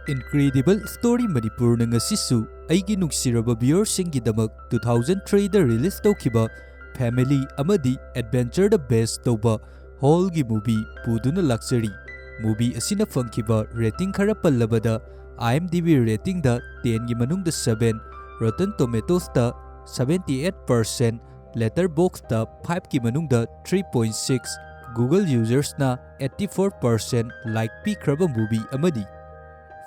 Incredible Story Manipur na ngasisu aigi nugsiraba viewersinggidamak 2003 da release tawkiba family amadi adventure da best tawba hallgi movie puduna laksari. Movie asina fangkiba rating khara pallabada IMDb rating da 10 gi manungda 7, Rotten Tomatoes da 78%, Letterboxd da 5 gi manungda 3.6, Google users na 84% like pikraba movie amadi.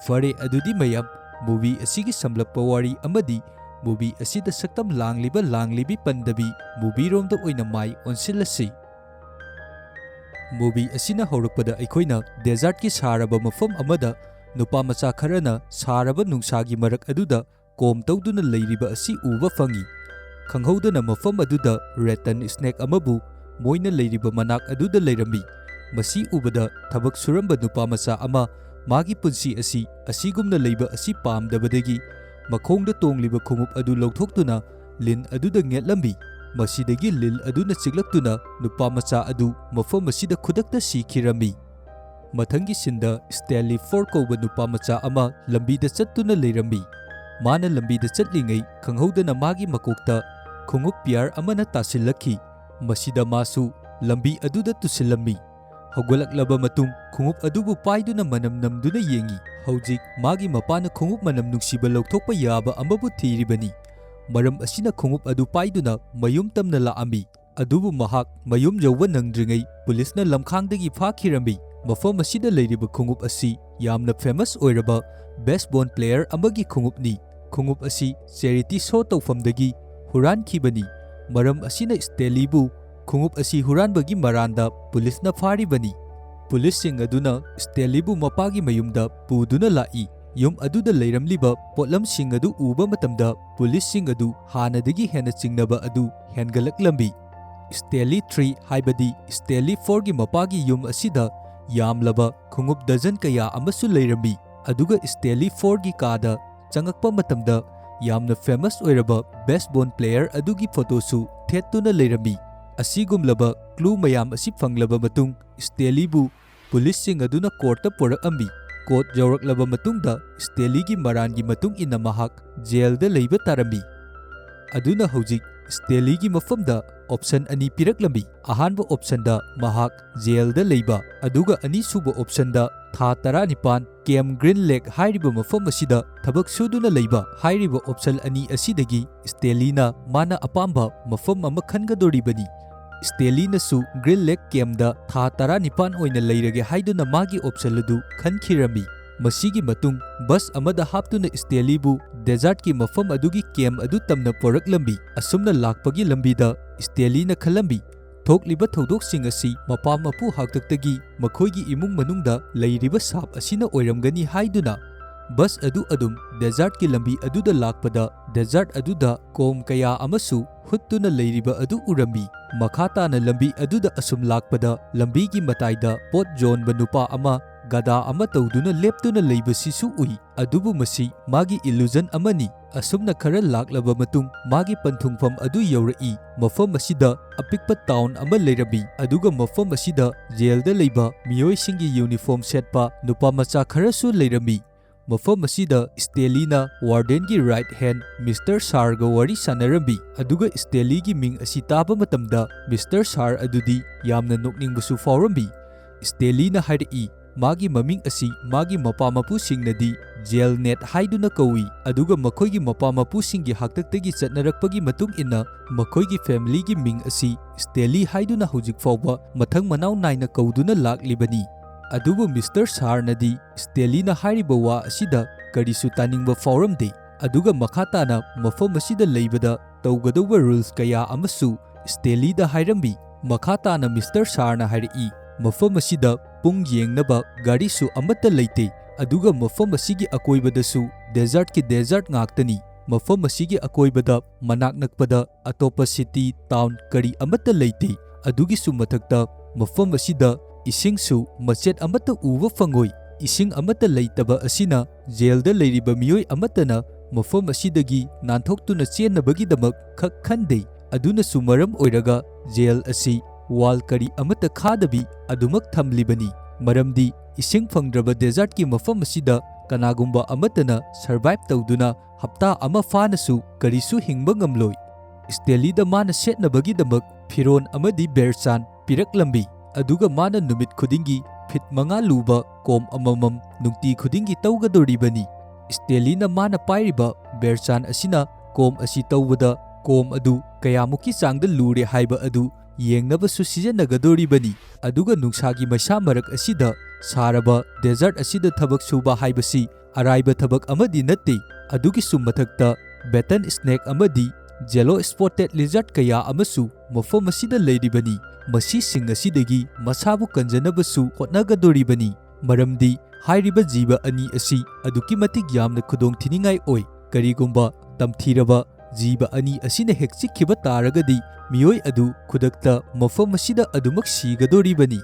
Fare adudi mayam movie asigi samlappa wari amadi movie asida saktam langlibi pandabi movie romda oina mai onsilasi. Movie asina haurakpada aikoina desert ki saraba mafam amada nupa macha kharana saraba nungsagi marak aduda kom tawduna leiriba asi uba fangi. Khanghaudana mafam aduda retan snake amabu moina leiriba manak aduda leirami. Masi ubada thabak suramba nupa macha ama magi punsi asigumna leiba asi pamdabadagi makhongda tongliba khongup adu lawthoktuna lin aduda ngetlambi. Masidagi lil aduna chiglaktuna nupa macha adu mafam asida khudakta sikhirami. Mathangi sinda Stanley Ford kauba nupa macha ama lambida chattuna leirami. Mana lambida chatlingai khanghaudana magi makokta khongup piar amana tasilakhi. Masida masu lambi aduda tusilami. Hogolaklaba matung khungup adubu paiduna manam namduna yengi. Haujik magi mapana khungup manam nungsiba lawthokpa yaba amabu thiribani. Maram asina khungup adu paiduna mayum tamna laami. Adubu mahak mayum yauba nangdringai pulisna lamkhangdagi phakhirami. Mafam asida leiriba khungup asi yamna famous oiraba baseball player amagi khungupni. Khungup asi charity show tawfamdagi hurankhibani. Maram asina Stelibu khungup asi huranbagi maranda pulisna pharibani. Pulising aduna Stelibu mapagi mayumda puduna lai. Yum aduda leiramliba potlamsing adu uba matamda pulising adu hanadagi hena chingnaba adu hengalaklambi. Steli 3 haibadi Steli 4 gi mapagi yum asida yamlaba khungup dozen kaya amasu leirambi. Aduga Steli 4 gi kada changakpa matamda yamna famous oiraba baseball player adugi photosu thetuna leirambi. Asigumlaba clue mayam asi fanglaba matung Stelibu pulising aduna courta porakambi. Court yawraklaba matungda Steligi marangi matung ina mahak jailda leiba tarambi. Aduna hojik Steligi mafamda option ani piraklambi. Ahanba option da mahak jailda leiba. Aduga ani suba option da tha 19 Camp Green Lake hairiba mafam asida thabak suduna leiba. Hairiba option ani asidagi Stelina mana apamba mafam ama khangadoribani. Stelina su Green Lake Camp da tha 19 oina leirage haiduna magi option adu khankhirami. Masigi matung bus amada haptuna Stelibu desert ki mafam adugi camp adu tamna poraklambi. Asumna lakpagi lambida Stelina khalambi. Thokliba thodok asi mapa mapu haktaktagi makhoigi imung manungda leiriba sap asina oiramgani haiduna. Bus adu adum desert ki lambi aduda lakpada desert aduda kom kaya amasu huttuna leiriba adu urambi. Makhata na lambi aduda asum lakpada lambi gi mataida pot John banupa ama gada ama tawduna leptuna leibasisu ui. Adubu masi magi illusion amani. Asumna khara laklaba matung magi panthungfam adu yaurai. Mafam asida apikpa town ama leirabi. Aduga mafam asida jailda leiba miyoi singi uniform setpa nupa macha kharasu leirami. Mafam asida Stelina warden gi right hand Mr. Sarga wari sanarambi. Aduga Steli gi ming asi taba matamda Mr. Sar adudi yamna nokningbasu faurambi. Stelina hairi magi maming asi magi mapa mapu singnadi jail net haiduna kawi. Aduga makhoigi mapa mapu singi haktaktagi chatnarakpagi matung ina makhoigi family gi ming asi Steli haiduna hojik fauba mathang manau naina kauduna laklibani. Adubu Mr. Sarnadi Stelina hairiba wa asida karisu taningba fauramde. Aduga makhatana mafam asida leibada tawgadoba rules kaya amasu Stelida hairambi. Makhatana Mr. Sarna hairi mafam asida pung yengnaba garisu amata leite. Aduga mafam asigi akoibadasu desert ki desert ngaktani. Mafam asigi akoibada manak nakpada atopa city town kari amata leite. Adugi su mathakta mafam asida isingsu machet amata uwa fangoi. Ising amata leitaba asina jailda leiriba miyoi amatana mafam asidagi nanthokhtuna chennabagidamak khak khande. Aduna sumaram oiraga jail asi wal kari amata khadabi adumak thamlibani. Maramdi ising fangdraba desert ki mafam asida ꯀꯅꯥꯒꯨꯝꯕ ꯑꯃꯠꯇꯅ survive ꯇꯧꯗꯨꯅ ꯍꯞꯇꯥ ꯑꯃ ꯐꯥꯅꯁꯨ ꯀꯔꯤꯁꯨ ꯍꯤꯡꯕ ꯉꯝꯂꯣꯏ꯫ ꯁ꯭ꯇꯦꯂꯤꯗ ꯃꯥꯅ ꯁꯦꯠꯅꯕꯒꯤꯗꯃꯛ ꯐꯤꯔꯣꯟ ꯑꯃꯗꯤ ꯕꯦꯔꯆꯥꯟ ꯄꯤꯔꯛꯂꯝꯃꯤ, ꯑꯗꯨꯒ ꯃꯥꯅ ꯅꯨꯃꯤꯠ ꯈꯨꯗꯤꯡꯒꯤ ꯐꯤꯠ 5 ꯂꯨꯕ ꯀꯣꯝ ꯑꯃꯃꯝ ꯅꯨꯡꯇꯤ ꯈꯨꯗꯤꯡꯒꯤ ꯇꯧꯒꯗꯣꯔꯤꯕꯅꯤ꯫ ꯁ꯭ꯇꯦꯂꯤꯅ ꯃꯥꯅ ꯄꯥꯏꯔꯤꯕ ꯕꯦꯔꯆꯥꯟ ꯑꯁꯤꯅ ꯀꯣꯝ ꯑꯁꯤ ꯇꯧꯕꯗ ꯀꯣꯝ ꯑꯗꯨ ꯀꯌꯥꯃꯨꯛꯀꯤ ꯆꯥꯡꯗ ꯂꯨꯔꯦ ꯍꯥꯏꯕ ꯑꯗꯨ ꯌꯦꯡꯅꯕꯁꯨ ꯁꯤꯖꯤꯟꯅꯒꯗꯣꯔꯤꯕꯅꯤ꯫ ꯑꯗꯨꯒ ꯅꯨꯡꯁꯥꯒꯤ ꯃꯩꯁꯥ ꯃꯔꯛ ꯑꯁꯤꯗ ꯁꯥꯔꯕ ꯗꯦꯖꯔꯠ ꯑꯁꯤꯗ ꯊꯕꯛ ꯁꯨꯕ ꯍꯥꯏꯕꯁꯤ ꯑꯔꯥꯏꯕ ꯊꯕꯛ ꯑꯃꯗꯤ ꯅꯠꯇꯦ꯫ ꯑꯗꯨꯒꯤꯁꯨ ꯃꯊꯛꯇ ꯕꯦꯇꯟ ꯁ꯭ꯅꯦꯛ ꯑꯃꯗꯤ ꯖꯦꯂꯣ ꯁ꯭ꯄꯣꯇꯦꯗ ꯂꯤꯖꯔꯗ ꯀꯌꯥ ꯑꯃꯁꯨ ꯃꯐꯝ ꯑꯁꯤꯗ ꯂꯩꯔꯤꯕꯅꯤ꯫ ꯃꯁꯤꯁꯤꯡ ꯑꯁꯤꯗꯒꯤ ꯃꯁꯥꯕꯨ ꯀꯟꯖꯅꯕꯁꯨ ꯍꯣꯠꯅꯒꯗꯣꯔꯤꯕꯅꯤ, ꯃꯔꯝꯗꯤ ꯍꯥꯏꯔꯤꯕ ꯖꯤꯕ ꯑꯅꯤ ꯑꯁꯤ ꯑꯗꯨꯛꯀꯤ ꯃꯇꯤꯛ ꯌꯥꯝꯅ ꯈꯨꯗꯣꯡꯊꯤꯅꯤꯡꯉꯥꯏ ꯑꯣꯏ꯫ ꯀꯔꯤꯒꯨꯝꯕ ꯇꯝꯊꯤꯔꯕ ꯖꯤꯕ ꯑꯅꯤ ꯑꯁꯤꯅ ꯍꯦꯛ ꯆꯤꯛꯈꯤꯕ ꯇꯥꯔꯒꯗꯤ ꯃꯤꯑꯣꯏ ꯑꯗꯨ ꯈꯨꯗꯛꯇ ꯃꯐꯝ ꯑꯁꯤꯗ ꯑꯗꯨꯃꯛ ꯁꯤꯒꯗꯣꯔꯤꯕꯅꯤ꯫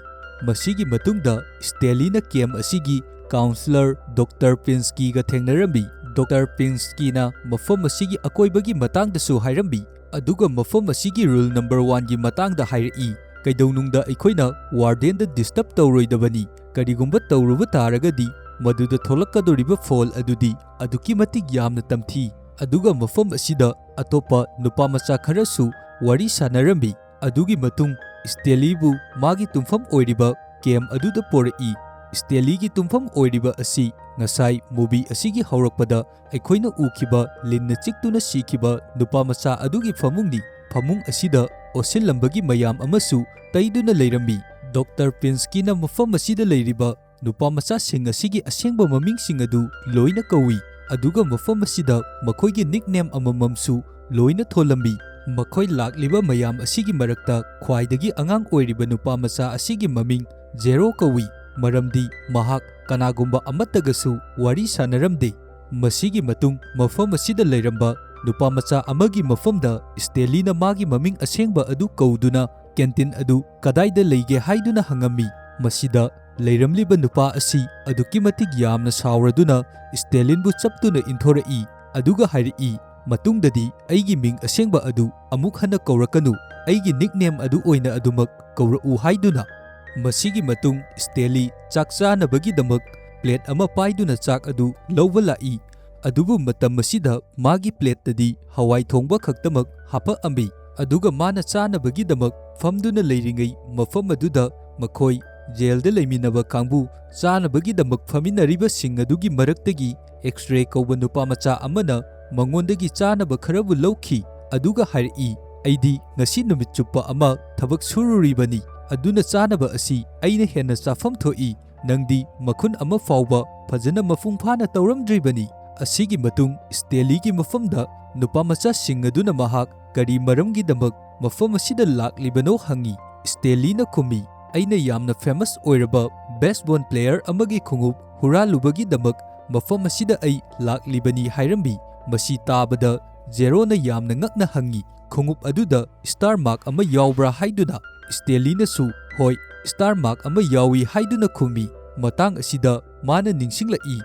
ꯃꯁꯤꯒꯤ ꯃꯇꯨꯡꯗ ꯁ꯭ꯇꯦꯂꯤꯅ ꯀꯦꯝꯞ ꯑꯁꯤꯒꯤ ꯀꯥꯎꯟꯁꯤꯂꯔ ꯗꯣꯛꯇꯔ ꯄꯤꯟꯁꯀꯤꯒ ꯊꯦꯡꯅꯔꯝꯃꯤ꯫ ꯗꯣꯛꯇꯔ ꯄꯤꯟꯁꯀꯤꯅ ꯃꯐꯝ ꯑꯁꯤꯒꯤ ꯑꯀꯣꯏꯕꯒꯤ ꯃꯇꯥꯡꯗꯁꯨ ꯍꯥꯏꯔꯝꯃꯤ, ꯑꯗꯨꯒ ꯃꯐꯝ ꯑꯁꯤꯒꯤ ꯔꯨꯜ ꯅꯝꯕꯔ 1ꯒꯤ ꯃꯇꯥꯡꯗ ꯍꯥꯏꯔꯛꯏ꯫ ꯀꯩꯗꯧꯅꯨꯡꯗ ꯑꯩꯈꯣꯏꯅ ꯋꯥꯔꯗꯦꯟꯗ ꯗꯤꯁꯇꯔꯕ ꯇꯧꯔꯣꯏꯗꯕꯅꯤ, ꯀꯔꯤꯒꯨꯝꯕ ꯇꯧꯔꯨꯕ ꯇꯥꯔꯒꯗꯤ ꯃꯗꯨꯗ ꯊꯣꯛꯂꯛꯀꯗꯣꯔꯤꯕ ꯐꯣꯜ ꯑꯗꯨꯗꯤ ꯑꯗꯨꯛꯀꯤ ꯃꯇꯤꯛ ꯌꯥꯝꯅ ꯇꯝꯊꯤ꯫ ꯑꯗꯨꯒ ꯃꯐꯝ ꯑꯁꯤꯗ ꯑꯇꯣꯞꯄ ꯅꯨꯄꯥꯃꯆꯥ ꯈꯔꯁꯨ ꯋꯥꯔꯤ ꯁꯥꯅꯔꯝꯃꯤ꯫ ꯑꯗꯨꯒꯤ ꯃꯇꯨꯡ ꯁ꯭ꯇꯦꯂꯤꯕꯨ ꯃꯥꯒꯤ ꯇꯨꯝꯐꯝ ꯑꯣꯏꯔꯤꯕ ꯀꯦꯝꯞ ꯑꯗꯨꯗ ꯄꯣꯔꯛꯏ꯫ ꯁ꯭ꯇꯦꯂꯤꯒꯤ ꯇꯨꯝꯐꯝ ꯑꯣꯏꯔꯤꯕ ꯑꯁꯤ ꯉꯁꯥꯏ ꯃꯨꯚꯤ ꯑꯁꯤꯒꯤ ꯍꯧꯔꯛꯄꯗ ꯑꯩꯈꯣꯏꯅ ꯎꯈꯤꯕ ꯂꯤꯟꯅ ꯆꯤꯛꯇꯨꯅ ꯁꯤꯈꯤꯕ ꯅꯨꯄꯥꯃꯆꯥ ꯑꯗꯨꯒꯤ ꯐꯃꯨꯡꯅꯤ꯫ ꯐꯃꯨꯡ ꯑꯁꯤꯗ ꯑꯣꯁꯤꯜꯂꯝꯕꯒꯤ ꯃꯌꯥꯝ ꯑꯃꯁꯨ ꯇꯩꯗꯨꯅ ꯂꯩꯔꯝꯃꯤ꯫ ꯗꯣꯛꯇꯔ ꯄꯤꯟꯁꯀꯤꯅ ꯃꯐꯝ ꯑꯁꯤꯗ ꯂꯩꯔꯤꯕ ꯅꯨꯄꯥꯃꯆꯥꯁꯤꯡ ꯑꯁꯤꯒꯤ ꯑꯁꯦꯡꯕ ꯃꯃꯤꯡꯁꯤꯡ ꯑꯗꯨ ꯂꯣꯏꯅ ꯀꯧꯏ, ꯑꯗꯨꯒ ꯃꯐꯝ ꯑꯁꯤꯗ ꯃꯈꯣꯏꯒꯤ ꯅꯤꯛꯅꯦꯝ ꯑꯃꯃꯝꯁꯨ ꯂꯣꯏꯅ ꯊꯣꯜꯂꯝꯃꯤ꯫ ꯃꯈꯣꯏ ꯂꯥꯛꯂꯤꯕ ꯃꯌꯥꯝ ꯑꯁꯤꯒꯤ ꯃꯔꯛꯇ ꯈ꯭ꯋꯥꯏꯗꯒꯤ ꯑꯉꯥꯡ ꯑꯣꯏꯔꯤꯕ ꯅꯨꯄꯥꯃꯆꯥ ꯑꯁꯤꯒꯤ ꯃꯃꯤꯡ ꯖꯦꯔꯣ ꯀꯧꯏ, ꯃꯔꯝꯗꯤ ꯃꯍꯥꯛ ꯀꯅꯥꯒꯨꯝꯕ ꯑꯃꯠꯇꯒꯁꯨ ꯋꯥꯔꯤ ꯁꯥꯅꯔꯝꯗꯦ꯫ ꯃꯁꯤꯒꯤ ꯃꯇꯨꯡ ꯃꯐꯝ ꯑꯁꯤꯗ ꯂꯩꯔꯝꯕ ꯅꯨꯄꯥꯃꯆꯥ ꯑꯃꯒꯤ ꯃꯐꯝꯗ ꯁ꯭ꯇꯦꯂꯤꯅ ꯃꯥꯒꯤ ꯃꯃꯤꯡ ꯑꯁꯦꯡꯕ ꯑꯗꯨ ꯀꯧꯗꯨꯅ ꯀꯦꯟꯇꯤꯟ ꯑꯗꯨ ꯀꯗꯥꯏꯗ ꯂꯩꯒꯦ ꯍꯥꯏꯗꯨꯅ ꯍꯪꯉꯝꯃꯤ꯫ ꯃꯁꯤꯗ ꯂꯩꯔꯝꯂꯤꯕ ꯅꯨꯄꯥ ꯑꯁꯤ ꯑꯗꯨꯛꯀꯤ ꯃꯇꯤꯛ ꯌꯥꯝꯅ ꯁꯥꯎꯔꯗꯨꯅ ꯁ꯭ꯇꯦꯂꯤꯟꯕꯨ ꯆꯞꯇꯨꯅ ꯏꯟꯊꯣꯔꯛꯏ, ꯑꯗꯨꯒ ꯍꯥꯏꯔꯛꯏ, ꯃꯇꯨꯡꯗꯗꯤ ꯑꯩꯒꯤ ꯃꯤꯡ ꯑꯁꯦꯡꯕ ꯑꯗꯨ ꯑꯃꯨꯛ ꯍꯟꯅ ꯀꯧꯔꯛꯀꯅꯨ, ꯑꯩꯒꯤ ꯅꯤꯛꯅꯦꯝ ꯑꯗꯨ ꯑꯣꯏꯅ ꯑꯗꯨꯃꯛ ꯀꯧꯔꯛꯎ ꯍꯥꯏꯗꯨꯅ꯫ ꯃꯁꯤꯒꯤ ꯃꯇꯨꯡ ꯁ꯭ꯇꯦꯂꯤ ꯆꯥꯛ ꯆꯥꯅꯕꯒꯤꯗꯃꯛ ꯄ꯭ꯂꯦꯠ ꯑꯃ ꯄꯥꯏꯗꯨꯅ ꯆꯥꯛ ꯑꯗꯨ ꯂꯧꯕ ꯂꯥꯛꯏ, ꯑꯗꯨꯕꯨ ꯃꯇꯝ ꯑꯁꯤꯗ ꯃꯥꯒꯤ ꯄ꯭ꯂꯦꯠꯇꯗꯤ ꯍꯋꯥꯏ ꯊꯣꯡꯕ ꯈꯛꯇꯃꯛ ꯍꯥꯞꯄꯛꯑꯝꯃꯤ꯫ ꯑꯗꯨꯒ ꯃꯥꯅ ꯆꯥꯅꯕꯒꯤꯗꯃꯛ ꯐꯝꯗꯨꯅ ꯂꯩꯔꯤꯉꯩ ꯃꯐꯝ ꯑꯗꯨꯗ ꯃꯈꯣꯏ ꯖꯦꯜꯗ ꯂꯩꯃꯤꯟꯅꯕ ꯀꯥꯡꯕꯨ ꯆꯥꯅꯕꯒꯤꯗꯃꯛ ꯐꯝꯃꯤꯟꯅꯔꯤꯕꯁꯤꯡ ꯑꯗꯨꯒꯤ ꯃꯔꯛꯇꯒꯤ ꯑꯦꯛꯁ-ꯔꯦ ꯀꯧꯕ ꯅꯨꯄꯥꯃꯆꯥ ꯑꯃꯅ ꯃꯉꯣꯟꯗꯒꯤ ꯆꯥꯅꯕ ꯈꯔꯕꯨ ꯂꯧꯈꯤ, ꯑꯗꯨꯒ ꯍꯥꯏꯔꯛꯏ, ꯑꯩꯗꯤ ꯉꯁꯤ ꯅꯨꯃꯤꯠ ꯆꯨꯞꯄ ꯑꯃ ꯊꯕꯛ ꯁꯨꯔꯨꯔꯤꯕꯅꯤ, ꯑꯗꯨꯅ ꯆꯥꯅꯕ ꯑꯁꯤ ꯑꯩꯅ ꯍꯦꯟꯅ ꯆꯥꯐꯝ ꯊꯣꯛꯏ, ꯅꯪꯗꯤ ꯃꯈꯨꯟ ꯑꯃ ꯐꯥꯎꯕ ꯐꯖꯅ ꯃꯄꯨꯡ ꯐꯥꯅ ꯇꯧꯔꯝꯗ꯭ꯔꯤꯕꯅꯤ꯫ ꯑꯁꯤꯒꯤ ꯃꯇꯨꯡ ꯁ꯭ꯇꯦꯂꯤꯒꯤ ꯃꯐꯝꯗ ꯅꯨꯄꯥꯃꯆꯥꯁꯤꯡ ꯑꯗꯨꯅ ꯃꯍꯥꯛ ꯀꯔꯤ ꯃꯔꯝꯒꯤꯗꯃꯛ ꯃꯐꯝ ꯑꯁꯤꯗ ꯂꯥꯛꯂꯤꯕꯅꯣ ꯍꯪꯉꯤ꯫ ꯁ꯭ꯇꯦꯂꯤꯅ ꯈꯨꯝꯃꯤ, ꯑꯩꯅ ꯌꯥꯝꯅ ꯐꯦꯃꯁ ꯑꯣꯏꯔꯕ ꯕꯦꯁꯕꯣꯜ ꯄ꯭ꯂꯦꯌꯔ ꯑꯃꯒꯤ ꯈꯣꯡꯎꯞ ꯍꯨꯔꯥꯜꯂꯨꯕꯒꯤꯗꯃꯛ ꯃꯐꯝ ꯑꯁꯤꯗ ꯑꯩ ꯂꯥꯛꯂꯤꯕꯅꯤ ꯍꯥꯏꯔꯝꯃꯤ꯫ ꯃꯁꯤ ꯇꯥꯕꯗ ꯖꯦꯔꯣꯅ ꯌꯥꯝꯅ ꯉꯛꯅ ꯍꯪꯉꯤ, ꯈꯣꯡꯎꯞ ꯑꯗꯨꯗ ꯁ꯭ꯇꯥꯔ ꯃꯥꯔꯛ ꯑꯃ ꯌꯥꯎꯕ꯭ꯔꯥ ꯍꯥꯏꯗꯨꯅ꯫ ꯁ꯭ꯇꯦꯂꯤꯅꯁꯨ ꯍꯣꯏ, ꯁ꯭ꯇꯥꯔ ꯃꯥꯔꯛ ꯑꯃ ꯌꯥꯎꯏ ꯍꯥꯏꯗꯨꯅ ꯈꯨꯝꯃꯤ꯫ ꯃꯇꯥꯡ ꯑꯁꯤꯗ ꯃꯥꯅ ꯅꯤꯡꯁꯤꯡꯂꯛꯏ,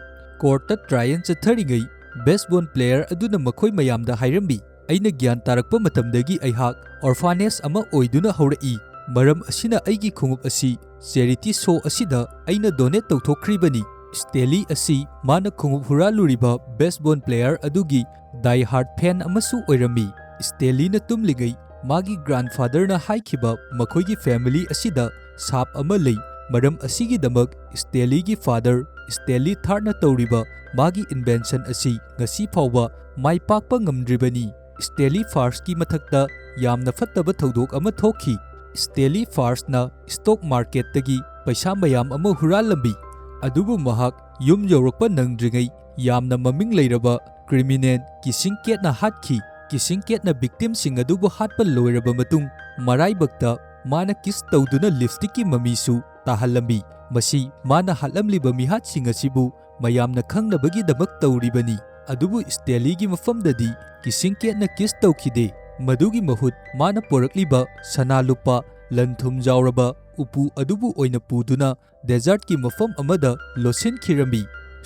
ꯀꯣꯔꯠꯇ ꯇ꯭ꯔꯥꯏꯌꯦꯜ ꯆꯠꯊꯔꯤꯉꯩ ꯕꯦꯁꯕꯣꯜ ꯄ꯭ꯂꯦꯌꯔ ꯑꯗꯨꯅ ꯃꯈꯣꯏ ꯃꯌꯥꯝꯗ ꯍꯥꯏꯔꯝꯃꯤ, ꯑꯩꯅ ꯒ꯭ꯌꯥꯟ ꯇꯥꯔꯛꯄ ꯃꯇꯝꯗꯒꯤ ꯑꯩꯍꯥꯛ ꯑꯣꯔꯐꯥꯅꯦꯖ ꯑꯃ ꯑꯣꯏꯗꯨꯅ ꯍꯧꯔꯛꯏ, ꯃꯔꯝ ꯑꯁꯤꯅ ꯑꯩꯒꯤ ꯈꯣꯡꯎꯞ ꯑꯁꯤ ꯆꯦꯔꯤꯇꯤ ꯁꯣ ꯑꯁꯤꯗ ꯑꯩꯅ ꯗꯣꯅꯦꯠ ꯇꯧꯊꯣꯛꯈ꯭ꯔꯤꯕꯅꯤ꯫ ꯁ꯭ꯇꯦꯂꯤ ꯑꯁꯤ ꯃꯥꯅ ꯈꯣꯡꯎꯞ ꯍꯨꯔꯥꯜꯂꯨꯔꯤꯕ ꯕꯦꯁꯕꯣꯜ ꯄ꯭ꯂꯦꯌꯔ ꯑꯗꯨꯒꯤ ꯗꯥꯏ-ꯍꯥꯔꯗ ꯐꯦꯟ ꯑꯃꯁꯨ ꯑꯣꯏꯔꯝꯃꯤ꯫ ꯁ꯭ꯇꯦꯂꯤꯅ ꯇꯨꯝꯂꯤꯉꯩ ꯃꯥꯒꯤ ꯒ꯭ꯔꯥꯟꯗꯐꯥꯗꯔꯅ ꯍꯥꯏꯈꯤꯕ ꯃꯈꯣꯏꯒꯤ ꯐꯦꯃꯤꯂꯤ ꯑꯁꯤꯗ ꯁꯥꯞ ꯑꯃ ꯂꯩ, ꯃꯔꯝ ꯑꯁꯤꯒꯤꯗꯃꯛ ꯁ꯭ꯇꯦꯂꯤꯒꯤ ꯐꯥꯗꯔ ꯁ꯭ꯇꯦꯂꯤ ꯊꯥꯔꯗꯅ ꯇꯧꯔꯤꯕ ꯃꯥꯒꯤ ꯏꯟꯚꯦꯟꯁꯟ ꯑꯁꯤ ꯉꯁꯤ ꯐꯥꯎꯕ ꯃꯥꯏ ꯄꯥꯛꯄ ꯉꯝꯗ꯭ꯔꯤꯕꯅꯤ꯫ ꯁ꯭ꯇꯦꯂꯤ ꯐꯥꯔꯁꯀꯤ ꯃꯊꯛꯇ ꯌꯥꯝꯅ ꯐꯠꯇꯕ ꯊꯧꯗꯣꯛ ꯑꯃ ꯊꯣꯛꯈꯤ꯫ ꯁ꯭ꯇꯦꯂꯤ ꯐꯥꯔꯁꯅ ꯁ꯭ꯇꯣꯛ ꯃꯥꯔꯀꯦꯠꯇꯒꯤ ꯄꯩꯁꯥ ꯃꯌꯥꯝ ꯑꯃ ꯍꯨꯔꯥꯜꯂꯝꯃꯤ, ꯑꯗꯨꯕꯨ ꯃꯍꯥꯛ ꯌꯨꯝ ꯌꯧꯔꯛꯄ ꯅꯪꯗ꯭ꯔꯤꯉꯩ ꯌꯥꯝꯅ ꯃꯃꯤꯡ ꯂꯩꯔꯕ ꯀ꯭ꯔꯤꯃꯤꯅꯦꯜ ꯀꯤꯁꯤꯡ ꯀꯦꯠꯅ ꯍꯥꯠꯈꯤ꯫ ꯀꯤꯁꯤꯡ ꯀꯦꯠꯅ ꯚꯤꯛꯇꯤꯝꯁꯤꯡ ꯑꯗꯨꯕꯨ ꯍꯥꯠꯄ ꯂꯣꯏꯔꯕ ꯃꯇꯨꯡ ꯃꯔꯥꯏꯕꯛꯇ ꯃꯥꯅ ꯀꯤꯁ ꯇꯧꯗꯨꯅ ꯂꯤꯞꯁꯇꯤꯛꯀꯤ ꯃꯃꯤꯁꯨ ꯇꯥꯍꯜꯂꯝꯃꯤ꯫ ꯃꯁꯤ ꯃꯥꯅ ꯍꯥꯠꯂꯝꯂꯤꯕ ꯃꯤꯍꯥꯠꯁꯤꯡ ꯑꯁꯤꯕꯨ ꯃꯌꯥꯝꯅ ꯈꯪꯅꯕꯒꯤꯗꯃꯛ ꯇꯧꯔꯤꯕꯅꯤ, ꯑꯗꯨꯕꯨ ꯁ꯭ꯇꯦꯂꯤꯒꯤ ꯃꯐꯝꯗꯗꯤ ꯀꯤꯁꯤꯡ ꯀꯦꯠꯅ ꯀꯤꯁ ꯇꯧꯈꯤꯗꯦ꯫ ꯃꯗꯨꯒꯤ ꯃꯍꯨꯠ ꯃꯥꯅ ꯄꯣꯔꯛꯂꯤꯕ ꯁꯅꯥ ꯂꯨꯄꯥ ꯂꯟ-ꯊꯨꯝ ꯌꯥꯎꯔꯕ ꯎꯄꯨ ꯑꯗꯨꯕꯨ ꯑꯣꯏꯅ ꯄꯨꯗꯨꯅ ꯗꯦꯖꯔꯠꯀꯤ ꯃꯐꯝ ꯑꯃꯗ ꯂꯣꯠꯁꯤꯟꯈꯤꯔꯝꯃꯤ꯫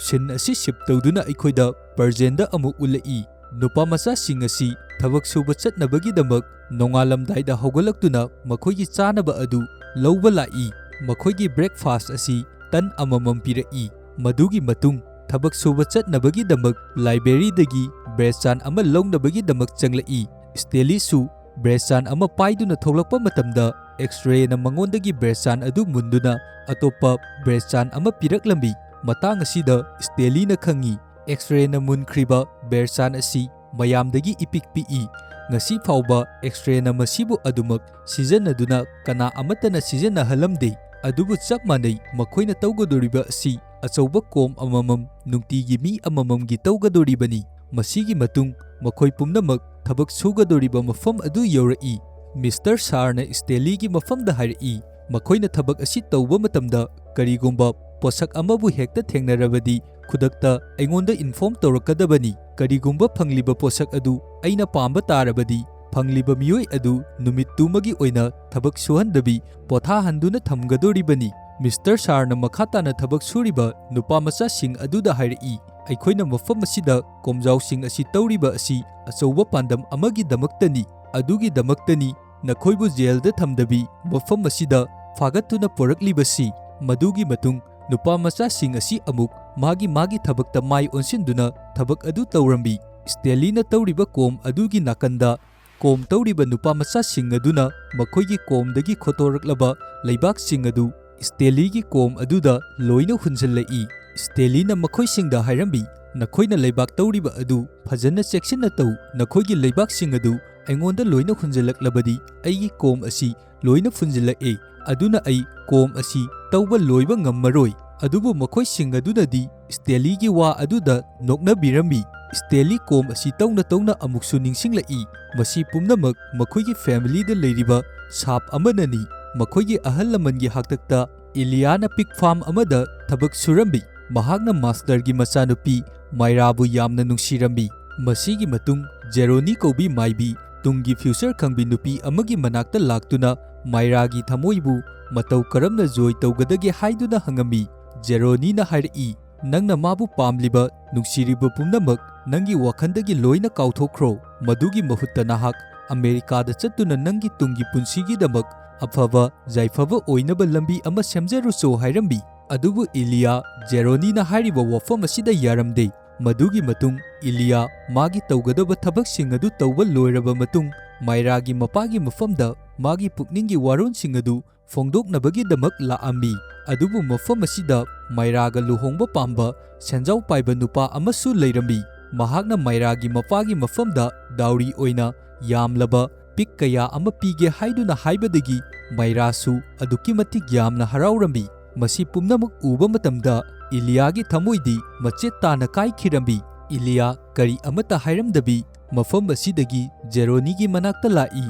ꯁꯤꯟ ꯑꯁꯤ ꯁꯤꯞ ꯇꯧꯗꯨꯅ ꯑꯩꯈꯣꯏꯗ ꯄꯔꯖꯦꯟꯗ ꯑꯃꯨꯛ ꯎꯠꯂꯛꯏ꯫ ꯅꯨꯄꯥꯃꯆꯥꯁꯤꯡ ꯑꯁꯤ ꯊꯕꯛ ꯁꯨꯕ ꯆꯠꯅꯕꯒꯤꯗꯃꯛ ꯅꯣꯡꯉꯥꯜꯂꯝꯗꯥꯏꯗ ꯍꯧꯒꯠꯂꯛꯇꯨꯅ ꯃꯈꯣꯏꯒꯤ ꯆꯥꯅꯕ ꯑꯗꯨ ꯂꯧꯕ ꯂꯥꯛꯏ꯫ ꯃꯈꯣꯏꯒꯤ ꯕ꯭ꯔꯦꯛꯐꯥꯁꯠ ꯑꯁꯤ ꯇꯟ ꯑꯃꯃꯝ ꯄꯤꯔꯛꯏ꯫ ꯃꯗꯨꯒꯤ ꯃꯇꯨꯡ ꯊꯕꯛ ꯁꯨꯕ ꯆꯠꯅꯕꯒꯤꯗꯃꯛ ꯂꯥꯏꯕ꯭ꯔꯦꯔꯤꯗꯒꯤ ꯕ꯭ꯔꯦꯁꯆꯥꯟ ꯑꯃ ꯂꯧꯅꯕꯒꯤꯗꯃꯛ ꯆꯪꯂꯛꯏ꯫ ꯁ꯭ꯇꯦꯂꯤꯁꯨ ꯕ꯭ꯔꯦꯁꯆꯥꯟ ꯑꯃ ꯄꯥꯏꯗꯨꯅ ꯊꯣꯛꯂꯛꯄ ꯃꯇꯝꯗ ꯑꯦꯛꯁ-ꯔꯦꯅ ꯃꯉꯣꯟꯗꯒꯤ ꯕ꯭ꯔꯦꯁꯆꯥꯟ ꯑꯗꯨ ꯃꯨꯟꯗꯨꯅ ꯑꯇꯣꯞꯄ ꯕ꯭ꯔꯦꯁꯆꯥꯟ ꯑꯃ ꯄꯤꯔꯛꯂꯝꯃꯤ꯫ ꯃꯇꯥꯡ ꯑꯁꯤꯗ ꯁ꯭ꯇꯦꯂꯤꯅ ꯈꯪꯏ ꯑꯦꯛꯁ-ꯔꯦꯅ ꯃꯨꯟꯈ꯭ꯔꯤꯕ ꯕ꯭ꯔꯦꯁꯆꯥꯟ ꯑꯁꯤ ꯃꯌꯥꯝꯗꯒꯤ ꯏꯄꯤꯛ ꯄꯤꯛꯏ꯫ ꯉꯁꯤ ꯐꯥꯎꯕ ꯑꯦꯛꯁ-ꯔꯦꯅ ꯃꯁꯤꯕꯨ ꯑꯗꯨꯃꯛ ꯁꯤꯖꯤꯟꯅꯗꯨꯅ ꯀꯅꯥ ꯑꯃꯠꯇꯅ ꯁꯤꯖꯤꯟꯅꯍꯜꯂꯝꯗꯦ꯫ ꯑꯗꯨꯕꯨ ꯆꯞ ꯃꯥꯟꯅꯩ, ꯃꯈꯣꯏꯅ ꯇꯧꯒꯗꯣꯔꯤꯕ ꯑꯁꯤ ꯑꯆꯧꯕ ꯀꯣꯝ ꯑꯃꯃꯝ ꯅꯨꯡꯇꯤꯒꯤ ꯃꯤ ꯑꯃꯃꯝꯒꯤ ꯇꯧꯒꯗꯣꯔꯤꯕꯅꯤ꯫ ꯃꯁꯤꯒꯤ ꯃꯇꯨꯡ ꯃꯈꯣꯏ ꯄꯨꯝꯅꯃꯛ ꯊꯕꯛ ꯁꯨꯒꯗꯣꯔꯤꯕ ꯃꯐꯝ ꯑꯗꯨ ꯌꯧꯔꯛꯏ꯫ ꯃꯤꯁꯇꯔ ꯁꯥꯔꯅ ꯁ꯭ꯇꯦꯂꯤꯒꯤ ꯃꯐꯝꯗ ꯍꯥꯏꯔꯛꯏ ꯃꯈꯣꯏꯅ ꯊꯕꯛ ꯑꯁꯤ ꯇꯧꯕ ꯃꯇꯝꯗ ꯀꯔꯤꯒꯨꯝꯕ ꯄꯣꯠꯁꯛ ꯑꯃꯕꯨ ꯍꯦꯛꯇ ꯊꯦꯡꯅꯔꯕꯗꯤ ꯈꯨꯗꯛꯇ ꯑꯩꯉꯣꯟꯗ ꯏꯟꯐꯣꯔꯝ ꯇꯧꯔꯛꯀꯗꯕꯅꯤ꯫ ꯀꯔꯤꯒꯨꯝꯕ ꯐꯪꯂꯤꯕ ꯄꯣꯠꯁꯛ ꯑꯗꯨ ꯑꯩꯅ ꯄꯥꯝꯕ ꯇꯥꯔꯕꯗꯤ ꯐꯪꯂꯤꯕ ꯃꯤꯑꯣꯏ ꯑꯗꯨ ꯅꯨꯃꯤꯠ ꯇꯨꯃꯒꯤ ꯑꯣꯏꯅ ꯊꯕꯛ ꯁꯨꯍꯟꯗꯕꯤ ꯄꯣꯊꯥꯍꯟꯗꯨꯅ ꯊꯝꯒꯗꯣꯔꯤꯕꯅꯤ꯫ ꯃꯤꯁꯇꯔ ꯁꯥꯔꯅ ꯃꯈꯥ ꯇꯥꯅ ꯊꯕꯛ ꯁꯨꯔꯤꯕ ꯅꯨꯄꯥꯃꯆꯥꯁꯤꯡ ꯑꯗꯨꯗ ꯍꯥꯏꯔꯛꯏ ꯑꯩꯈꯣꯏꯅ ꯃꯐꯝ ꯑꯁꯤꯗ ꯀꯣꯝꯖꯥꯎꯁꯤꯡ ꯑꯁꯤ ꯇꯧꯔꯤꯕ ꯑꯁꯤ ꯑꯆꯧꯕ ꯄꯥꯟꯗꯝ ꯑꯃꯒꯤꯗꯃꯛꯇꯅꯤ꯫ ꯑꯗꯨꯒꯤꯗꯃꯛꯇꯅꯤ ꯅꯈꯣꯏꯕꯨ ꯖꯦꯜꯗ ꯊꯝꯗꯕꯤ ꯃꯐꯝ ꯑꯁꯤꯗ ꯐꯥꯒꯠꯇꯨꯅ ꯄꯣꯔꯛꯂꯤꯕꯁꯤ꯫ ꯃꯗꯨꯒꯤ ꯃꯇꯨꯡ ꯅꯨꯄꯥꯃꯆꯥꯁꯤꯡ ꯑꯁꯤ ꯑꯃꯨꯛ ꯃꯥꯒꯤ ꯊꯕꯛꯇ ꯃꯥꯏ ꯑꯣꯟꯁꯤꯟꯗꯨꯅ ꯊꯕꯛ ꯑꯗꯨ ꯇꯧꯔꯝꯃꯤ꯫ ꯁ꯭ꯇꯦꯂꯤꯅ ꯇꯧꯔꯤꯕ ꯀꯣꯝ ꯑꯗꯨꯒꯤ ꯅꯥꯀꯟꯗ ꯀꯣꯝ ꯇꯧꯔꯤꯕ ꯅꯨꯄꯥꯃꯆꯥꯁꯤꯡ ꯑꯗꯨꯅ ꯃꯈꯣꯏꯒꯤ ꯀꯣꯝꯗꯒꯤ ꯈꯣꯠꯇꯣꯔꯛꯂꯕ ꯂꯩꯕꯥꯛꯁꯤꯡ ꯑꯗꯨ ꯁ꯭ꯇꯦꯂꯤꯒꯤ ꯀꯣꯝ ꯑꯗꯨꯗ ꯂꯣꯏꯅ ꯍꯨꯟꯖꯤꯜꯂꯛꯏ꯫ ꯁ꯭ꯇꯦꯂꯤꯅ ꯃꯈꯣꯏꯁꯤꯡꯗ ꯍꯥꯏꯔꯝꯃꯤ ꯅꯈꯣꯏꯅ ꯂꯩꯕꯥꯛ ꯇꯧꯔꯤꯕ ꯑꯗꯨ ꯐꯖꯅ ꯆꯦꯛꯁꯤꯟꯅ ꯇꯧ꯫ ꯅꯈꯣꯏꯒꯤ ꯂꯩꯕꯥꯛꯁꯤꯡ ꯑꯗꯨ ꯑꯩꯉꯣꯟꯗ ꯂꯣꯏꯅ ꯍꯨꯟꯖꯤꯜꯂꯛꯂꯕꯗꯤ ꯑꯩꯒꯤ ꯀꯣꯝ ꯑꯁꯤ ꯂꯣꯏꯅ ꯐꯨꯟꯖꯤꯜꯂꯛꯑꯦ, ꯑꯗꯨꯅ ꯑꯩ ꯀꯣꯝ ꯑꯁꯤ ꯇꯧꯕ ꯂꯣꯏꯕ ꯉꯝꯃꯔꯣꯏ꯫ ꯑꯗꯨꯕꯨ ꯃꯈꯣꯏꯁꯤꯡ ꯑꯗꯨꯅꯗꯤ ꯁ꯭ꯇꯦꯂꯤꯒꯤ ꯋꯥ ꯑꯗꯨꯗ ꯅꯣꯛꯅꯕꯤꯔꯝꯃꯤ꯫ ꯁ꯭ꯇꯦꯂꯤ ꯀꯣꯝ ꯑꯁꯤ ꯇꯧꯅ ꯇꯧꯅ ꯑꯃꯨꯛꯁꯨ ꯅꯤꯡꯁꯤꯡꯂꯛꯏ ꯃꯁꯤ ꯄꯨꯝꯅꯃꯛ ꯃꯈꯣꯏꯒꯤ ꯐꯦꯃꯤꯂꯤꯗ ꯂꯩꯔꯤꯕ ꯁꯥꯞ ꯑꯃꯅꯅꯤ꯫ ꯃꯈꯣꯏꯒꯤ ꯑꯍꯜ ꯂꯃꯟꯒꯤ ꯍꯥꯛꯇꯛꯇ ꯏꯂꯤꯌꯥꯅ ꯄꯤꯛ ꯐꯥꯔꯝ ꯑꯃꯗ ꯊꯕꯛ ꯁꯨꯔꯝꯃꯤ꯫ ꯃꯍꯥꯛꯅ ꯃꯥꯁꯇꯔꯒꯤ ꯃꯆꯥꯅꯨꯄꯤ ꯃꯥꯏꯔꯥꯕꯨ ꯌꯥꯝꯅ ꯅꯨꯡꯁꯤꯔꯝꯃꯤ꯫ ꯃꯁꯤꯒꯤ ꯃꯇꯨꯡ ꯖꯦꯔꯣꯅꯤ ꯀꯧꯕꯤ ꯃꯥꯏꯕꯤ ꯇꯨꯡꯒꯤ ꯐ꯭ꯌꯨꯆꯔ ꯈꯪꯕꯤ ꯅꯨꯄꯤ ꯑꯃꯒꯤ ꯃꯅꯥꯛꯇ ꯂꯥꯛꯇꯨꯅ ꯃꯥꯏꯔꯥꯒꯤ ꯊꯃꯣꯏꯕꯨ ꯃꯇꯧ ꯀꯔꯝꯅ ꯖꯣꯏ ꯇꯧꯒꯗꯒꯦ ꯍꯥꯏꯗꯨꯅ ꯍꯪꯉꯝꯃꯤ꯫ ꯖꯦꯔꯣꯅꯤꯅ ꯍꯥꯏꯔꯛꯏ ꯅꯪꯅ ꯃꯥꯕꯨ ꯄꯥꯝꯂꯤꯕ ꯅꯨꯡꯁꯤꯔꯤꯕ ꯄꯨꯝꯅꯃꯛ ꯅꯪꯒꯤ ꯋꯥꯈꯟꯗꯒꯤ ꯂꯣꯏꯅ ꯀꯥꯎꯊꯣꯛꯈ꯭ꯔꯣ꯫ ꯃꯗꯨꯒꯤ ꯃꯍꯨꯠꯇ ꯅꯍꯥꯛ ꯑꯃꯦꯔꯤꯀꯥꯗ ꯆꯠꯇꯨꯅ ꯅꯪꯒꯤ ꯇꯨꯡꯒꯤ ꯄꯨꯟꯁꯤꯒꯤꯗꯃꯛ ꯑꯐꯕ ꯌꯥꯏꯐꯕ ꯑꯣꯏꯅꯕ ꯂꯝꯕꯤ ꯑꯃ ꯁꯦꯝꯖꯔꯨꯆꯣ ꯍꯥꯏꯔꯝꯃꯤ꯫ ꯑꯗꯨꯕꯨ ꯏꯂꯤꯌꯥ ꯖꯦꯔꯣꯅꯤꯅ ꯍꯥꯏꯔꯤꯕ ꯋꯥꯐꯝ ꯑꯁꯤꯗ ꯌꯥꯔꯝꯗꯦ꯫ ꯃꯗꯨꯒꯤ ꯃꯇꯨꯡ ꯏꯂꯤꯌꯥ ꯃꯥꯒꯤ ꯇꯧꯒꯗꯕ ꯊꯕꯛꯁꯤꯡ ꯑꯗꯨ ꯇꯧꯕ ꯂꯣꯏꯔꯕ ꯃꯇꯨꯡ ꯃꯥꯏꯔꯥꯒꯤ ꯃꯄꯥꯒꯤ ꯃꯐꯝꯗ ꯃꯥꯒꯤ ꯄꯨꯛꯅꯤꯡꯒꯤ ꯋꯥꯔꯣꯜꯁꯤꯡ ꯑꯗꯨ ꯐꯣꯡꯗꯣꯛꯅꯕꯒꯤꯗꯃꯛ ꯂꯥꯛꯑꯝꯃꯤ꯫ ꯑꯗꯨꯕꯨ ꯃꯐꯝ ꯑꯁꯤꯗ ꯃꯥꯏꯔꯥꯒ ꯂꯨꯍꯣꯡꯕ ꯄꯥꯝꯕ ꯁꯦꯟꯖꯥꯎ ꯄꯥꯏꯕ ꯅꯨꯄꯥ ꯑꯃꯁꯨ ꯂꯩꯔꯝꯃꯤ꯫ ꯃꯍꯥꯛꯅ ꯃꯥꯏꯔꯥꯒꯤ ꯃꯄꯥꯒꯤ ꯃꯐꯝꯗ ꯗꯥꯎꯔꯤ ꯑꯣꯏꯅ ꯌꯥꯝꯂꯕ ꯄꯤꯛ ꯀꯌꯥ ꯑꯃ ꯄꯤꯒꯦ ꯍꯥꯏꯗꯨꯅ ꯍꯥꯏꯕꯗꯒꯤ ꯃꯥꯏꯔꯥꯁꯨ ꯑꯗꯨꯛꯀꯤ ꯃꯇꯤꯛ ꯌꯥꯝꯅ ꯍꯔꯥꯎꯔꯝꯃꯤ꯫ ꯃꯁꯤ ꯄꯨꯝꯅꯃꯛ ꯎꯕ ꯃꯇꯝꯗ ꯏꯂꯤꯌꯥꯒꯤ ꯊꯃꯣꯏꯗꯤ ꯃꯆꯦꯠ ꯇꯥꯅ ꯀꯥꯏꯈꯤꯔꯝꯃꯤ꯫ ꯏꯂꯤꯌꯥ ꯀꯔꯤ ꯑꯃꯠꯇ ꯍꯥꯏꯔꯝꯗꯕꯤ ꯃꯐꯝ ꯑꯁꯤꯗꯒꯤ ꯖꯦꯔꯣꯅꯤꯒꯤ ꯃꯅꯥꯛꯇ ꯂꯥꯛꯏ꯫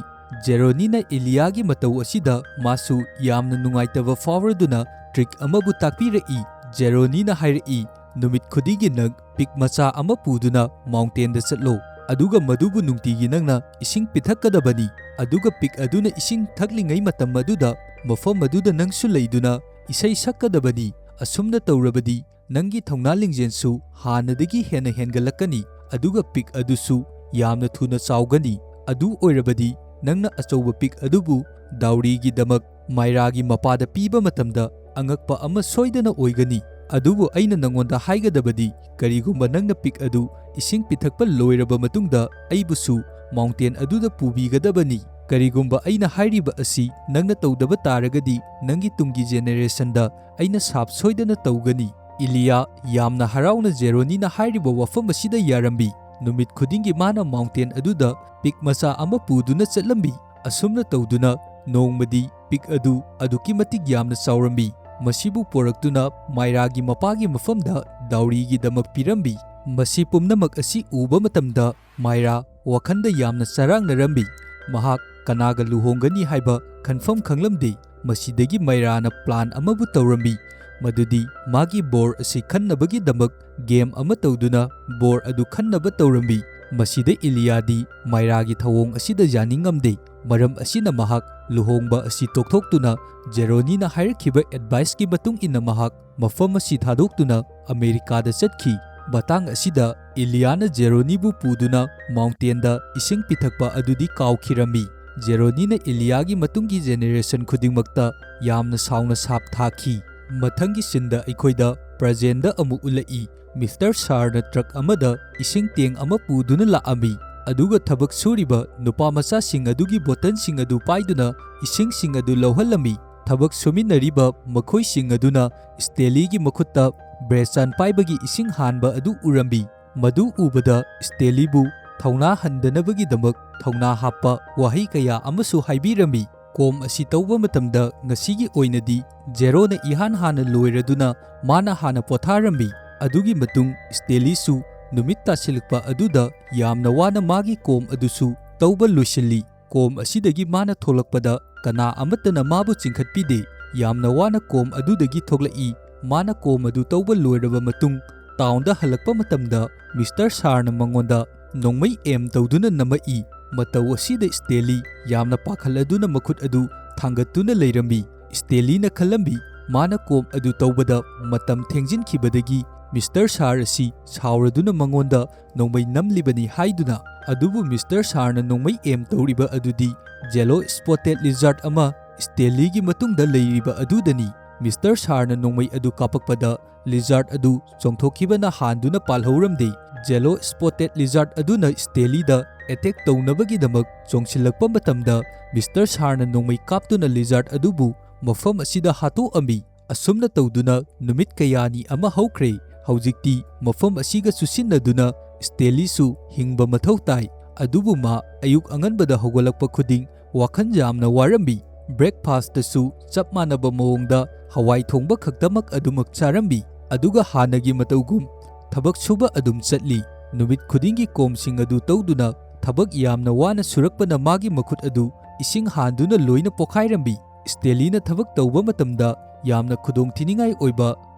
ꯖꯦꯔꯣꯅꯤꯅ ꯏꯂꯤꯌꯥꯒꯤ ꯃꯇꯧ ꯑꯁꯤꯗ ꯃꯥꯁꯨ ꯌꯥꯝꯅ ꯅꯨꯡꯉꯥꯏꯇꯕ ꯐꯥꯎꯔꯗꯨꯅ ꯇ꯭ꯔꯤꯛ ꯑꯃꯕꯨ ꯇꯥꯛꯄꯤꯔꯛꯏ꯫ ꯖꯦꯔꯣꯅꯤꯅ ꯍꯥꯏꯔꯛꯏ ꯅꯨꯃꯤꯠ ꯈꯨꯗꯤꯡꯒꯤ ꯅꯪ ꯄꯤꯛ ꯃꯆꯥ ꯑꯃ ꯄꯨꯗꯨꯅ ꯃꯥꯎꯟꯇꯦꯟꯗ ꯆꯠꯂꯣ, ꯑꯗꯨꯒ ꯃꯗꯨꯕꯨ ꯅꯨꯡꯇꯤꯒꯤ ꯅꯪꯅ ꯏꯁꯤꯡ ꯄꯤꯊꯛꯀꯗꯕꯅꯤ꯫ ꯑꯗꯨꯒ ꯄꯤꯛ ꯑꯗꯨꯅ ꯏꯁꯤꯡ ꯊꯛꯂꯤꯉꯩ ꯃꯇꯝ ꯑꯗꯨꯗ ꯃꯐꯝ ꯑꯗꯨꯗ ꯅꯪꯁꯨ ꯂꯩꯗꯨꯅ ꯏꯁꯩ ꯁꯛꯀꯗꯕꯅꯤ꯫ ꯑꯁꯨꯝꯅ ꯇꯧꯔꯕꯗꯤ ꯅꯪꯒꯤ ꯊꯧꯅꯥ ꯂꯤꯡꯖꯦꯜꯁꯨ ꯍꯥꯟꯅꯗꯒꯤ ꯍꯦꯟꯅ ꯍꯦꯟꯒꯠꯂꯛꯀꯅꯤ, ꯑꯗꯨꯒ ꯄꯤꯛ ꯑꯗꯨꯁꯨ ꯌꯥꯝꯅ ꯊꯨꯅ ꯆꯥꯎꯒꯅꯤ꯫ ꯑꯗꯨ ꯑꯣꯏꯔꯕꯗꯤ ꯅꯪꯅ ꯑꯆꯧꯕ ꯄꯤꯛ ꯑꯗꯨꯕꯨ ꯗꯥꯎꯔꯤꯒꯤꯗꯃꯛ ꯃꯥꯏꯔꯥꯒꯤ ꯃꯄꯥꯗ ꯄꯤꯕ ꯃꯇꯝꯗ ꯑꯉꯛꯄ ꯑꯃ ꯁꯣꯏꯗꯅ ꯑꯣꯏꯒꯅꯤ꯫ ꯑꯗꯨꯕꯨ ꯑꯩꯅ ꯅꯪꯉꯣꯟꯗ ꯍꯥꯏꯒꯗꯕꯗꯤ ꯀꯔꯤꯒꯨꯝꯕ ꯅꯪꯅ ꯄꯤꯛ ꯑꯗꯨ ꯏꯁꯤꯡ ꯄꯤꯊꯛꯄ ꯂꯣꯏꯔꯕ ꯃꯇꯨꯡꯗ ꯑꯩꯕꯨꯁꯨ ꯃꯥꯎꯟꯇꯦꯟ ꯑꯗꯨꯗ ꯄꯨꯕꯤꯒꯗꯕꯅꯤ꯫ ꯀꯔꯤꯒꯨꯝꯕ ꯑꯩꯅ ꯍꯥꯏꯔꯤꯕ ꯑꯁꯤ ꯅꯪꯅ ꯇꯧꯗꯕ ꯇꯥꯔꯒꯗꯤ ꯅꯪꯒꯤ ꯇꯨꯡꯒꯤ ꯖꯦꯅꯦꯔꯦꯁꯟꯗ ꯑꯩꯅ ꯁꯥꯞ ꯁꯣꯏꯗꯅ ꯇꯧꯒꯅꯤ꯫ ꯏꯂꯤꯌꯥ ꯌꯥꯝꯅ ꯍꯔꯥꯎꯅ ꯖꯦꯔꯣꯅꯤꯅ ꯍꯥꯏꯔꯤꯕ ꯋꯥꯐꯝ ꯑꯁꯤꯗ ꯌꯥꯔꯝꯃꯤ꯫ ꯅꯨꯃꯤꯠ ꯈꯨꯗꯤꯡꯒꯤ ꯃꯥꯅ ꯃꯥꯎꯟꯇꯦꯟ ꯑꯗꯨꯗ ꯄꯤꯛ ꯃꯆꯥ ꯑꯃ ꯄꯨꯗꯨꯅ ꯆꯠꯂꯝꯃꯤ꯫ ꯑꯁꯨꯝꯅ ꯇꯧꯗꯨꯅ ꯅꯣꯡꯃꯗꯤ ꯄꯤꯛ ꯑꯗꯨ ꯑꯗꯨꯛꯀꯤ ꯃꯇꯤꯛ ꯌꯥꯝꯅ ꯆꯥꯎꯔꯝꯃꯤ꯫ ꯃꯁꯤꯕꯨ ꯄꯣꯔꯛꯇꯨꯅ ꯃꯥꯏꯔꯥꯒꯤ ꯃꯄꯥꯒꯤ ꯃꯐꯝꯗ ꯗꯥꯎꯔꯤꯒꯤꯗꯃꯛ ꯄꯤꯔꯝꯃꯤ꯫ ꯃꯁꯤ ꯄꯨꯝꯅꯃꯛ ꯑꯁꯤ ꯎꯕ ꯃꯇꯝꯗ ꯃꯥꯏꯔꯥ ꯋꯥꯈꯟꯗ ꯌꯥꯝꯅ ꯆꯔꯥꯡꯅꯔꯝꯃꯤ꯫ ꯃꯍꯥꯛ ꯀꯅꯥꯒ ꯂꯨꯍꯣꯡꯒꯅꯤ ꯍꯥꯏꯕ ꯈꯟꯐꯝ ꯈꯪꯂꯝꯗꯦ꯫ ꯃꯁꯤꯗꯒꯤ ꯃꯥꯏꯔꯥꯅ ꯄ꯭ꯂꯥꯟ ꯑꯃꯕꯨ ꯇꯧꯔꯝꯃꯤ, ꯃꯗꯨꯗꯤ ꯃꯥꯒꯤ ꯕꯣꯔ ꯑꯁꯤ ꯈꯟꯅꯕꯒꯤꯗꯃꯛ ꯒꯦꯝ ꯑꯃ ꯇꯧꯗꯨꯅ ꯕꯣꯔ ꯑꯗꯨ ꯈꯟꯅꯕ ꯇꯧꯔꯝꯃꯤ꯫ ꯃꯁꯤꯗ ꯏꯂꯤꯌꯥꯗꯤ ꯃꯥꯏꯔꯥꯒꯤ ꯊꯧꯑꯣꯡ ꯑꯁꯤꯗ ꯌꯥꯅꯤꯡꯉꯝꯗꯦ꯫ ꯃꯔꯝ ꯑꯁꯤꯅ ꯃꯍꯥꯛ ꯂꯨꯍꯣꯡꯕ ꯑꯁꯤ ꯇꯣꯛꯊꯣꯛꯇꯨꯅ ꯖꯦꯔꯣꯅꯤꯅ ꯍꯥꯏꯔꯛꯈꯤꯕ ꯑꯦꯗꯚꯥꯏꯁꯀꯤ ꯃꯇꯨꯡ ꯏꯟꯅ ꯃꯍꯥꯛ ꯃꯐꯝ ꯑꯁꯤ ꯊꯥꯗꯣꯛꯇꯨꯅ ꯑꯃꯦꯔꯤꯀꯥꯗ ꯆꯠꯈꯤ꯫ ꯃꯇꯥꯡ ꯑꯁꯤꯗ ꯏꯂꯤꯌꯥꯅ ꯖꯦꯔꯣꯅꯤꯕꯨ ꯄꯨꯗꯨꯅ ꯃꯥꯎꯟꯇꯦꯟꯗ ꯏꯁꯤꯡ ꯄꯤꯊꯛꯄ ꯑꯗꯨꯗꯤ ꯀꯥꯎꯈꯤꯔꯝꯃꯤ꯫ ꯖꯦꯔꯣꯅꯤꯅ ꯏꯂꯤꯌꯥꯒꯤ ꯃꯇꯨꯡꯒꯤ ꯖꯦꯅꯦꯔꯦꯁꯟ ꯈꯨꯗꯤꯡꯃꯛꯇ ꯌꯥꯝꯅ ꯁꯥꯎꯅ ꯁꯥꯞ ꯊꯥꯈꯤ꯫ ꯃꯊꯪꯒꯤ ꯁꯤꯟꯗ ꯑꯩꯈꯣꯏꯗ ꯄ꯭ꯔꯖꯦꯟꯗ ꯑꯃꯨꯛ ꯎꯠꯂꯛꯏ ꯃꯤꯁꯇꯔ ꯁꯥꯔꯅ ꯇ꯭ꯔꯛ ꯑꯃꯗ ꯏꯁꯤꯡ ꯇꯦꯡ ꯑꯃ ꯄꯨꯗꯨꯅ ꯂꯥꯛꯑꯝꯃꯤ ꯑꯗꯨꯒ ꯊꯕꯛ ꯁꯨꯔꯤꯕ ꯅꯨꯄꯥꯃꯆꯥꯁꯤꯡ ꯑꯗꯨꯒꯤ ꯕꯣꯇꯜꯁꯤꯡ ꯑꯗꯨ ꯄꯥꯏꯗꯨꯅ ꯏꯁꯤꯡꯁꯤꯡ ꯑꯗꯨ ꯂꯧꯍꯜꯂꯝꯃꯤ ꯊꯕꯛ ꯁꯨꯃꯤꯟꯅꯔꯤꯕ ꯃꯈꯣꯏꯁꯤꯡ ꯑꯗꯨꯅ ꯁ꯭ꯇꯦꯂꯤꯒꯤ ꯃꯈꯨꯠꯇ ꯕ꯭ꯔꯦꯁꯆꯥꯟ ꯄꯥꯏꯕꯒꯤ ꯏꯁꯤꯡ ꯍꯥꯟꯕ ꯑꯗꯨ ꯎꯔꯝꯃꯤ ꯃꯗꯨ ꯎꯕꯗ ꯁ꯭ꯇꯦꯂꯤꯕꯨ ꯊꯧꯅꯥ ꯍꯟꯗꯅꯕꯒꯤꯗꯃꯛ ꯊꯧꯅꯥ ꯍꯥꯞꯄ ꯋꯥꯍꯩ ꯀꯌꯥ ꯑꯃꯁꯨ ꯍꯥꯏꯕꯤꯔꯝꯃꯤ ꯀꯣꯝ ꯑꯁꯤ ꯇꯧꯕ ꯃꯇꯝꯗ ꯉꯁꯤꯒꯤ ꯑꯣꯏꯅꯗꯤ ꯖꯦꯔꯣꯅ ꯏꯍꯥꯟ ꯍꯥꯟꯅ ꯂꯣꯏꯔꯗꯨꯅ ꯃꯥꯅ ꯍꯥꯟꯅ ꯄꯣꯊꯥꯔꯝꯃꯤ ꯑꯗꯨꯒꯤ ꯃꯇꯨꯡ ꯁ꯭ꯇꯦꯂꯤꯁꯨ ꯅꯨꯃꯤꯠ ꯇꯥꯁꯤꯜꯂꯛꯄ ꯑꯗꯨꯗ ꯌꯥꯝꯅ ꯋꯥꯅ ꯃꯥꯒꯤ ꯀꯣꯝ ꯑꯗꯨꯁꯨ ꯇꯧꯕ ꯂꯣꯏꯁꯤꯜꯂꯤ ꯀꯣꯝ ꯑꯁꯤꯗꯒꯤ ꯃꯥꯅ ꯊꯣꯛꯂꯛꯄꯗ ꯀꯅꯥ ꯑꯃꯠꯇꯅ ꯃꯥꯕꯨ ꯆꯤꯡꯈꯠꯄꯤꯗꯦ ꯌꯥꯝꯅ ꯋꯥꯅ ꯀꯣꯝ ꯑꯗꯨꯗꯒꯤ ꯊꯣꯛꯂꯛꯏ ꯃꯥꯅ ꯀꯣꯝ ꯑꯗꯨ ꯇꯧꯕ ꯂꯣꯏꯔꯕ ꯃꯇꯨꯡ ꯇꯥꯎꯟꯗ ꯍꯜꯂꯛꯄ ꯃꯇꯝꯗ ꯃꯤꯁꯇꯔ ꯁꯥꯔꯅ ꯃꯉꯣꯟꯗ ꯅꯣꯡꯃꯩ ꯑꯦꯝ ꯇꯧꯗꯨꯅ ꯅꯝꯃꯛꯏ ꯃꯇꯧ ꯑꯁꯤꯗ ꯁ꯭ꯇꯦꯂꯤ ꯌꯥꯝꯅ ꯄꯥꯈꯠꯂꯗꯨꯅ ꯃꯈꯨꯠ ꯑꯗꯨ ꯊꯥꯡꯒꯠꯇꯨꯅ ꯂꯩꯔꯝꯃꯤ ꯁ꯭ꯇꯦꯂꯤꯅ ꯈꯜꯂꯝꯃꯤ ꯃꯥꯅ ꯀꯣꯝ ꯑꯗꯨ ꯇꯧꯕꯗ ꯃꯇꯝ ꯊꯦꯡꯖꯤꯟꯈꯤꯕꯗꯒꯤ ꯃꯤꯁꯇꯔ ꯁꯥꯔ ꯑꯁꯤ ꯁꯥꯎꯔꯗꯨꯅ ꯃꯉꯣꯟꯗ ꯅꯣꯡꯃꯩ ꯅꯝꯂꯤꯕꯅꯤ ꯍꯥꯏꯗꯨꯅ ꯑꯗꯨꯕꯨ ꯃꯤꯁꯇꯔ ꯁꯥꯔꯅ ꯅꯣꯡꯃꯩ ꯑꯦꯝ ꯇꯧꯔꯤꯕ ꯑꯗꯨꯗꯤ ꯖꯦꯂꯣ ꯁ꯭ꯄꯣꯇꯦꯗ ꯂꯤꯖꯥꯔꯗ ꯑꯃ ꯁ꯭ꯇꯦꯂꯤꯒꯤ ꯃꯇꯨꯡꯗ ꯂꯩꯔꯤꯕ ꯑꯗꯨꯗꯅꯤ ꯃꯤꯁꯇꯔ ꯁꯥꯔꯅ ꯅꯣꯡꯃꯩ ꯑꯗꯨ ꯀꯥꯞꯄꯛꯄꯗ ꯂꯤꯖꯥꯔꯗ ꯑꯗꯨ ꯆꯣꯡꯊꯣꯛꯈꯤꯕꯅ ꯍꯥꯟꯗꯨꯅ ꯄꯥꯜꯍꯧꯔꯝꯗꯦ ꯖꯦꯂꯣ ꯁ꯭ꯄꯣꯇꯦꯗ ꯂꯤꯖꯥꯔꯗ ꯑꯗꯨꯅ ꯁ꯭ꯇꯦꯂꯤꯗ ꯑꯦꯇꯦꯛ ꯇꯧꯅꯕꯒꯤꯗꯃꯛ ꯆꯣꯡꯁꯤꯜꯂꯛꯄ ꯃꯇꯝꯗ ꯃꯤꯁꯇꯔ ꯁꯥꯔꯅ ꯅꯣꯡꯃꯩ ꯀꯥꯞꯇꯨꯅ ꯂꯤꯖꯥꯔꯗ ꯑꯗꯨꯕꯨ ꯃꯐꯝ ꯑꯁꯤꯗ ꯍꯥꯠꯇꯣꯛꯑꯝꯃꯤ ꯑꯁꯨꯝꯅ ꯇꯧꯗꯨꯅ ꯅꯨꯃꯤꯠ ꯀꯌꯥꯅꯤ ꯑꯃ ꯍꯧꯈ꯭ꯔꯦ ꯍꯧꯖꯤꯛꯇꯤ ꯃꯐꯝ ꯑꯁꯤꯒ ꯆꯨꯁꯤꯟꯅꯗꯨꯅ ꯁ꯭ꯇꯦꯂꯤꯁꯨ ꯍꯤꯡꯕ ꯃꯊꯧ ꯇꯥꯏ ꯑꯗꯨꯕꯨ ꯃꯥ ꯑꯌꯨꯛ ꯑꯉꯟꯕꯗ ꯍꯧꯒꯠꯂꯛꯄ ꯈꯨꯗꯤꯡ ꯋꯥꯈꯜ ꯌꯥꯝꯅ ꯋꯥꯔꯝꯃꯤ ꯕ꯭ꯔꯦꯛꯐꯥꯁꯇꯁꯨ ꯆꯞ ꯃꯥꯟꯅꯕ ꯃꯑꯣꯡꯗ ꯍꯋꯥꯏ ꯊꯣꯡꯕ ꯈꯛꯇꯃꯛ ꯑꯗꯨꯃꯛ ꯆꯥꯔꯝꯃꯤ ꯑꯗꯨꯒ ꯍꯥꯟꯅꯒꯤ ꯃꯇꯧꯒꯨꯝ ꯊꯕꯛ ꯁꯨꯕ ꯑꯗꯨꯝ ꯆꯠꯂꯤ ꯅꯨꯃꯤꯠ ꯈꯨꯗꯤꯡꯒꯤ ꯀꯣꯝꯁꯤꯡ ꯑꯗꯨ ꯇꯧꯗꯨꯅ ꯊꯕꯛ ꯌꯥꯝꯅ ꯋꯥꯅ ꯁꯨꯔꯛꯄꯅ ꯃꯥꯒꯤ ꯃꯈꯨꯠ ꯑꯗꯨ ꯏꯁꯤꯡ ꯍꯥꯟꯗꯨꯅ ꯂꯣꯏꯅ ꯄꯣꯈꯥꯏꯔꯝꯃꯤ ꯁ꯭ꯇꯦꯂꯤꯅ ꯊꯕꯛ ꯇꯧꯕ ꯃꯇꯝꯗ ꯌꯥꯝꯅ ꯈꯨꯗꯣꯡꯊꯤꯅꯤꯡꯉꯥꯏ ꯑꯣꯏꯕ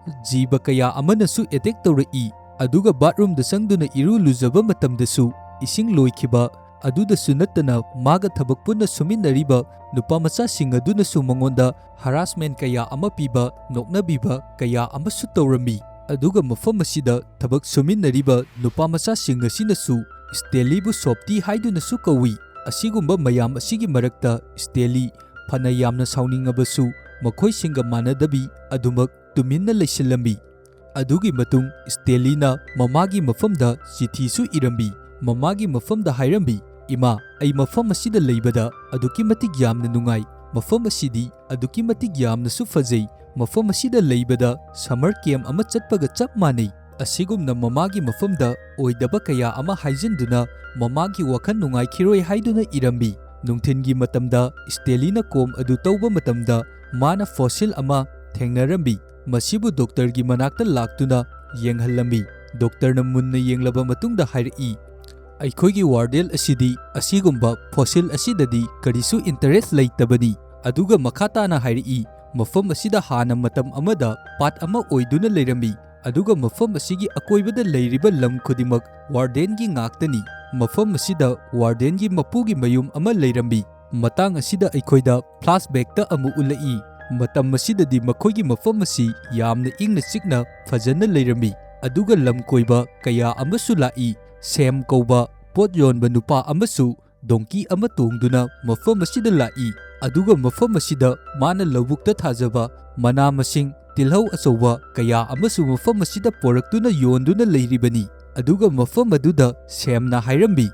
ꯖꯤꯕ ꯀꯌꯥ ꯑꯃꯅꯁꯨ ꯑꯦꯇꯦꯛ ꯇꯧꯔꯛꯏ ꯑꯗꯨꯒ ꯕꯥꯊꯔꯨꯝꯗ ꯆꯪꯗꯨꯅ ꯏꯔꯨ ꯂꯨꯖꯕ ꯃꯇꯝꯗꯁꯨ ꯏꯁꯤꯡ ꯂꯣꯏꯈꯤꯕ ꯑꯗꯨꯗꯁꯨ ꯅꯠꯇꯅ ꯃꯥꯒ ꯊꯕꯛ ꯄꯨꯟꯅ ꯁꯨꯃꯤꯟꯅꯔꯤꯕ ꯅꯨꯄꯥꯃꯆꯥꯁꯤꯡ ꯑꯗꯨꯅꯁꯨ ꯃꯉꯣꯟꯗ ꯍꯔꯥꯁꯃꯦꯟ ꯀꯌꯥ ꯑꯃ ꯄꯤꯕ ꯅꯣꯛꯅꯕꯤꯕ ꯀꯌꯥ ꯑꯃꯁꯨ ꯇꯧꯔꯝꯃꯤ ꯑꯗꯨꯒ ꯃꯐꯝ ꯑꯁꯤꯗ ꯊꯕꯛ ꯁꯨꯃꯤꯟꯅꯔꯤꯕ ꯅꯨꯄꯥꯃꯆꯥꯁꯤꯡ ꯑꯁꯤꯅꯁꯨ ꯁ꯭ꯇꯦꯂꯤꯕꯨ ꯁꯣꯞꯇꯤ ꯍꯥꯏꯗꯨꯅꯁꯨ ꯀꯧꯏ ꯑꯁꯤꯒꯨꯝꯕ ꯃꯌꯥꯝ ꯑꯁꯤꯒꯤ ꯃꯔꯛꯇ ꯁ꯭ꯇꯦꯂꯤ ꯐꯅ ꯌꯥꯝꯅ ꯁꯥꯎꯅꯤꯡꯉꯕꯁꯨ ꯃꯈꯣꯏꯁꯤꯡꯒ ꯃꯥꯟꯅꯗꯕꯤ ꯑꯗꯨꯃꯛ ꯇꯨꯃꯤꯟꯅ ꯂꯩꯁꯤꯜꯂꯝꯃꯤ ꯑꯗꯨꯒꯤ ꯃꯇꯨꯡ ꯁ꯭ꯇꯦꯂꯤꯅ ꯃꯃꯥꯒꯤ ꯃꯐꯝꯗ ꯆꯤꯊꯤꯁꯨ ꯏꯔꯝꯃꯤ ꯃꯃꯥꯒꯤ ꯃꯐꯝꯗ ꯍꯥꯏꯔꯝꯃꯤ ꯏꯃꯥ ꯑꯩ ꯃꯐꯝ ꯑꯁꯤꯗ ꯂꯩꯕꯗ ꯑꯗꯨꯛꯀꯤ ꯃꯇꯤꯛ ꯌꯥꯝꯅ ꯅꯨꯡꯉꯥꯏ ꯃꯐꯝ ꯑꯁꯤꯗꯤ ꯑꯗꯨꯛꯀꯤ ꯃꯇꯤꯛ ꯌꯥꯝꯅꯁꯨ ꯐꯖꯩ ꯃꯐꯝ ꯑꯁꯤꯗ ꯂꯩꯕꯗ ꯁꯝꯃꯔ ꯀꯦꯝꯞ ꯑꯃ ꯆꯠꯄꯒ ꯆꯞ ꯃꯥꯟꯅꯩ ꯑꯁꯤꯒꯨꯝꯅ ꯃꯃꯥꯒꯤ ꯃꯐꯝꯗ ꯑꯣꯏꯗꯕ ꯀꯌꯥ ꯑꯃ ꯍꯥꯏꯖꯤꯟꯗꯨꯅ ꯃꯃꯥꯒꯤ ꯋꯥꯈꯜ ꯅꯨꯡꯉꯥꯏꯈꯤꯔꯣꯏ ꯍꯥꯏꯗꯨꯅ ꯏꯔꯝꯃꯤ ꯅꯨꯡꯊꯤꯟꯒꯤ ꯃꯇꯝꯗ ꯁ꯭ꯇꯦꯂꯤꯅ ꯀꯣꯝ ꯑꯗꯨ ꯇꯧꯕ ꯃꯇꯝꯗ ꯃꯥꯅ ꯐꯣꯁꯤꯜ ꯑꯃ ꯊꯦꯡꯅꯔꯝꯃꯤ ꯃꯁꯤꯕꯨ ꯗꯣꯛꯇꯔꯒꯤ ꯃꯅꯥꯛꯇ ꯂꯥꯛꯇꯨꯅ ꯌꯦꯡꯍꯜꯂꯝꯃꯤ ꯗꯣꯛꯇꯔꯅ ꯃꯨꯟꯅ ꯌꯦꯡꯂꯕ ꯃꯇꯨꯡꯗ ꯍꯥꯏꯔꯛꯏ ꯑꯩꯈꯣꯏꯒꯤ ꯋꯥꯔꯗꯦꯟ ꯑꯁꯤꯗꯤ ꯑꯁꯤꯒꯨꯝꯕ ꯐꯣꯁꯤꯜ ꯑꯁꯤꯗꯗꯤ ꯀꯔꯤꯁꯨ ꯏꯟꯇꯔꯦꯁ ꯂꯩꯇꯕꯅꯤ ꯑꯗꯨꯒ ꯃꯈꯥ ꯇꯥꯅ ꯍꯥꯏꯔꯛꯏ ꯃꯐꯝ ꯑꯁꯤꯗ ꯍꯥꯟꯅ ꯃꯇꯝ ꯑꯃꯗ ꯄꯥꯠ ꯑꯃ ꯑꯣꯏꯗꯨꯅ ꯂꯩꯔꯝꯃꯤ ꯑꯗꯨꯒ ꯃꯐꯝ ꯑꯁꯤꯒꯤ ꯑꯀꯣꯏꯕꯗ ꯂꯩꯔꯤꯕ ꯂꯝ ꯈꯨꯗꯤꯡꯃꯛ ꯋꯥꯔꯗꯦꯟꯒꯤ ꯉꯥꯛꯇꯅꯤ ꯃꯐꯝ ꯑꯁꯤꯗ ꯋꯥꯔꯗꯦꯟꯒꯤ ꯃꯄꯨꯒꯤ ꯃꯌꯨꯝ ꯑꯃ ꯂꯩꯔꯝꯃꯤ ꯃꯇꯥꯡ ꯑꯁꯤꯗ ꯑꯩꯈꯣꯏꯗ ꯐ꯭ꯂꯥꯁꯕꯦꯛꯇ ꯑꯃꯨꯛ ꯎꯠꯂꯛꯏ ꯃꯇꯝ ꯑꯁꯤꯗꯗꯤ ꯃꯈꯣꯏꯒꯤ ꯃꯐꯝ ꯑꯁꯤ ꯌꯥꯝꯅ ꯏꯪꯅ ꯆꯤꯛꯅ ꯐꯖꯅ ꯂꯩꯔꯝꯃꯤ ꯑꯗꯨꯒ ꯂꯝ ꯀꯣꯏꯕ ꯀꯌꯥ ꯑꯃꯁꯨ ꯂꯥꯛꯏ ꯁꯦꯝ ꯀꯧꯕ ꯄꯣꯠ ꯌꯣꯟꯕ ꯅꯨꯄꯥ ꯑꯃꯁꯨ ꯗꯣꯡꯀꯤ ꯑꯃ ꯇꯣꯡꯗꯨꯅ ꯃꯐꯝ ꯑꯁꯤꯗ ꯂꯥꯛꯏ ꯑꯗꯨꯒ ꯃꯐꯝ ꯑꯁꯤꯗ ꯃꯥꯅ ꯂꯧꯕꯨꯛꯇ ꯊꯥꯖꯕ ꯃꯅꯥ ꯃꯁꯤꯡ ꯇꯤꯜꯍꯧ ꯑꯆꯧꯕ ꯀꯌꯥ ꯑꯃꯁꯨ ꯃꯐꯝ ꯑꯁꯤꯗ ꯄꯣꯔꯛꯇꯨꯅ ꯌꯣꯟꯗꯨꯅ ꯂꯩꯔꯤꯕꯅꯤ ꯑꯗꯨꯒ ꯃꯐꯝ ꯑꯗꯨꯗ ꯁꯦꯝꯅ ꯍꯥꯏꯔꯝꯃꯤ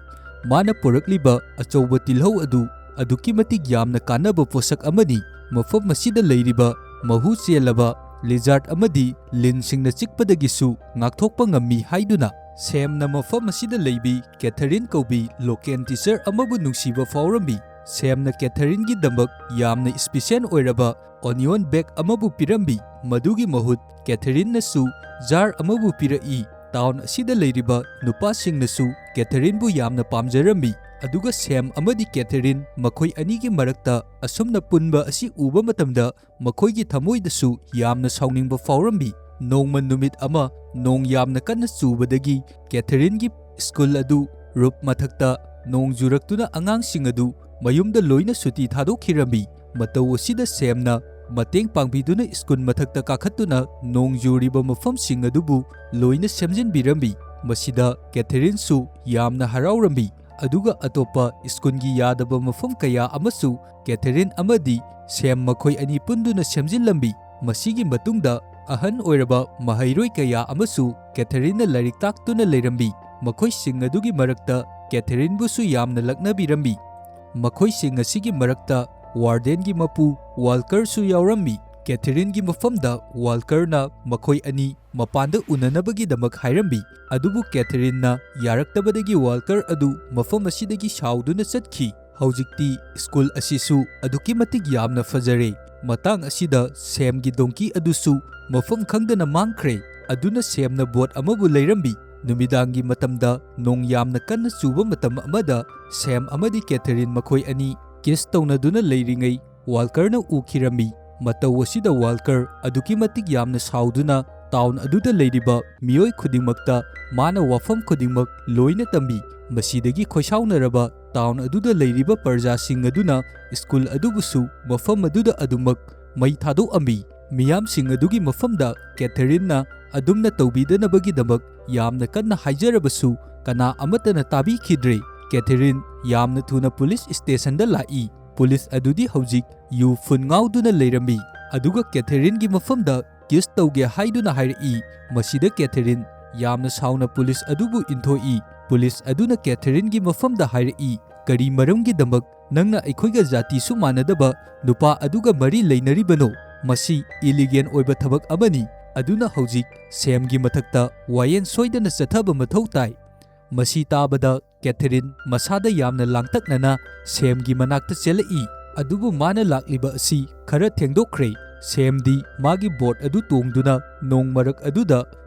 ꯃꯥꯅ ꯄꯣꯔꯛꯂꯤꯕ ꯑꯆꯧꯕ ꯇꯤꯜꯍꯧ ꯑꯗꯨ ꯑꯗꯨꯛꯀꯤ ꯃꯇꯤꯛ ꯌꯥꯝꯅ ꯀꯥꯟꯅꯕ ꯄꯣꯠꯁꯛ ꯑꯃꯅꯤ ꯃꯐꯝ ꯑꯁꯤꯗ ꯂꯩꯔꯤꯕ ꯃꯍꯨ ꯆꯦꯜꯂꯕ ꯂꯤꯖꯥꯔꯗ ꯑꯃꯗꯤ ꯂꯤꯟꯁꯤꯡꯅ ꯆꯤꯛꯄꯗꯒꯤꯁꯨ ꯉꯥꯛꯊꯣꯛꯄ ꯉꯝꯃꯤ ꯍꯥꯏꯗꯨꯅ ꯁꯦꯝꯅ ꯃꯐꯝ ꯑꯁꯤꯗ ꯂꯩꯕꯤ ꯀꯦꯊꯔꯤꯟ ꯀꯧꯕꯤ ꯂꯣꯀꯦꯜ ꯇꯤꯆꯔ ꯑꯃꯕꯨ ꯅꯨꯡꯁꯤꯕ ꯐꯥꯎꯔꯝꯃꯤ ꯁꯦꯝꯅ ꯀꯦꯊꯔꯤꯟꯒꯤꯗꯃꯛ ꯌꯥꯝꯅ ꯏꯁꯄꯤꯁꯦꯜ ꯑꯣꯏꯔꯕ ꯑꯣꯅꯤꯌꯟ ꯕꯦꯒ ꯑꯃꯕꯨ ꯄꯤꯔꯝꯃꯤ ꯃꯗꯨꯒꯤ ꯃꯍꯨꯠ ꯀꯦꯊꯔꯤꯟꯅꯁꯨ ꯖꯥꯔ ꯑꯃꯕꯨ ꯄꯤꯔꯛꯏ ꯇꯥꯎꯟ ꯑꯁꯤꯗ ꯂꯩꯔꯤꯕ ꯅꯨꯄꯥꯁꯤꯡꯅꯁꯨ ꯀꯦꯊꯔꯤꯟꯕꯨ ꯌꯥꯝꯅ ꯄꯥꯝꯖꯔꯝꯃꯤ ꯑꯗꯨꯒ ꯁꯦꯝ ꯑꯃꯗꯤ ꯀꯦꯊꯔꯤꯟ ꯃꯈꯣꯏ ꯑꯅꯤꯒꯤ ꯃꯔꯛꯇ ꯑꯁꯨꯝꯅ ꯄꯨꯟꯕ ꯑꯁꯤ ꯎꯕ ꯃꯇꯝꯗ ꯃꯈꯣꯏꯒꯤ ꯊꯃꯣꯏꯗꯁꯨ ꯌꯥꯝꯅ ꯁꯥꯎꯅꯤꯡꯕ ꯐꯥꯎꯔꯝꯃꯤ ꯅꯣꯡꯃ ꯅꯨꯃꯤꯠ ꯑꯃ ꯅꯣꯡ ꯌꯥꯝꯅ ꯀꯟꯅ ꯆꯨꯕꯗꯒꯤ ꯀꯦꯊꯔꯤꯟꯒꯤ ꯁ꯭ꯀꯨꯜ ꯑꯗꯨ ꯔꯨꯞ ꯃꯊꯛꯇ ꯅꯣꯡ ꯆꯨꯔꯛꯇꯨꯅ ꯑꯉꯥꯡꯁꯤꯡ ꯑꯗꯨ ꯃꯌꯨꯝꯗ ꯂꯣꯏꯅ ꯁꯨꯇꯤ ꯊꯥꯗꯣꯛꯈꯤꯔꯝꯃꯤ ꯃꯇꯧ ꯑꯁꯤꯗ ꯁꯦꯝꯅ ꯃꯇꯦꯡ ꯄꯥꯡꯕꯤꯗꯨꯅ ꯁ꯭ꯀꯨꯜ ꯃꯊꯛꯇ ꯀꯥꯈꯠꯇꯨꯅ ꯅꯣꯡ ꯆꯨꯔꯤꯕ ꯃꯐꯝꯁꯤꯡ ꯑꯗꯨꯕꯨ ꯂꯣꯏꯅ ꯁꯦꯝꯖꯤꯟꯕꯤꯔꯝꯃꯤ ꯃꯁꯤꯗ ꯀꯦꯊꯔꯤꯟꯁꯨ ꯌꯥꯝꯅ ꯍꯔꯥꯎꯔꯝꯃꯤ ꯑꯗꯨꯒ ꯑꯇꯣꯞꯄ ꯁ꯭ꯀꯨꯜꯒꯤ ꯌꯥꯗꯕ ꯃꯐꯝ ꯀꯌꯥ ꯑꯃꯁꯨ ꯀꯦꯊꯔꯤꯟ ꯑꯃꯗꯤ ꯁꯦꯝ ꯃꯈꯣꯏ ꯑꯅꯤ ꯄꯨꯟꯗꯨꯅ ꯁꯦꯝꯖꯤꯜꯂꯝꯃꯤ ꯃꯁꯤꯒꯤ ꯃꯇꯨꯡꯗ ꯑꯍꯟ ꯑꯣꯏꯔꯕ ꯃꯍꯩꯔꯣꯏ ꯀꯌꯥ ꯑꯃꯁꯨ ꯀꯦꯊꯔꯤꯟꯅ ꯂꯥꯏꯔꯤꯛ ꯇꯥꯛꯇꯨꯅ ꯂꯩꯔꯝꯃꯤ꯫ ꯃꯈꯣꯏꯁꯤꯡ ꯑꯗꯨꯒꯤ ꯃꯔꯛꯇ ꯀꯦꯊꯔꯤꯟꯕꯨꯁꯨ ꯌꯥꯝꯅ ꯂꯛꯅꯕꯤꯔꯝꯃꯤ꯫ ꯃꯈꯣꯏꯁꯤꯡ ꯑꯁꯤꯒꯤ ꯃꯔꯛꯇ ꯋꯥꯔꯗꯦꯟꯒꯤ ꯃꯄꯨ ꯋꯥꯜꯀꯔꯁꯨ ꯌꯥꯎꯔꯝꯃꯤ꯫ ꯀꯦꯊꯔꯤꯟꯒꯤ ꯃꯐꯝꯗ ꯋꯥꯜꯀꯔꯅ ꯃꯈꯣꯏ ꯑꯅꯤ ꯃꯄꯥꯟꯗ ꯎꯅꯅꯕꯒꯤꯗꯃꯛ ꯍꯥꯏꯔꯝꯃꯤ꯫ ꯑꯗꯨꯕꯨ ꯀꯦꯊꯔꯤꯟꯅ ꯌꯥꯔꯛꯇꯕꯗꯒꯤ ꯋꯥꯜꯀꯔ ꯑꯗꯨ ꯃꯐꯝ ꯑꯁꯤꯗꯒꯤ ꯁꯥꯎꯗꯨꯅ ꯆꯠꯈꯤ꯫ ꯍꯧꯖꯤꯛꯇꯤ ꯁ꯭ꯀꯨꯜ ꯑꯁꯤꯁꯨ ꯑꯗꯨꯛꯀꯤ ꯃꯇꯤꯛ ꯌꯥꯝꯅ ꯐꯖꯔꯦ꯫ ꯃꯇꯥꯡ ꯑꯁꯤꯗ ꯁꯦꯝꯒꯤ ꯗꯣꯡꯀꯤ ꯑꯗꯨꯁꯨ ꯃꯐꯝ ꯈꯪꯗꯅ ꯃꯥꯡꯈ꯭ꯔꯦ꯫ ꯑꯗꯨꯅ ꯁꯦꯝꯅ ꯕꯣꯠ ꯑꯃꯕꯨ ꯂꯩꯔꯝꯃꯤ꯫ ꯅꯨꯃꯤꯗꯥꯡꯒꯤ ꯃꯇꯝꯗ ꯅꯣꯡ ꯌꯥꯝꯅ ꯀꯟꯅ ꯆꯨꯕ ꯃꯇꯝ ꯑꯃꯗ ꯁꯦꯝ ꯑꯃꯗꯤ ꯀꯦꯊꯔꯤꯟ ꯃꯈꯣꯏ ꯑꯅꯤ ꯀꯤꯁ ꯇꯧꯅꯗꯨꯅ ꯂꯩꯔꯤꯉꯩ ꯋꯥꯜꯀꯔꯅ ꯎꯈꯤꯔꯝꯃꯤ꯫ ꯃꯇꯧ ꯑꯁꯤꯗ ꯋꯥꯜꯀꯔ ꯑꯗꯨꯛꯀꯤ ꯃꯇꯤꯛ ꯌꯥꯝꯅ ꯁꯥꯎꯗꯨꯅ ꯇꯥꯎꯟ ꯑꯗꯨꯗ ꯂꯩꯔꯤꯕ ꯃꯤꯑꯣꯏ ꯈꯨꯗꯤꯡꯃꯛꯇ ꯃꯥꯅ ꯋꯥꯐꯝ ꯈꯨꯗꯤꯡꯃꯛ ꯂꯣꯏꯅ ꯇꯝꯕꯤ꯫ ꯃꯁꯤꯗꯒꯤ ꯈꯣꯏꯁꯥꯎꯅꯔꯕ ꯇꯥꯎꯟ ꯑꯗꯨꯗ ꯂꯩꯔꯤꯕ ꯄ꯭ꯔꯖꯥꯁꯤꯡ ꯑꯗꯨꯅ ꯁ꯭ꯀꯨꯜ ꯑꯗꯨꯕꯨꯁꯨ ꯃꯐꯝ ꯑꯗꯨꯗ ꯑꯗꯨꯃꯛ ꯃꯩ ꯊꯥꯗꯣꯛꯑꯝꯃꯤ꯫ ꯃꯤꯌꯥꯝꯁꯤꯡ ꯑꯗꯨꯒꯤ ꯃꯐꯝꯗ ꯀꯦꯊꯔꯤꯟꯅ ꯑꯗꯨꯝꯅ ꯇꯧꯕꯤꯗꯅꯕꯒꯤꯗꯃꯛ ꯌꯥꯝꯅ ꯀꯟꯅ ꯍꯥꯏꯖꯔꯕꯁꯨ ꯀꯅꯥ ꯑꯃꯠꯇꯅ ꯇꯥꯕꯤꯈꯤꯗ꯭ꯔꯦ꯫ ꯀꯦꯊꯔꯤꯟ ꯌꯥꯝꯅ ꯊꯨꯅ ꯄꯨꯂꯤꯁ ꯁ꯭ꯇꯦꯁꯟꯗ ꯂꯥꯛꯏ꯫ ꯄꯨꯂꯤꯁ ꯑꯗꯨꯗꯤ ꯍꯧꯖꯤꯛ ꯌꯨ ꯐꯨꯟ ꯉꯥꯎꯗꯨꯅ ꯂꯩꯔꯝꯃꯤ꯫ ꯑꯗꯨꯒ ꯀꯦꯊꯔꯤꯟꯒꯤ ꯃꯐꯝꯗ ꯀꯤꯁ ꯇꯧꯒꯦ ꯍꯥꯏꯗꯨꯅ ꯍꯥꯏꯔꯛꯏ꯫ ꯃꯁꯤꯗ ꯀꯦꯊꯔꯤꯟ ꯌꯥꯝꯅ ꯁꯥꯎꯅ ꯄꯨꯂꯤꯁ ꯑꯗꯨꯕꯨ ꯏꯟꯊꯣꯛꯏ꯫ ꯄꯨꯂꯤꯁ ꯑꯗꯨꯅ ꯀꯦꯊꯔꯤꯟꯒꯤ ꯃꯐꯝꯗ ꯍꯥꯏꯔꯛꯏ, ꯀꯔꯤ ꯃꯔꯝꯒꯤꯗꯃꯛ ꯅꯪꯅ ꯑꯩꯈꯣꯏꯒ ꯖꯥꯇꯤꯁꯨ ꯃꯥꯟꯅꯗꯕ ꯅꯨꯄꯥ ꯑꯗꯨꯒ ꯃꯔꯤ ꯂꯩꯅꯔꯤꯕꯅꯣ? ꯃꯁꯤ ꯏꯂꯤꯒꯦꯟ ꯑꯣꯏꯕ ꯊꯕꯛ ꯑꯃꯅꯤ꯫ ꯑꯗꯨꯅ ꯍꯧꯖꯤꯛ ꯁꯦꯝꯒꯤ ꯃꯊꯛꯇ ꯋꯥꯌꯦꯜ ꯁꯣꯏꯗꯅ ꯆꯠꯊꯕ ꯃꯊꯧ ꯇꯥꯏ꯫ ꯃꯁꯤ ꯇꯥꯕꯗ ꯀꯦꯊꯔꯤꯟ ꯃꯁꯥꯗ ꯌꯥꯝꯅ ꯂꯥꯡꯇꯛꯅꯅ ꯁꯦꯝꯒꯤ ꯃꯅꯥꯛꯇ ꯆꯦꯜꯂꯛꯏ꯫ ꯑꯗꯨꯕꯨ ꯃꯥꯅ ꯂꯥꯛꯂꯤꯕ ꯑꯁꯤ ꯈꯔ ꯊꯦꯡꯗꯣꯛꯈ꯭ꯔꯦ꯫ ꯁꯦꯝꯗꯤ ꯃꯥꯒꯤ ꯕꯣꯠ ꯑꯗꯨ ꯇꯣꯡꯗꯨꯅ ꯅꯣꯡ ꯃꯔꯛ ꯑꯗꯨꯗ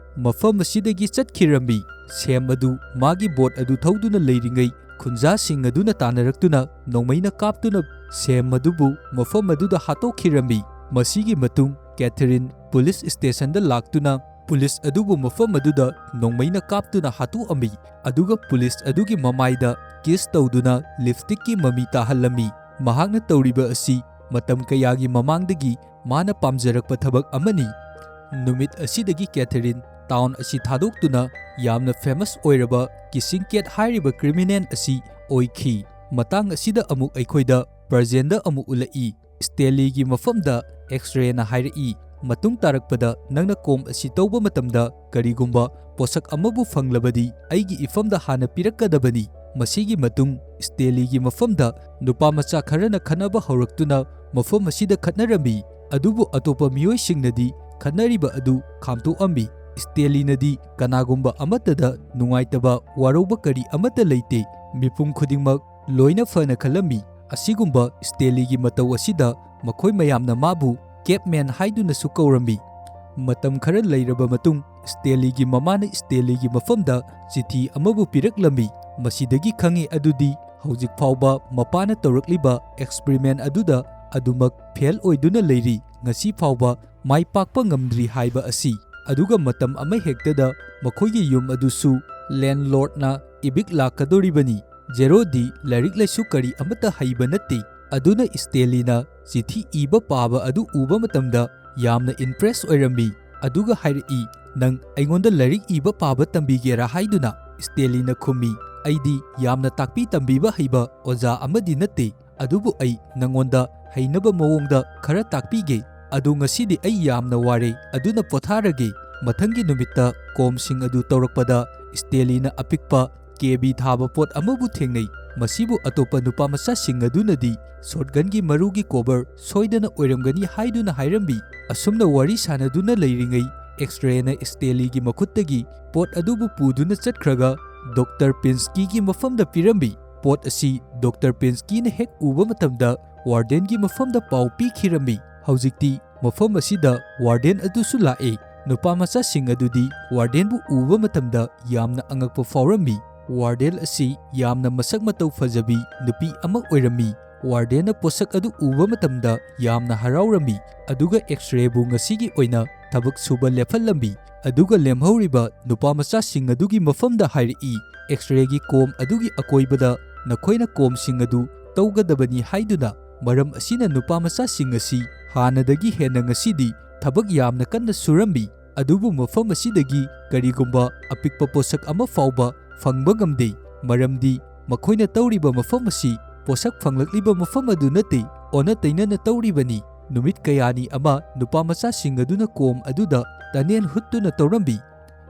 ꯃꯐꯝ ꯑꯁꯤꯗꯒꯤ ꯆꯠꯈꯤꯔꯝꯃꯤ꯫ ꯁꯦꯝ ꯑꯗꯨ ꯃꯥꯒꯤ ꯕꯣꯠ ꯑꯗꯨ ꯊꯧꯗꯨꯅ ꯂꯩꯔꯤꯉꯩ ꯈꯨꯟꯖꯥꯁꯤꯡ ꯑꯗꯨꯅ ꯇꯥꯟꯅꯔꯛꯇꯨꯅ ꯅꯣꯡꯃꯩꯅ ꯀꯥꯞꯇꯨꯅ ꯁꯦꯝ ꯑꯗꯨꯕꯨ ꯃꯐꯝ ꯑꯗꯨꯗ ꯍꯥꯠꯇꯣꯛꯈꯤꯔꯝꯃꯤ꯫ ꯃꯁꯤꯒꯤ ꯃꯇꯨꯡ ꯀꯦꯊꯔꯤꯟ ꯄꯨꯂꯤꯁ ꯁ꯭ꯇꯦꯁꯟꯗ ꯂꯥꯛꯇꯨꯅ ꯄꯨꯂꯤꯁ ꯑꯗꯨꯕꯨ ꯃꯐꯝ ꯑꯗꯨꯗ ꯅꯣꯡꯃꯩꯅ ꯀꯥꯞꯇꯨꯅ ꯍꯥꯠꯇꯣꯛꯑꯝꯃꯤ꯫ ꯑꯗꯨꯒ ꯄꯨꯂꯤꯁ ꯑꯗꯨꯒꯤ ꯃꯃꯥꯏꯗ ꯀꯤꯁ ꯇꯧꯗꯨꯅ ꯂꯤꯞꯁꯇꯤꯛꯀꯤ ꯃꯃꯤ ꯇꯥꯍꯜꯂꯝꯃꯤ꯫ ꯃꯍꯥꯛꯅ ꯇꯧꯔꯤꯕ ꯑꯁꯤ ꯃꯇꯝ ꯀꯌꯥꯒꯤ ꯃꯃꯥꯡꯗꯒꯤ ꯃꯥꯅ ꯄꯥꯝꯖꯔꯛꯄ ꯊꯕꯛ ꯑꯃꯅꯤ꯫ ꯅꯨꯃꯤꯠ ꯑꯁꯤꯗꯒꯤ ꯀꯦꯊꯔꯤꯟ ꯇꯥꯎꯟ ꯑꯁꯤ ꯊꯥꯗꯣꯛꯇꯨꯅ ꯌꯥꯝꯅ ꯐꯦꯃꯁ ꯑꯣꯏꯔꯕ ꯀꯤꯁꯤꯡ ꯀꯦꯠ ꯍꯥꯏꯔꯤꯕ ꯀ꯭ꯔꯤꯃꯤꯅꯦꯜ ꯑꯁꯤ ꯑꯣꯏꯈꯤ꯫ ꯃꯇꯥꯡ ꯑꯁꯤꯗ ꯑꯃꯨꯛ ꯑꯩꯈꯣꯏꯗ ꯄ꯭ꯔꯖꯦꯟꯗ ꯑꯃꯨꯛ ꯎꯠꯂꯛꯏ꯫ ꯁ꯭ꯇꯦꯂꯤꯒꯤ ꯃꯐꯝꯗ ꯑꯦꯛꯁ-ꯔꯦꯅ ꯍꯥꯏꯔꯛꯏ, ꯃꯇꯨꯡ ꯇꯥꯔꯛꯄꯗ ꯅꯪꯅ ꯀꯣꯝ ꯑꯁꯤ ꯇꯧꯕ ꯃꯇꯝꯗ ꯀꯔꯤꯒꯨꯝꯕ ꯄꯣꯠꯁꯛ ꯑꯃꯕꯨ ꯐꯪꯂꯕꯗꯤ ꯑꯩꯒꯤ ꯏꯐꯝꯗ ꯍꯥꯟꯅ ꯄꯤꯔꯛꯀꯗꯕꯅꯤ꯫ ꯃꯁꯤꯒꯤ ꯃꯇꯨꯡ ꯁ꯭ꯇꯦꯂꯤꯒꯤ ꯃꯐꯝꯗ ꯅꯨꯄꯥꯃꯆꯥ ꯈꯔꯅ ꯈꯠꯅꯕ ꯍꯧꯔꯛꯇꯨꯅ ꯃꯐꯝ ꯑꯁꯤꯗ ꯈꯠꯅꯔꯝꯃꯤ꯫ ꯑꯗꯨꯕꯨ ꯑꯇꯣꯞꯄ ꯃꯤꯑꯣꯏꯁꯤꯡꯅꯗꯤ ꯈꯠꯅꯔꯤꯕ ꯑꯗꯨ ꯈꯥꯝꯇꯣꯛꯑꯝꯃꯤ꯫ ꯁ꯭ꯇꯦꯂꯤꯅꯗꯤ ꯀꯅꯥꯒꯨꯝꯕ ꯑꯃꯠꯇꯗ ꯅꯨꯡꯉꯥꯏꯇꯕ ꯋꯥꯔꯧꯕ ꯀꯔꯤ ꯑꯃꯠꯇ ꯂꯩꯇꯦ, ꯃꯤꯄꯨꯝ ꯈꯨꯗꯤꯡꯃꯛ ꯂꯣꯏꯅ ꯐꯅ ꯈꯜꯂꯝꯃꯤ꯫ ꯑꯁꯤꯒꯨꯝꯕ ꯁ꯭ꯇꯦꯂꯤꯒꯤ ꯃꯇꯧ ꯑꯁꯤꯗ ꯃꯈꯣꯏ ꯃꯌꯥꯝꯅ ꯃꯥꯕꯨ ꯀꯦꯞꯃꯦꯟ ꯍꯥꯏꯗꯨꯅꯁꯨ ꯀꯧꯔꯝꯃꯤ꯫ ꯃꯇꯝ ꯈꯔ ꯂꯩꯔꯕ ꯃꯇꯨꯡ ꯁ꯭ꯇꯦꯂꯤꯒꯤ ꯃꯃꯥꯅ ꯁ꯭ꯇꯦꯂꯤꯒꯤ ꯃꯐꯝꯗ ꯆꯤꯊꯤ ꯑꯃꯕꯨ ꯄꯤꯔꯛꯂꯝꯃꯤ꯫ ꯃꯁꯤꯗꯒꯤ ꯈꯪꯉꯤ ꯑꯗꯨꯗꯤ ꯍꯧꯖꯤꯛ ꯐꯥꯎꯕ ꯃꯄꯥꯅ ꯇꯧꯔꯛꯂꯤꯕ ꯑꯦꯛꯁꯄꯔꯤꯃꯦꯟ ꯑꯗꯨꯗ ꯑꯗꯨꯃꯛ ꯐꯦꯜ ꯑꯣꯏꯗꯨꯅ ꯂꯩꯔꯤ, ꯉꯁꯤ ꯐꯥꯎꯕ ꯃꯥꯏ ꯄꯥꯛꯄ ꯉꯝꯗ꯭ꯔꯤ ꯍꯥꯏꯕ ꯑꯁꯤ꯫ ꯑꯗꯨꯒ ꯃꯇꯝ ꯑꯃꯍꯦꯛꯇꯗ ꯃꯈꯣꯏꯒꯤ ꯌꯨꯝ ꯑꯗꯨꯁꯨ ꯂꯦꯟꯂꯣꯔꯗꯅ ꯏꯕꯤꯛ ꯂꯥꯛꯀꯗꯧꯔꯤꯕꯅꯤ꯫ ꯖꯦꯔꯣꯗꯤ ꯂꯥꯏꯔꯤꯛ ꯂꯥꯏꯁꯨ ꯀꯔꯤ ꯑꯃꯠꯇ ꯍꯩꯕ ꯅꯠꯇꯦ꯫ ꯑꯗꯨꯅ ꯁ꯭ꯇꯦꯂꯤꯅ ꯆꯤꯊꯤ ꯏꯕ ꯄꯥꯕ ꯑꯗꯨ ꯎꯕ ꯃꯇꯝꯗ ꯌꯥꯝꯅ ꯏꯝꯄ꯭ꯔꯦꯁ ꯑꯣꯏꯔꯝꯃꯤ꯫ ꯑꯗꯨꯒ ꯍꯥꯏꯔꯛꯏ, ꯅꯪ ꯑꯩꯉꯣꯟꯗ ꯂꯥꯏꯔꯤꯛ ꯏꯕ ꯄꯥꯕ ꯇꯝꯕꯤꯒꯦꯔꯥ ꯍꯥꯏꯗꯨꯅ꯫ ꯁ꯭ꯇꯦꯂꯤꯅ ꯈꯨꯝꯃꯤ, ꯑꯩꯗꯤ ꯌꯥꯝꯅ ꯇꯥꯛꯄꯤ ꯇꯝꯕꯤꯕ ꯍꯩꯕ ꯑꯣꯖꯥ ꯑꯃꯗꯤ ꯅꯠꯇꯦ, ꯑꯗꯨꯕꯨ ꯑꯩ ꯅꯉꯣꯟꯗ ꯍꯩꯅꯕ ꯃꯑꯣꯡꯗ ꯈꯔ ꯇꯥꯛꯄꯤꯒꯦ꯫ ꯑꯗꯨ ꯉꯁꯤꯗꯤ ꯑꯩ ꯌꯥꯝꯅ ꯋꯥꯔꯦ, ꯑꯗꯨꯅ ꯄꯣꯊꯥꯔꯒꯦ꯫ ꯃꯊꯪꯒꯤ ꯅꯨꯃꯤꯠꯇ ꯀꯣꯝꯁꯤꯡ ꯑꯗꯨ ꯇꯧꯔꯛꯄꯗ ꯁ꯭ꯇꯦꯂꯤꯅ ꯑꯄꯤꯛꯄ ꯀꯦꯕꯤ ꯊꯥꯕ ꯄꯣꯠ ꯑꯃꯕꯨ ꯊꯦꯡꯅꯩ꯫ ꯃꯁꯤꯕꯨ ꯑꯇꯣꯞꯄ ꯅꯨꯄꯥꯃꯆꯥꯁꯤꯡ ꯑꯗꯨꯅꯗꯤ ꯁꯣꯠꯒꯟꯒꯤ ꯃꯔꯨꯒꯤ ꯀꯣꯚꯔ ꯁꯣꯏꯗꯅ ꯑꯣꯏꯔꯝꯒꯅꯤ ꯍꯥꯏꯗꯨꯅ ꯍꯥꯏꯔꯝꯃꯤ꯫ ꯑꯁꯨꯝꯅ ꯋꯥꯔꯤ ꯁꯥꯅꯗꯨꯅ ꯂꯩꯔꯤꯉꯩ ꯑꯦꯛꯁ-ꯔꯦꯅ ꯁ꯭ꯇꯦꯂꯤꯒꯤ ꯃꯈꯨꯠꯇꯒꯤ ꯄꯣꯠ ꯑꯗꯨꯕꯨ ꯄꯨꯗꯨꯅ ꯆꯠꯈ꯭ꯔꯒ ꯗꯣꯛꯇꯔ ꯄꯤꯟꯁꯀꯤꯒꯤ ꯃꯐꯝꯗ ꯄꯤꯔꯝꯃꯤ꯫ ꯄꯣꯠ ꯑꯁꯤ ꯗꯣꯛꯇꯔ ꯄꯤꯟꯁꯀꯤꯅ ꯍꯦꯛ ꯎꯕ ꯃꯇꯝꯗ ꯋꯥꯔꯗꯦꯟꯒꯤ ꯃꯐꯝꯗ ꯄꯥꯎ ꯄꯤꯈꯤꯔꯝꯃꯤ꯫ ꯍꯧꯖꯤꯛꯇꯤ ꯃꯐꯝ ꯑꯁꯤꯗ ꯋꯥꯔꯗꯦꯟ ꯑꯗꯨꯁꯨ ꯂꯥꯛꯑꯦ꯫ ꯅꯨꯄꯥꯃꯆꯥꯁꯤꯡ ꯑꯗꯨꯗꯤ ꯋꯥꯔꯗꯦꯟꯕꯨ ꯎꯕ ꯃꯇꯝꯗ ꯌꯥꯝꯅ ꯑꯉꯛꯄ ꯐꯥꯎꯔꯝꯃꯤ꯫ ꯋꯥꯔꯗꯦꯟ ꯑꯁꯤ ꯌꯥꯝꯅ ꯃꯁꯛ ꯃꯇꯧ ꯐꯖꯕꯤ ꯅꯨꯄꯤ ꯑꯃ ꯑꯣꯏꯔꯝꯃꯤ꯫ ꯋꯥꯔꯗꯦꯟꯅ ꯄꯣꯠꯁꯛ ꯑꯗꯨ ꯎꯕ ꯃꯇꯝꯗ ꯌꯥꯝꯅ ꯍꯔꯥꯎꯔꯝꯃꯤ, ꯑꯗꯨꯒ ꯑꯦꯛꯁ-ꯔꯦꯕꯨ ꯉꯁꯤꯒꯤ ꯑꯣꯏꯅ ꯊꯕꯛ ꯁꯨꯕ ꯂꯦꯞꯍꯜꯂꯝꯃꯤ꯫ ꯑꯗꯨꯒ ꯂꯦꯝꯍꯧꯔꯤꯕ ꯅꯨꯄꯥꯃꯆꯥꯁꯤꯡ ꯑꯗꯨꯒꯤ ꯃꯐꯝꯗ ꯍꯥꯏꯔꯛꯏ, ꯑꯦꯛꯁ-ꯔꯦꯒꯤ ꯀꯣꯝ ꯑꯗꯨꯒꯤ ꯑꯀꯣꯏꯕꯗ ꯅꯈꯣꯏꯅ ꯀꯣꯝꯁꯤꯡ ꯑꯗꯨ ꯇꯧꯒꯗꯕꯅꯤ ꯍꯥꯏꯗꯨꯅ꯫ ꯃꯔꯝ ꯑꯁꯤꯅ ꯅꯨꯄꯥꯃꯆꯥꯁꯤꯡ ꯑꯁꯤ ꯍꯥꯟꯅꯗꯒꯤ ꯍꯦꯟꯅ ꯉꯁꯤꯗꯤ ꯊꯕꯛ ꯌꯥꯝꯅ ꯀꯟꯅ ꯁꯨꯔꯝꯃꯤ꯫ ꯑꯗꯨꯕꯨ ꯃꯐꯝ ꯑꯁꯤꯗꯒꯤ ꯀꯔꯤꯒꯨꯝꯕ ꯑꯄꯤꯛꯄ ꯄꯣꯠꯁꯛ ꯑꯃ ꯐꯥꯎꯕ ꯐꯪꯕ ꯉꯝꯗꯦ, ꯃꯔꯝꯗꯤ ꯃꯈꯣꯏꯅ ꯇꯧꯔꯤꯕ ꯃꯐꯝ ꯑꯁꯤ ꯄꯣꯠꯁꯛ ꯐꯪꯂꯛꯂꯤꯕ ꯃꯐꯝ ꯑꯗꯨ ꯅꯠꯇꯦ, ꯑꯣꯟꯅ ꯇꯩꯅꯅ ꯇꯧꯔꯤꯕꯅꯤ꯫ ꯅꯨꯃꯤꯠ ꯀꯌꯥꯅꯤ ꯑꯃ ꯅꯨꯄꯥꯃꯆꯥꯁꯤꯡ ꯑꯗꯨꯅ ꯀꯣꯝ ꯑꯗꯨꯗ ꯇꯅꯦꯟ ꯍꯨꯠꯇꯨꯅ ꯇꯧꯔꯝꯃꯤ꯫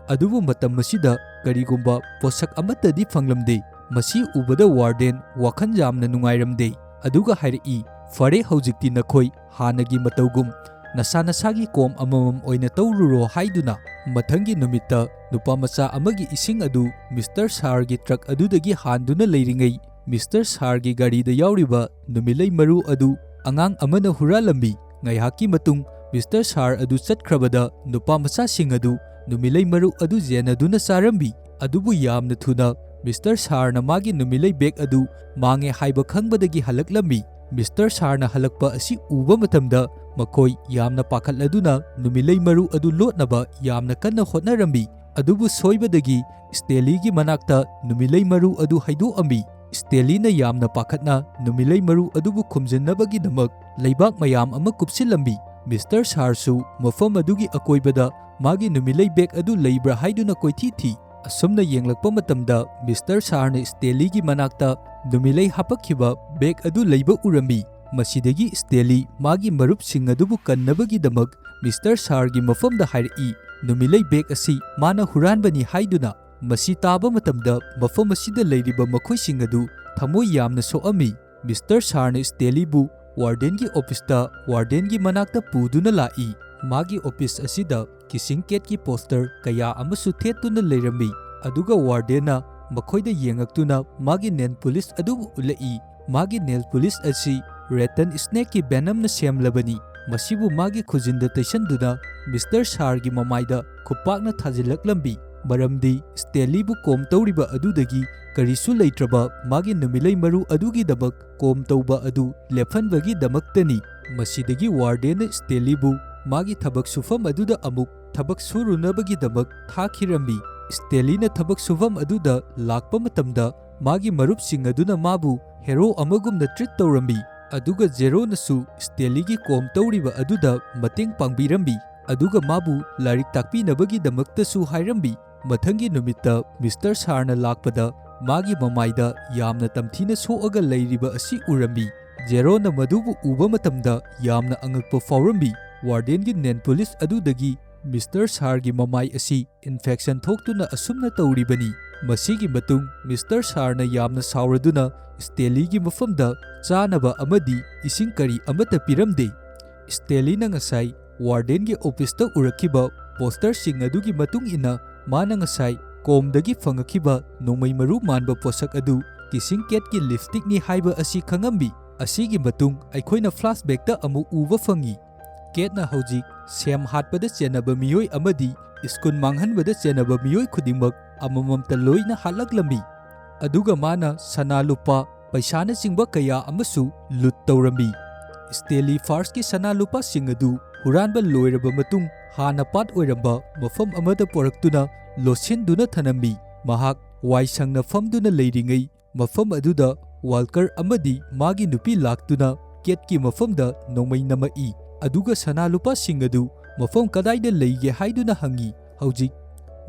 ꯑꯗꯨꯕꯨ ꯃꯇꯝ ꯑꯁꯤꯗ ꯀꯔꯤꯒꯨꯝꯕ ꯄꯣꯠꯁꯛ ꯑꯃꯠꯇꯗꯤ ꯐꯪꯂꯝꯗꯦ꯫ ꯃꯁꯤ ꯎꯕꯗ ꯋꯥꯔꯗꯦꯟ ꯋꯥꯈꯜ ꯌꯥꯝꯅ ꯅꯨꯡꯉꯥꯏꯔꯝꯗꯦ꯫ ꯑꯗꯨꯒ ꯍꯥꯏꯔꯛꯏ, "ꯐꯔꯦ, ꯍꯧꯖꯤꯛꯇꯤ ꯅꯈꯣꯏ ꯍꯥꯟꯅꯒꯤ ꯃꯇꯧꯒꯨꯝ ꯅꯁꯥ ꯅꯁꯥꯒꯤ ꯀꯣꯝ ꯑꯃꯃꯝ ꯑꯣꯏꯅ ꯇꯧꯔꯨꯔꯣ" ꯍꯥꯏꯗꯨꯅ ꯃꯊꯪꯒꯤ ꯅꯨꯃꯤꯠꯇ ꯅꯨꯄꯥꯃꯆꯥ ꯑꯃꯒꯤ ꯏꯁꯤꯡ ꯑꯗꯨ ꯃꯤꯁꯇꯔ ꯁꯥꯔꯒꯤ ꯇ꯭ꯔꯛ ꯑꯗꯨꯗꯒꯤ ꯍꯥꯟꯗꯨꯅ ꯂꯩꯔꯤꯉꯩ ꯃꯤꯁꯇꯔ ꯁꯥꯔꯒꯤ ꯒꯥꯔꯤꯗ ꯌꯥꯎꯔꯤꯕ ꯅꯨꯃꯤꯠꯂꯩ ꯃꯔꯨ ꯑꯗꯨ ꯑꯉꯥꯡ ꯑꯃꯅ ꯍꯨꯔꯥꯜꯂꯝꯃꯤ꯫ ꯉꯥꯏꯍꯥꯛꯀꯤ ꯃꯇꯨꯡ ꯃꯤꯁꯇꯔ ꯁꯥꯔ ꯑꯗꯨ ꯆꯠꯈ꯭ꯔꯕꯗ ꯅꯨꯄꯥꯃꯆꯥꯁꯤꯡ ꯑꯗꯨ ꯅꯨꯃꯤꯠꯂꯩ ꯃꯔꯨ ꯑꯗꯨ ꯌꯦꯟꯅꯗꯨꯅ ꯆꯥꯔꯝꯃꯤ꯫ ꯑꯗꯨꯕꯨ ꯌꯥꯝꯅ ꯊꯨꯅ ꯃꯤꯁꯇꯔ ꯁꯥꯔꯅ ꯃꯥꯒꯤ ꯅꯨꯃꯤꯠꯂꯩ ꯕꯦꯒ ꯑꯗꯨ ꯃꯥꯡꯉꯦ ꯍꯥꯏꯕ ꯈꯪꯕꯗꯒꯤ ꯍꯜꯂꯛꯂꯝꯃꯤ꯫ ꯃꯤꯁꯇꯔ ꯁꯥꯔꯅ ꯍꯜꯂꯛꯄ ꯑꯁꯤ ꯎꯕ ꯃꯇꯝꯗ ꯃꯈꯣꯏ ꯌꯥꯝꯅ ꯄꯥꯈꯠꯂꯗꯨꯅ ꯅꯨꯃꯤꯠꯂꯩ ꯃꯔꯨ ꯑꯗꯨ ꯂꯣꯠꯅꯕ ꯌꯥꯝꯅ ꯀꯟꯅ ꯍꯣꯠꯅꯔꯝꯃꯤ꯫ ꯑꯗꯨꯕꯨ ꯁꯣꯏꯕꯗꯒꯤ ꯁ꯭ꯇꯦꯂꯤꯒꯤ ꯃꯅꯥꯛꯇ ꯅꯨꯃꯤꯠꯂꯩ ꯃꯔꯨ ꯑꯗꯨ ꯍꯩꯗꯣꯛꯑꯝꯃꯤ꯫ ꯁ꯭ꯇꯦꯂꯤꯅ ꯌꯥꯝꯅ ꯄꯥꯈꯠꯅ ꯅꯨꯃꯤꯠꯂꯩ ꯃꯔꯨ ꯑꯗꯨꯕꯨ ꯈꯨꯝꯖꯤꯟꯅꯕꯒꯤꯗꯃꯛ ꯂꯩꯕꯥꯛ ꯃꯌꯥꯝ ꯑꯃ ꯀꯨꯞꯁꯤꯜꯂꯝꯃꯤ꯫ ꯃꯤꯁꯇꯔ ꯁꯥꯔꯁꯨ ꯃꯐꯝ ꯑꯗꯨꯒꯤ ꯑꯀꯣꯏꯕꯗ ꯃꯥꯒꯤ ꯅꯨꯃꯤꯠꯂꯩ ꯕꯦꯒ ꯑꯗꯨ ꯂꯩꯕ꯭ꯔꯥ ꯍꯥꯏꯗꯨꯅ ꯀꯣꯏꯊꯤ ꯊꯤ꯫ ꯑꯁꯨꯝꯅ ꯌꯦꯡꯂꯛꯄ ꯃꯇꯝꯗ ꯃꯤꯁꯇꯔ ꯁꯥꯔꯅ ꯁ꯭ꯇꯦꯂꯤꯒꯤ ꯃꯅꯥꯛꯇ ꯅꯨꯃꯤꯠꯂꯩ ꯍꯥꯄꯛꯈꯤꯕ ꯕꯦꯒ ꯑꯗꯨ ꯂꯩꯕ ꯎꯔꯝꯃꯤ꯫ ꯃꯁꯤꯗꯒꯤ ꯁ꯭ꯇꯦꯂꯤ ꯃꯥꯒꯤ ꯃꯔꯨꯞꯁꯤꯡ ꯑꯗꯨꯕꯨ ꯀꯟꯅꯕꯒꯤꯗꯃꯛ ꯃꯤꯁꯇꯔ ꯁꯥꯔꯒꯤ ꯃꯐꯝꯗ ꯍꯥꯏꯔꯛꯏ, ꯅꯨꯃꯤꯠꯂꯩ ꯕꯦꯒ ꯑꯁꯤ ꯃꯥꯅ ꯍꯨꯔꯥꯟꯕꯅꯤ ꯍꯥꯏꯗꯨꯅ꯫ ꯃꯁꯤ ꯇꯥꯕ ꯃꯇꯝꯗ ꯃꯐꯝ ꯑꯁꯤꯗ ꯂꯩꯔꯤꯕ ꯃꯈꯣꯏꯁꯤꯡ ꯑꯗꯨ ꯊꯃꯣꯏ ꯌꯥꯝꯅ ꯁꯣꯛꯑꯝꯃꯤ꯫ ꯃꯤꯁꯇꯔ ꯁꯥꯔꯅ ꯁ꯭ꯇꯦꯂꯤꯕꯨ ꯋꯥꯔꯗꯦꯟꯒꯤ ꯑꯣꯐꯤꯁꯇ ꯋꯥꯔꯗꯦꯟꯒꯤ ꯃꯅꯥꯛꯇ ꯄꯨꯗꯨꯅ ꯂꯥꯛꯏ꯫ ꯃꯥꯒꯤ ꯑꯣꯐꯤꯁ ꯑꯁꯤꯗ ꯀꯤꯁꯤꯡ ꯀꯦꯠꯀꯤ ꯄꯣꯁꯇꯔ ꯀꯌꯥ ꯑꯃꯁꯨ ꯊꯦꯠꯇꯨꯅ ꯂꯩꯔꯝꯃꯤ꯫ ꯑꯗꯨꯒ ꯋꯥꯔꯗꯦꯟꯅ ꯃꯈꯣꯏꯗ ꯌꯦꯡꯉꯛꯇꯨꯅ ꯃꯥꯒꯤ ꯅꯦꯜ ꯄꯨꯂꯤꯁ ꯑꯗꯨꯕꯨ ꯎꯠꯂꯛꯏ꯫ ꯃꯥꯒꯤ ꯅꯦꯜ ꯄꯨꯂꯤꯁ ꯑꯁꯤ ꯔꯦꯇꯟ ꯁ꯭ꯅꯦꯛꯀꯤ ꯚꯦꯅꯝꯅ ꯁꯦꯝꯂꯕꯅꯤ꯫ ꯃꯁꯤꯕꯨ ꯃꯥꯒꯤ ꯈꯨꯖꯤꯟꯗ ꯇꯩꯁꯟꯗꯨꯅ ꯃꯤꯁꯇꯔ ꯁꯥꯔꯒꯤ ꯃꯃꯥꯏꯗ ꯈꯨꯄꯥꯛꯅ ꯊꯥꯖꯤꯜꯂꯛꯂꯝꯃꯤ꯫ ꯃꯔꯝꯗꯤ ꯁ꯭ꯇꯦꯂꯤꯕꯨ ꯀꯣꯝ ꯇꯧꯔꯤꯕ ꯑꯗꯨꯗꯒꯤ ꯀꯔꯤꯁꯨ ꯂꯩꯇ꯭ꯔꯕ ꯃꯥꯒꯤ ꯅꯨꯃꯤꯠꯂꯩ ꯃꯔꯨ ꯑꯗꯨꯒꯤꯗꯃꯛ ꯀꯣꯝ ꯇꯧꯕ ꯑꯗꯨ ꯂꯦꯞꯍꯟꯕꯒꯤꯗꯃꯛꯇꯅꯤ꯫ ꯃꯁꯤꯗꯒꯤ ꯋꯥꯔꯗꯦꯟꯅ ꯁ꯭ꯇꯦꯂꯤꯕꯨ ꯃꯥꯒꯤ ꯊꯕꯛ ꯁꯨꯐꯝ ꯑꯗꯨꯗ ꯑꯃꯨꯛ ꯊꯕꯛ ꯁꯨꯔꯨꯅꯕꯒꯤꯗꯃꯛ ꯊꯥꯈꯤꯔꯝꯃꯤ꯫ ꯁ꯭ꯇꯦꯂꯤꯅ ꯊꯕꯛ ꯁꯨꯐꯝ ꯑꯗꯨꯗ ꯂꯥꯛꯄ ꯃꯇꯝꯗ ꯃꯥꯒꯤ ꯃꯔꯨꯞꯁꯤꯡ ꯑꯗꯨꯅ ꯃꯥꯕꯨ ꯍꯦꯔꯣ ꯑꯃꯒꯨꯝꯅ ꯇ꯭ꯔꯤꯠ ꯇꯧꯔꯝꯃꯤ꯫ ꯑꯗꯨꯒ ꯖꯦꯔꯣꯅꯁꯨ ꯁ꯭ꯇꯦꯂꯤꯒꯤ ꯀꯣꯝ ꯇꯧꯔꯤꯕ ꯑꯗꯨꯗ ꯃꯇꯦꯡ ꯄꯥꯡꯕꯤꯔꯝꯃꯤ꯫ ꯑꯗꯨꯒ ꯃꯥꯕꯨ ꯂꯥꯏꯔꯤꯛ ꯇꯥꯛꯄꯤꯅꯕꯒꯤꯗꯃꯛꯇꯁꯨ ꯍꯥꯏꯔꯝꯃꯤ꯫ ꯃꯊꯪꯒꯤ ꯅꯨꯃꯤꯠꯇ ꯃꯤꯁꯇꯔ ꯁꯥꯔꯅ ꯂꯥꯛꯄꯗ ꯃꯥꯒꯤ ꯃꯃꯥꯏꯗ ꯌꯥꯝꯅ ꯇꯝꯊꯤꯅ ꯁꯣꯛꯑꯒ ꯂꯩꯔꯤꯕ ꯑꯁꯤ ꯎꯔꯝꯃꯤ꯫ ꯖꯦꯔꯣꯅ ꯃꯗꯨꯕꯨ ꯎꯕ ꯃꯇꯝꯗ ꯌꯥꯝꯅ ꯑꯉꯛꯄ ꯐꯥꯎꯔꯝꯃꯤ꯫ ꯋꯥꯔꯗꯦꯟꯒꯤ ꯅꯦꯜ ꯄꯨꯂꯤꯁ ꯑꯗꯨꯗꯒꯤ ꯃꯤꯁꯇꯔ ꯁꯥꯔꯒꯤ ꯃꯃꯥꯏ ꯑꯁꯤ ꯏꯟꯐꯦꯛꯁꯟ ꯊꯣꯛꯇꯨꯅ ꯑꯁꯨꯝꯅ ꯇꯧꯔꯤꯕꯅꯤ꯫ ꯃꯁꯤꯒꯤ ꯃꯇꯨꯡ ꯃꯤꯁꯇꯔ ꯁꯥꯔꯅ ꯌꯥꯝꯅ ꯁꯥꯎꯔꯗꯨꯅ ꯁ꯭ꯇꯦꯂꯤꯒꯤ ꯃꯐꯝꯗ ꯆꯥꯅꯕ ꯑꯃꯗꯤ ꯏꯁꯤꯡ ꯀꯔꯤ ꯑꯃꯠꯇ ꯄꯤꯔꯝꯗꯦ꯫ ꯁ꯭ꯇꯦꯂꯤꯅ ꯉꯁꯥꯏ ꯋꯥꯔꯗꯦꯟꯒꯤ ꯑꯣꯐꯤꯁꯇ ꯎꯔꯛꯈꯤꯕ ꯄꯣꯁꯇꯔꯁꯤꯡ ꯑꯗꯨꯒꯤ ꯃꯇꯨꯡ ꯏꯟꯅ ꯃꯥꯅ ꯉꯁꯥꯏ ꯀꯣꯝꯗꯒꯤ ꯐꯪꯉꯛꯈꯤꯕ ꯅꯣꯡꯃꯩ ꯃꯔꯨ ꯃꯥꯟꯕ ꯄꯣꯠꯁꯛ ꯑꯗꯨ ꯀꯤꯁꯤꯡ ꯀꯦꯠꯀꯤ ꯂꯤꯞꯁꯇꯤꯛꯅꯤ ꯍꯥꯏꯕ ꯑꯁꯤ ꯈꯪꯉꯝꯃꯤ꯫ ꯑꯁꯤꯒꯤ ꯃꯇꯨꯡ ꯑꯩꯈꯣꯏꯅ ꯐ꯭ꯂꯥꯁꯕꯦꯛꯇ ꯑꯃꯨꯛ ꯎꯕ ꯐꯪꯉꯤ꯫ ꯀꯦꯠꯅ ꯍꯧꯖꯤꯛ ꯁꯦꯝ ꯍꯥꯠꯄꯗ ꯆꯦꯟꯅꯕ ꯃꯤꯑꯣꯏ ꯑꯃꯗꯤ ꯁ꯭ꯀꯨꯜ ꯃꯥꯡꯍꯟꯕꯗ ꯆꯦꯟꯅꯕ ꯃꯤꯑꯣꯏ ꯈꯨꯗꯤꯡꯃꯛ ꯑꯃꯃꯝꯇ ꯂꯣꯏꯅ ꯍꯥꯠꯂꯛꯂꯝꯃꯤ꯫ ꯑꯗꯨꯒ ꯃꯥꯅ ꯁꯅꯥ ꯂꯨꯄꯥ ꯄꯩꯁꯥꯅꯆꯤꯡꯕ ꯀꯌꯥ ꯑꯃꯁꯨ ꯂꯨꯠ ꯇꯧꯔꯝꯃꯤ꯫ ꯁ꯭ꯇꯦꯂꯤ ꯐꯥꯔꯁꯀꯤ ꯁꯅꯥ ꯂꯨꯄꯥꯁꯤꯡ ꯑꯗꯨ ꯍꯨꯔꯥꯟꯕ ꯂꯣꯏꯔꯕ ꯃꯇꯨꯡ ꯍꯥꯟꯅ ꯄꯥꯠ ꯑꯣꯏꯔꯝꯕ ꯃꯐꯝ ꯑꯃꯗ ꯄꯣꯔꯛꯇꯨꯅ ꯂꯣꯠꯁꯤꯟꯗꯨꯅ ꯊꯅꯝꯃꯤ꯫ ꯃꯍꯥꯛ ꯋꯥꯏ ꯁꯪꯅ ꯐꯝꯗꯨꯅ ꯂꯩꯔꯤꯉꯩ ꯃꯐꯝ ꯑꯗꯨꯗ ꯋꯥꯜꯀꯔ ꯑꯃꯗꯤ ꯃꯥꯒꯤ ꯅꯨꯄꯤ ꯂꯥꯛꯇꯨꯅ ꯀꯦꯠꯀꯤ ꯃꯐꯝꯗ ꯅꯣꯡꯃꯩ ꯅꯝꯃꯛꯏ꯫ ꯑꯗꯨꯒ ꯁꯅꯥ ꯂꯨꯄꯥꯁꯤꯡ ꯑꯗꯨ ꯃꯐꯝ ꯀꯗꯥꯏꯗ ꯂꯩꯒꯦ ꯍꯥꯏꯗꯨꯅ ꯍꯪꯉꯤ꯫ ꯍꯧꯖꯤꯛ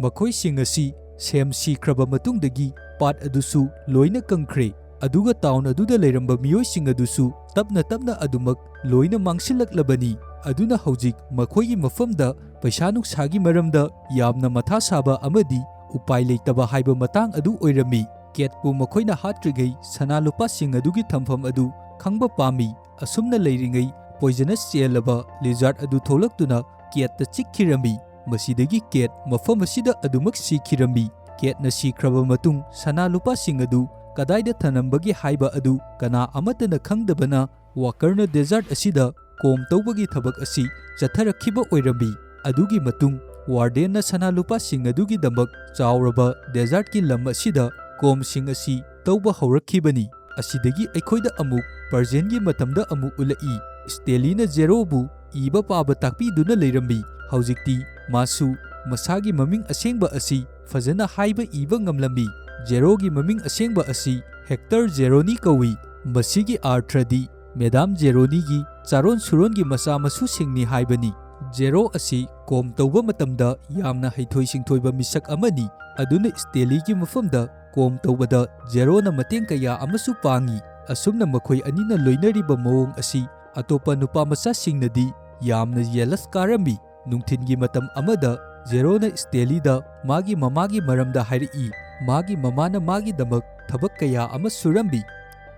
ꯃꯈꯣꯏꯁꯤꯡ ꯑꯁꯤ ꯁꯦꯝ ꯁꯤꯈ꯭ꯔꯕ ꯃꯇꯨꯡꯗꯒꯤ ꯄꯥꯠ ꯑꯗꯨꯁꯨ ꯂꯣꯏꯅ ꯀꯪꯈ꯭ꯔꯦ꯫ ꯑꯗꯨꯒ ꯇꯥꯎꯟ ꯑꯗꯨꯗ ꯂꯩꯔꯝꯕ ꯃꯤꯑꯣꯏꯁꯤꯡ ꯑꯗꯨꯁꯨ ꯇꯞꯅ ꯇꯞꯅ ꯑꯗꯨꯃꯛ ꯂꯣꯏꯅ ꯃꯥꯡꯁꯤꯜꯂꯛꯂꯕꯅꯤ꯫ ꯑꯗꯨꯅ ꯍꯧꯖꯤꯛ ꯃꯈꯣꯏꯒꯤ ꯃꯐꯝꯗ ꯄꯩꯁꯥ ꯅꯨꯡꯁꯥꯒꯤ ꯃꯔꯝꯗ ꯌꯥꯝꯅ ꯃꯊꯥ ꯁꯥꯕ ꯑꯃꯗꯤ ꯎꯄꯥꯏ ꯂꯩꯇꯕ ꯍꯥꯏꯕ ꯃꯇꯥꯡ ꯑꯗꯨ ꯑꯣꯏꯔꯝꯃꯤ꯫ ꯀꯦꯠꯄꯨ ꯃꯈꯣꯏꯅ ꯍꯥꯠꯇ꯭ꯔꯤꯉꯩ ꯁꯅꯥ ꯂꯨꯄꯥꯁꯤꯡ ꯑꯗꯨꯒꯤ ꯊꯝꯐꯝ ꯑꯗꯨ ꯈꯪꯕ ꯄꯥꯝꯃꯤ꯫ ꯑꯁꯨꯝꯅ ꯂꯩꯔꯤꯉꯩ ꯄꯣꯏꯖꯅꯁ ꯆꯦꯜꯂꯕ ꯂꯤꯖꯥꯔꯗ ꯑꯗꯨ ꯊꯣꯛꯂꯛꯇꯨꯅ ꯀꯦꯠꯇ ꯆꯤꯛꯈꯤꯔꯝꯃꯤ꯫ ꯃꯁꯤꯗꯒꯤ ꯀꯦꯠ ꯃꯐꯝ ꯑꯁꯤꯗ ꯑꯗꯨꯃꯛ ꯁꯤꯈꯤꯔꯝꯃꯤ꯫ ꯀꯦꯠꯅ ꯁꯤꯈ꯭ꯔꯕ ꯃꯇꯨꯡ ꯁꯅꯥ ꯂꯨꯄꯥꯁꯤꯡ ꯑꯗꯨ ꯀꯗꯥꯏꯗ ꯊꯅꯝꯕꯒꯦ ꯍꯥꯏꯕ ꯑꯗꯨ ꯀꯅꯥ ꯑꯃꯠꯇꯅ ꯈꯪꯗꯕꯅ ꯋꯥꯀꯔꯅ ꯗꯦꯖꯥꯔꯠ ꯑꯁꯤꯗ ꯀꯣꯝ ꯇꯧꯕꯒꯤ ꯊꯕꯛ ꯑꯁꯤ ꯆꯠꯊꯔꯛꯈꯤꯕ ꯑꯣꯏꯔꯝꯃꯤ꯫ ꯑꯗꯨꯒꯤ ꯃꯇꯨꯡ ꯋꯥꯔꯗꯦꯟꯅ ꯁꯅꯥ ꯂꯨꯄꯥꯁꯤꯡ ꯑꯗꯨꯒꯤꯗꯃꯛ ꯆꯥꯎꯔꯕ ꯗꯦꯖꯥꯔꯠꯀꯤ ꯂꯝ ꯑꯁꯤꯗ ꯀꯣꯝꯁꯤꯡ ꯑꯁꯤ ꯇꯧꯕ ꯍꯧꯔꯛꯈꯤꯕꯅꯤ꯫ ꯑꯁꯤꯗꯒꯤ ꯑꯩꯈꯣꯏꯗ ꯑꯃꯨꯛ ꯄꯔꯖꯦꯟꯒꯤ ꯃꯇꯝꯗ ꯑꯃꯨꯛ ꯎꯠꯂꯛꯏ꯫ ꯁ꯭ꯇꯦꯂꯤꯅ ꯖꯦꯔꯣꯕꯨ ꯏꯕ ꯄꯥꯕ ꯇꯥꯛꯄꯤꯗꯨꯅ ꯂꯩꯔꯝꯃꯤ꯫ ꯍꯧꯖꯤꯛꯇꯤ ꯃꯥꯁꯨ ꯃꯁꯥꯒꯤ ꯃꯃꯤꯡ ꯑꯁꯦꯡꯕ ꯑꯁꯤ ꯐꯖꯅ ꯍꯥꯏꯕ ꯏꯕ ꯉꯝꯂꯝꯃꯤ꯫ ꯖꯦꯔꯣꯒꯤ ꯃꯃꯤꯡ ꯑꯁꯦꯡꯕ ꯑꯁꯤ ꯍꯦꯛꯇꯔ ꯖꯦꯔꯣꯅꯤ ꯀꯧꯏ꯫ ꯃꯁꯤꯒꯤ ꯑꯥꯔꯊ꯭ꯔꯗꯤ ꯃꯦꯗꯥꯝ ꯖꯦꯔꯣꯅꯤꯒꯤ ꯆꯥꯔꯣꯟ ꯁꯨꯔꯣꯟꯒꯤ ꯃꯆꯥ ꯃꯁꯨꯁꯤꯡꯅꯤ ꯍꯥꯏꯕꯅꯤ꯫ ꯖꯦꯔꯣ ꯑꯁꯤ ꯀꯣꯝ ꯇꯧꯕ ꯃꯇꯝꯗ ꯌꯥꯝꯅ ꯍꯩꯊꯣꯏ ꯁꯤꯡꯊꯣꯏꯕ ꯃꯤꯁꯛ ꯑꯃꯅꯤ꯫ ꯑꯗꯨꯅ ꯁ꯭ꯇꯦꯂꯤꯒꯤ ꯃꯐꯝꯗ ꯀꯣꯝ ꯇꯧꯕꯗ ꯖꯦꯔꯣꯅ ꯃꯇꯦꯡ ꯀꯌꯥ ꯑꯃꯁꯨ ꯄꯥꯡꯉꯤ꯫ ꯑꯁꯨꯝꯅ ꯃꯈꯣꯏ ꯑꯅꯤꯅ ꯂꯣꯏꯅꯔꯤꯕ ꯃꯑꯣꯡ ꯑꯁꯤ ꯑꯇꯣꯞꯄ ꯅꯨꯄꯥꯃꯆꯥꯁꯤꯡꯅꯗꯤ ꯌꯥꯝꯅ ꯌꯦꯂꯁ ꯀꯥꯔꯝꯃꯤ꯫ ꯅꯨꯡꯊꯤꯟꯒꯤ ꯃꯇꯝ ꯑꯃꯗ ꯖꯦꯔꯣꯅ ꯁ꯭ꯇꯦꯂꯤꯗ ꯃꯥꯒꯤ ꯃꯃꯥꯒꯤ ꯃꯔꯝꯗ ꯍꯥꯏꯔꯛꯏ꯫ ꯃꯥꯒꯤ ꯃꯃꯥꯅ ꯃꯥꯒꯤꯗꯃꯛ ꯊꯕꯛ ꯀꯌꯥ ꯑꯃ ꯁꯨꯔꯝꯃꯤ,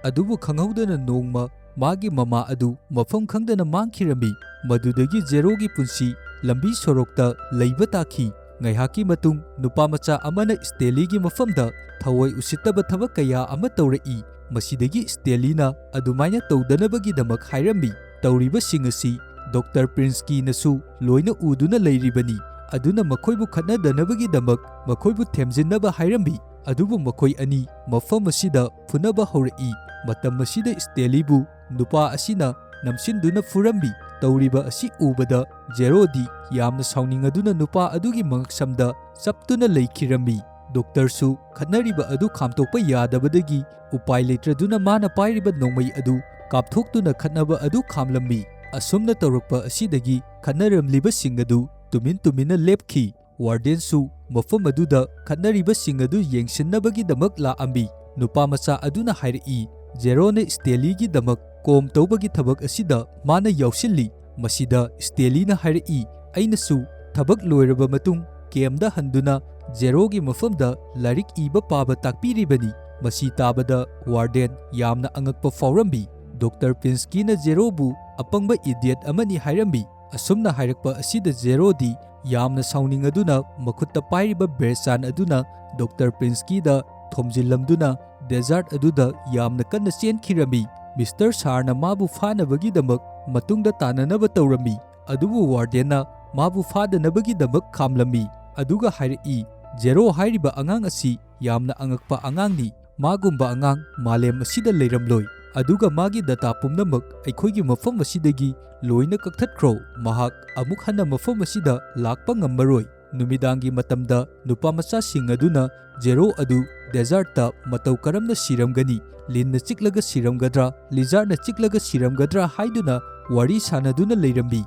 ꯑꯗꯨꯕꯨ ꯈꯪꯍꯧꯗꯅ ꯅꯣꯡꯃ ꯃꯥꯒꯤ ꯃꯃꯥ ꯑꯗꯨ ꯃꯐꯝ ꯈꯪꯗꯅ ꯃꯥꯡꯈꯤꯔꯝꯃꯤ꯫ ꯃꯗꯨꯗꯒꯤ ꯖꯦꯔꯣꯒꯤ ꯄꯨꯟꯁꯤ ꯂꯝꯕꯤ ꯁꯣꯔꯣꯛꯇ ꯂꯩꯕ ꯇꯥꯈꯤ꯫ ꯉꯥꯏꯍꯥꯛꯀꯤ ꯃꯇꯨꯡ ꯅꯨꯄꯥꯃꯆꯥ ꯑꯃꯅ ꯁ꯭ꯇꯦꯂꯤꯒꯤ ꯃꯐꯝꯗ ꯊꯑꯣꯏ ꯎꯁꯤꯠꯇꯕ ꯊꯕꯛ ꯀꯌꯥ ꯑꯃ ꯇꯧꯔꯛꯏ꯫ ꯃꯁꯤꯗꯒꯤ ꯁ꯭ꯇꯦꯂꯤꯅ ꯑꯗꯨꯃꯥꯏꯅ ꯇꯧꯗꯅꯕꯒꯤꯗꯃꯛ ꯍꯥꯏꯔꯝꯃꯤ꯫ ꯇꯧꯔꯤꯕꯁꯤꯡ ꯑꯁꯤ ꯗꯣꯛꯇꯔ ꯄ꯭ꯔꯤꯟꯁꯀꯤꯅꯁꯨ ꯂꯣꯏꯅ ꯎꯗꯨꯅ ꯂꯩꯔꯤꯕꯅꯤ, ꯑꯗꯨꯅ ꯃꯈꯣꯏꯕꯨ ꯈꯠꯅꯗꯅꯕꯒꯤꯗꯃꯛ ꯃꯈꯣꯏꯕꯨ ꯊꯦꯝꯖꯤꯟꯅꯕ ꯍꯥꯏꯔꯝꯃꯤ꯫ ꯑꯗꯨꯕꯨ ꯃꯈꯣꯏ ꯑꯅꯤ ꯃꯐꯝ ꯑꯁꯤꯗ ꯐꯨꯅꯕ ꯍꯧꯔꯛꯏ꯫ ꯃꯇꯝ ꯑꯁꯤꯗ ꯁ꯭ꯇꯦꯂꯤꯕꯨ ꯅꯨꯄꯥ ꯑꯁꯤꯅ ꯅꯝꯁꯤꯟꯗꯨꯅ ꯐꯨꯔꯝꯃꯤ꯫ ꯇꯧꯔꯤꯕ ꯑꯁꯤ ꯎꯕꯗ ꯖꯦꯔꯣꯗꯤ ꯌꯥꯝꯅ ꯁꯥꯎꯅꯤꯡꯗꯨꯅ ꯅꯨꯄꯥ ꯑꯗꯨꯒꯤ ꯃꯉꯛꯁꯝꯗ ꯆꯞꯇꯨꯅ ꯂꯩꯈꯤꯔꯝꯃꯤ꯫ ꯗꯣꯛꯇꯔꯁꯨ ꯈꯠꯅꯔꯤꯕ ꯑꯗꯨ ꯈꯥꯝꯇꯣꯛꯄ ꯌꯥꯗꯕꯗꯒꯤ ꯎꯄꯥꯏ ꯂꯩꯇ꯭ꯔꯗꯨꯅ ꯃꯥꯅ ꯄꯥꯏꯔꯤꯕ ꯅꯣꯡꯃꯩ ꯑꯗꯨ ꯀꯥꯞꯊꯣꯛꯇꯨꯅ ꯈꯠꯅꯕ ꯑꯗꯨ ꯈꯥꯝꯂꯝꯃꯤ꯫ ꯑꯁꯨꯝꯅ ꯇꯧꯔꯛꯄ ꯑꯁꯤꯗꯒꯤ ꯈꯠꯅꯔꯝꯂꯤꯕꯁꯤꯡ ꯑꯗꯨ ꯇꯨꯃꯤꯟꯅ ꯂꯦꯞꯈꯤ꯫ ꯋꯥꯔꯗꯦꯟꯁꯨ ꯃꯐꯝ ꯑꯗꯨꯗ ꯈꯠꯅꯔꯤꯕꯁꯤꯡ ꯑꯗꯨ ꯌꯦꯡꯁꯤꯟꯅꯕꯒꯤꯗꯃꯛ ꯂꯥꯛꯑꯝꯃꯤ꯫ ꯅꯨꯄꯥꯃꯆꯥ ꯑꯗꯨꯅ ꯍꯥꯏꯔꯛꯏ, ꯖꯦꯔꯣꯅ ꯁ꯭ꯇꯦꯂꯤꯒꯤꯗꯃꯛ ꯀꯣꯝ ꯇꯧꯕꯒꯤ ꯊꯕꯛ ꯑꯁꯤꯗ ꯃꯥꯅ ꯌꯥꯎꯁꯤꯜꯂꯤ꯫ ꯃꯁꯤꯗ ꯁ꯭ꯇꯦꯂꯤꯅ ꯍꯥꯏꯔꯛꯏ, ꯑꯩꯅꯁꯨ ꯊꯕꯛ ꯂꯣꯏꯔꯕ ꯃꯇꯨꯡ ꯀꯦꯝꯗ ꯍꯟꯗꯨꯅ ꯖꯦꯔꯣꯒꯤ ꯃꯐꯝꯗ ꯂꯥꯏꯔꯤꯛ ꯏꯕ ꯄꯥꯕ ꯇꯥꯛꯄꯤꯔꯤꯕꯅꯤ꯫ ꯃꯁꯤ ꯇꯥꯕꯗ ꯋꯥꯔꯗꯦꯟ ꯌꯥꯝꯅ ꯑꯉꯛꯄ ꯐꯥꯎꯔꯝꯃꯤ꯫ ꯗꯣꯛꯇꯔ ꯄ꯭ꯔꯤꯟꯁꯀꯤꯅ ꯖꯦꯔꯣꯕꯨ ꯑꯄꯪꯕ ꯏꯗꯤꯌꯠ ꯑꯃꯅꯤ ꯍꯥꯏꯔꯝꯃꯤ꯫ ꯑꯁꯨꯝꯅ ꯍꯥꯏꯔꯛꯄ ꯑꯁꯤꯗ ꯖꯦꯔꯣꯗꯤ ꯌꯥꯝꯅ ꯁꯥꯎꯅꯤꯡꯗꯨꯅ ꯃꯈꯨꯠꯇ ꯄꯥꯏꯔꯤꯕ ꯕꯦꯔꯆꯥꯟ ꯑꯗꯨꯅ ꯗꯣꯛꯇꯔ ꯄ꯭ꯔꯤꯟꯁꯀꯤꯗ ꯊꯣꯝꯖꯤꯜꯂꯝꯗꯨꯅ ꯗꯦꯖꯥꯔꯠ ꯑꯗꯨꯗ ꯌꯥꯝꯅ ꯀꯟꯅ ꯆꯦꯟꯈꯤꯔꯝꯃꯤ꯫ ꯃꯤꯁꯇꯔ ꯁꯥꯔꯅ ꯃꯥꯕꯨ ꯐꯥꯅꯕꯒꯤꯗꯃꯛ ꯃꯇꯨꯡꯗ ꯇꯥꯟꯅꯅꯕ ꯇꯧꯔꯝꯃꯤ, ꯑꯗꯨꯕꯨ ꯋꯥꯔꯗꯦꯟꯅ ꯃꯥꯕꯨ ꯐꯥꯗꯅꯕꯒꯤꯗꯃꯛ ꯈꯥꯝꯂꯝꯃꯤ꯫ ꯑꯗꯨꯒ ꯍꯥꯏꯔꯛꯏ, ꯖꯦꯔꯣ ꯍꯥꯏꯔꯤꯕ ꯑꯉꯥꯡ ꯑꯁꯤ ꯌꯥꯝꯅ ꯑꯉꯛꯄ ꯑꯉꯥꯡꯅꯤ, ꯃꯥꯒꯨꯝꯕ ꯑꯉꯥꯡ ꯃꯥꯂꯦꯝ ꯑꯁꯤꯗ ꯂꯩꯔꯝꯂꯣꯏ, ꯑꯗꯨꯒ ꯃꯥꯒꯤ ꯗꯇꯥ ꯄꯨꯝꯅꯃꯛ ꯑꯩꯈꯣꯏꯒꯤ ꯃꯐꯝ ꯑꯁꯤꯗꯒꯤ ꯂꯣꯏꯅ ꯀꯛꯊꯠꯈ꯭ꯔꯣ, ꯃꯍꯥꯛ ꯑꯃꯨꯛ ꯍꯟꯅ ꯃꯐꯝ ꯑꯁꯤꯗ ꯂꯥꯛꯄ ꯉꯝꯃꯔꯣꯏ꯫ ꯅꯨꯃꯤꯗꯥꯡꯒꯤ ꯃꯇꯝꯗ ꯅꯨꯄꯥꯃꯆꯥꯁꯤꯡ ꯑꯗꯨꯅ ꯖꯦꯔꯣ ꯑꯗꯨ ꯗꯦꯖꯥꯔꯠꯇ ꯃꯇꯧ ꯀꯔꯝꯅ ꯁꯤꯔꯝꯒꯅꯤ, ꯂꯤꯟꯅ ꯆꯤꯛꯂꯒ ꯁꯤꯔꯝꯒꯗ꯭ꯔꯥ, ꯂꯤꯖꯥꯔꯠꯅ ꯆꯤꯛꯂꯒ ꯁꯤꯔꯝꯒꯗ꯭ꯔꯥ ꯍꯥꯏꯗꯨꯅ ꯋꯥꯔꯤ ꯁꯥꯅꯗꯨꯅ ꯂꯩꯔꯝꯃꯤ꯫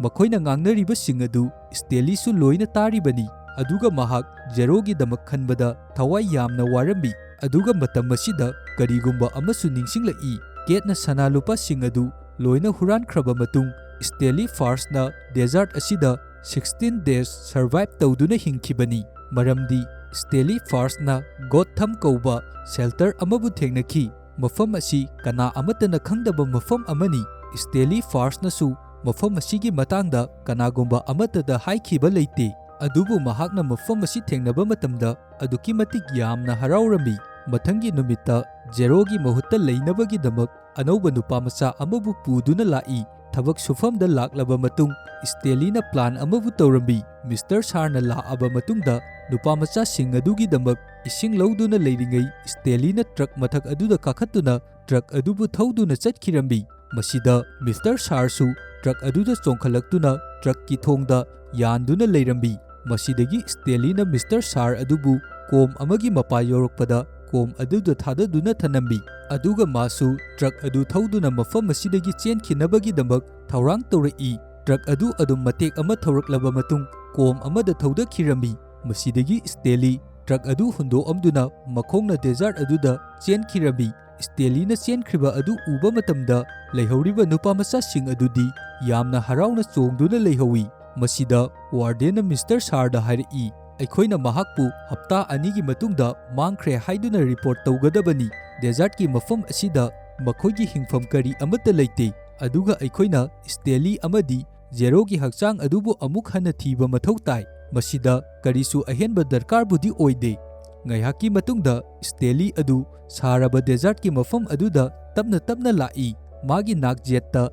ꯃꯈꯣꯏꯅ ꯉꯥꯡꯅꯔꯤꯕꯁꯤꯡ ꯑꯗꯨ ꯁ꯭ꯇꯦꯂꯤꯁꯨ ꯂꯣꯏꯅ ꯇꯥꯔꯤꯕꯅꯤ, ꯑꯗꯨꯒ ꯃꯍꯥꯛ ꯖꯦꯔꯣꯒꯤꯗꯃꯛ ꯈꯟꯕꯗ ꯊꯋꯥꯏ ꯌꯥꯝꯅ ꯋꯥꯔꯝꯃꯤ꯫ ꯑꯗꯨꯒ ꯃꯇꯝ ꯑꯁꯤꯗ ꯀꯔꯤꯒꯨꯝꯕ ꯑꯃꯁꯨ ꯅꯤꯡꯁꯤꯡꯂꯛꯏ꯫ ꯀꯦꯠꯅ ꯁꯅꯥ ꯂꯨꯄꯥꯁꯤꯡ ꯑꯗꯨ ꯂꯣꯏꯅ ꯍꯨꯔꯥꯟꯈ꯭ꯔꯕ ꯃꯇꯨꯡ ꯁ꯭ꯇꯦꯂꯤ ꯐꯥꯔꯁꯅ ꯗꯦꯖꯥꯔꯠ ꯑꯁꯤꯗ 16 ꯗꯦꯖ ꯁꯔꯚꯥꯏꯚ ꯇꯧꯗꯨꯅ ꯍꯤꯡꯈꯤꯕꯅꯤ, ꯃꯔꯝꯗꯤ ꯁ꯭ꯇꯦꯂꯤ ꯐꯥꯔꯁꯅ ꯒꯣꯊꯝ ꯀꯧꯕ ꯁꯦꯜꯇꯔ ꯑꯃꯕꯨ ꯊꯦꯡꯅꯈꯤ꯫ ꯃꯐꯝ ꯑꯁꯤ ꯀꯅꯥ ꯑꯃꯠꯇꯅ ꯈꯪꯗꯕ ꯃꯐꯝ ꯑꯃꯅꯤ꯫ ꯁ꯭ꯇꯦꯂꯤ ꯐꯥꯔꯁꯅꯁꯨ ꯃꯐꯝ ꯑꯁꯤꯒꯤ ꯃꯇꯥꯡꯗ ꯀꯅꯥꯒꯨꯝꯕ ꯑꯃꯠꯇꯗ ꯍꯥꯏꯈꯤꯕ ꯂꯩꯇꯦ, ꯑꯗꯨꯕꯨ ꯃꯍꯥꯛꯅ ꯃꯐꯝ ꯑꯁꯤ ꯊꯦꯡꯅꯕ ꯃꯇꯝꯗ ꯑꯗꯨꯛꯀꯤ ꯃꯇꯤꯛ ꯌꯥꯝꯅ ꯍꯔꯥꯎꯔꯝꯃꯤ꯫ ꯃꯊꯪꯒꯤ ꯅꯨꯃꯤꯠꯇ ꯖꯦꯔꯣꯒꯤ ꯃꯍꯨꯠꯇ ꯂꯩꯅꯕꯒꯤꯗꯃꯛ ꯑꯅꯧꯕ ꯅꯨꯄꯥꯃꯆꯥ ꯑꯃꯕꯨ ꯄꯨꯗꯨꯅ ꯂꯥꯛꯏ꯫ ꯊꯕꯛ ꯁꯨꯐꯝꯗ ꯂꯥꯛꯂꯕ ꯃꯇꯨꯡ ꯁ꯭ꯇꯦꯂꯤꯅ ꯄ꯭ꯂꯥꯟ ꯑꯃꯕꯨ ꯇꯧꯔꯝꯃꯤ꯫ ꯃꯤꯁꯇꯔ ꯁꯥꯔꯅ ꯂꯥꯛꯑꯕ ꯃꯇꯨꯡꯗ ꯅꯨꯄꯥꯃꯆꯥꯁꯤꯡ ꯑꯗꯨꯒꯤꯗꯃꯛ ꯏꯁꯤꯡ ꯂꯧꯗꯨꯅ ꯂꯩꯔꯤꯉꯩ ꯁ꯭ꯇꯦꯂꯤꯅ ꯇ꯭ꯔꯛ ꯃꯊꯛ ꯑꯗꯨꯗ ꯀꯥꯈꯠꯇꯨꯅ ꯇ꯭ꯔꯛ ꯑꯗꯨꯕꯨ ꯊꯧꯗꯨꯅ ꯆꯠꯈꯤꯔꯝꯃꯤ꯫ ꯃꯁꯤꯗ ꯃꯤꯁꯇꯔ ꯁꯥꯔꯁꯨ ꯇ꯭ꯔꯛ ꯑꯗꯨꯗ ꯆꯣꯡꯈꯠꯂꯛꯇꯨꯅ ꯇ꯭ꯔꯛꯀꯤ ꯊꯣꯡꯗ ꯌꯥꯟꯗꯨꯅ ꯂꯩꯔꯝꯃꯤ꯫ ꯃꯁꯤꯗꯒꯤ ꯁ꯭ꯇꯦꯂꯤꯅ ꯃꯤꯁꯇꯔ ꯁꯥꯔ ꯑꯗꯨꯕꯨ ꯀꯣꯝ ꯑꯃꯒꯤ ꯃꯄꯥ ꯌꯧꯔꯛꯄꯗ ꯀꯣꯝ ꯑꯗꯨꯗ ꯊꯥꯗꯗꯨꯅ ꯊꯅꯝꯃꯤ, ꯑꯗꯨꯒ ꯃꯥꯁꯨ ꯇ꯭ꯔꯛ ꯑꯗꯨ ꯊꯧꯗꯨꯅ ꯃꯐꯝ ꯑꯁꯤꯗꯒꯤ ꯆꯦꯟꯈꯤꯅꯕꯒꯤꯗꯃꯛ ꯊꯧꯔꯥꯡ ꯇꯧꯔꯛꯏ꯫ ꯇ꯭ꯔꯛ ꯑꯗꯨ ꯑꯗꯨꯝ ꯃꯇꯦꯛ ꯑꯃ ꯊꯧꯔꯛꯂꯕ ꯃꯇꯨꯡ ꯀꯣꯝ ꯑꯃꯗ ꯊꯧꯗꯈꯤꯔꯝꯃꯤ꯫ ꯃꯁꯤꯗꯒꯤ ꯁ꯭ꯇꯦꯂꯤ ꯇ꯭ꯔꯛ ꯑꯗꯨ ꯍꯨꯟꯗꯣꯛꯑꯝꯗꯨꯅ ꯃꯈꯣꯡꯅ ꯗꯦꯖꯥꯔꯠ ꯑꯗꯨꯗ ꯆꯦꯟꯈꯤꯔꯝꯃꯤ꯫ ꯁ꯭ꯇꯦꯂꯤꯅ ꯆꯦꯟꯈ꯭ꯔꯤꯕ ꯑꯗꯨ ꯎꯕ ꯃꯇꯝꯗ ꯂꯩꯍꯧꯔꯤꯕ ꯅꯨꯄꯥꯃꯆꯥꯁꯤꯡ ꯑꯗꯨꯗꯤ ꯌꯥꯝꯅ ꯍꯔꯥꯎꯅ ꯆꯣꯡꯗꯨꯅ ꯂꯩꯍꯧꯏ꯫ ꯃꯁꯤꯗ ꯋꯥꯔꯗꯦꯟꯅ ꯃꯤꯁꯇꯔ ꯁꯥꯔꯗ ꯍꯥꯏꯔꯛꯏ, ꯑꯩꯈꯣꯏꯅ ꯃꯍꯥꯛꯄꯨ ꯍꯞꯇꯥ 2ꯒꯤ ꯃꯇꯨꯡꯗ ꯃꯥꯡꯈ꯭ꯔꯦ ꯍꯥꯏꯗꯨꯅ ꯔꯤꯄꯣꯔꯠ ꯇꯧꯒꯗꯕꯅꯤ꯫ ꯗꯦꯖꯥꯔꯠꯀꯤ ꯃꯐꯝ ꯑꯁꯤꯗ ꯃꯈꯣꯏꯒꯤ ꯍꯤꯡꯐꯝ ꯀꯔꯤ ꯑꯃꯠꯇ ꯂꯩꯇꯦ, ꯑꯗꯨꯒ ꯑꯩꯈꯣꯏꯅ ꯁ꯭ꯇꯦꯂꯤ ꯑꯃꯗꯤ ꯖꯦꯔꯣꯒꯤ ꯍꯛꯆꯥꯡ ꯑꯗꯨꯕꯨ ꯑꯃꯨꯛ ꯍꯟꯅ ꯊꯤꯕ ꯃꯊꯧ ꯇꯥꯏ꯫ ꯃꯁꯤꯗ ꯀꯔꯤꯁꯨ ꯑꯍꯦꯟꯕ ꯗꯔꯀꯥꯔꯕꯨꯗꯤ ꯑꯣꯏꯗꯦ꯫ ꯉꯥꯏꯍꯥꯛꯀꯤ ꯃꯇꯨꯡꯗ ꯁ꯭ꯇꯦꯂꯤ ꯑꯗꯨ ꯁꯥꯔꯕ ꯗꯦꯖꯥꯔꯠꯀꯤ ꯃꯐꯝ ꯑꯗꯨꯗ ꯇꯞꯅ ꯂꯥꯛꯏ꯫ ꯃꯥꯒꯤ ꯅꯥꯛꯖꯦꯠꯇ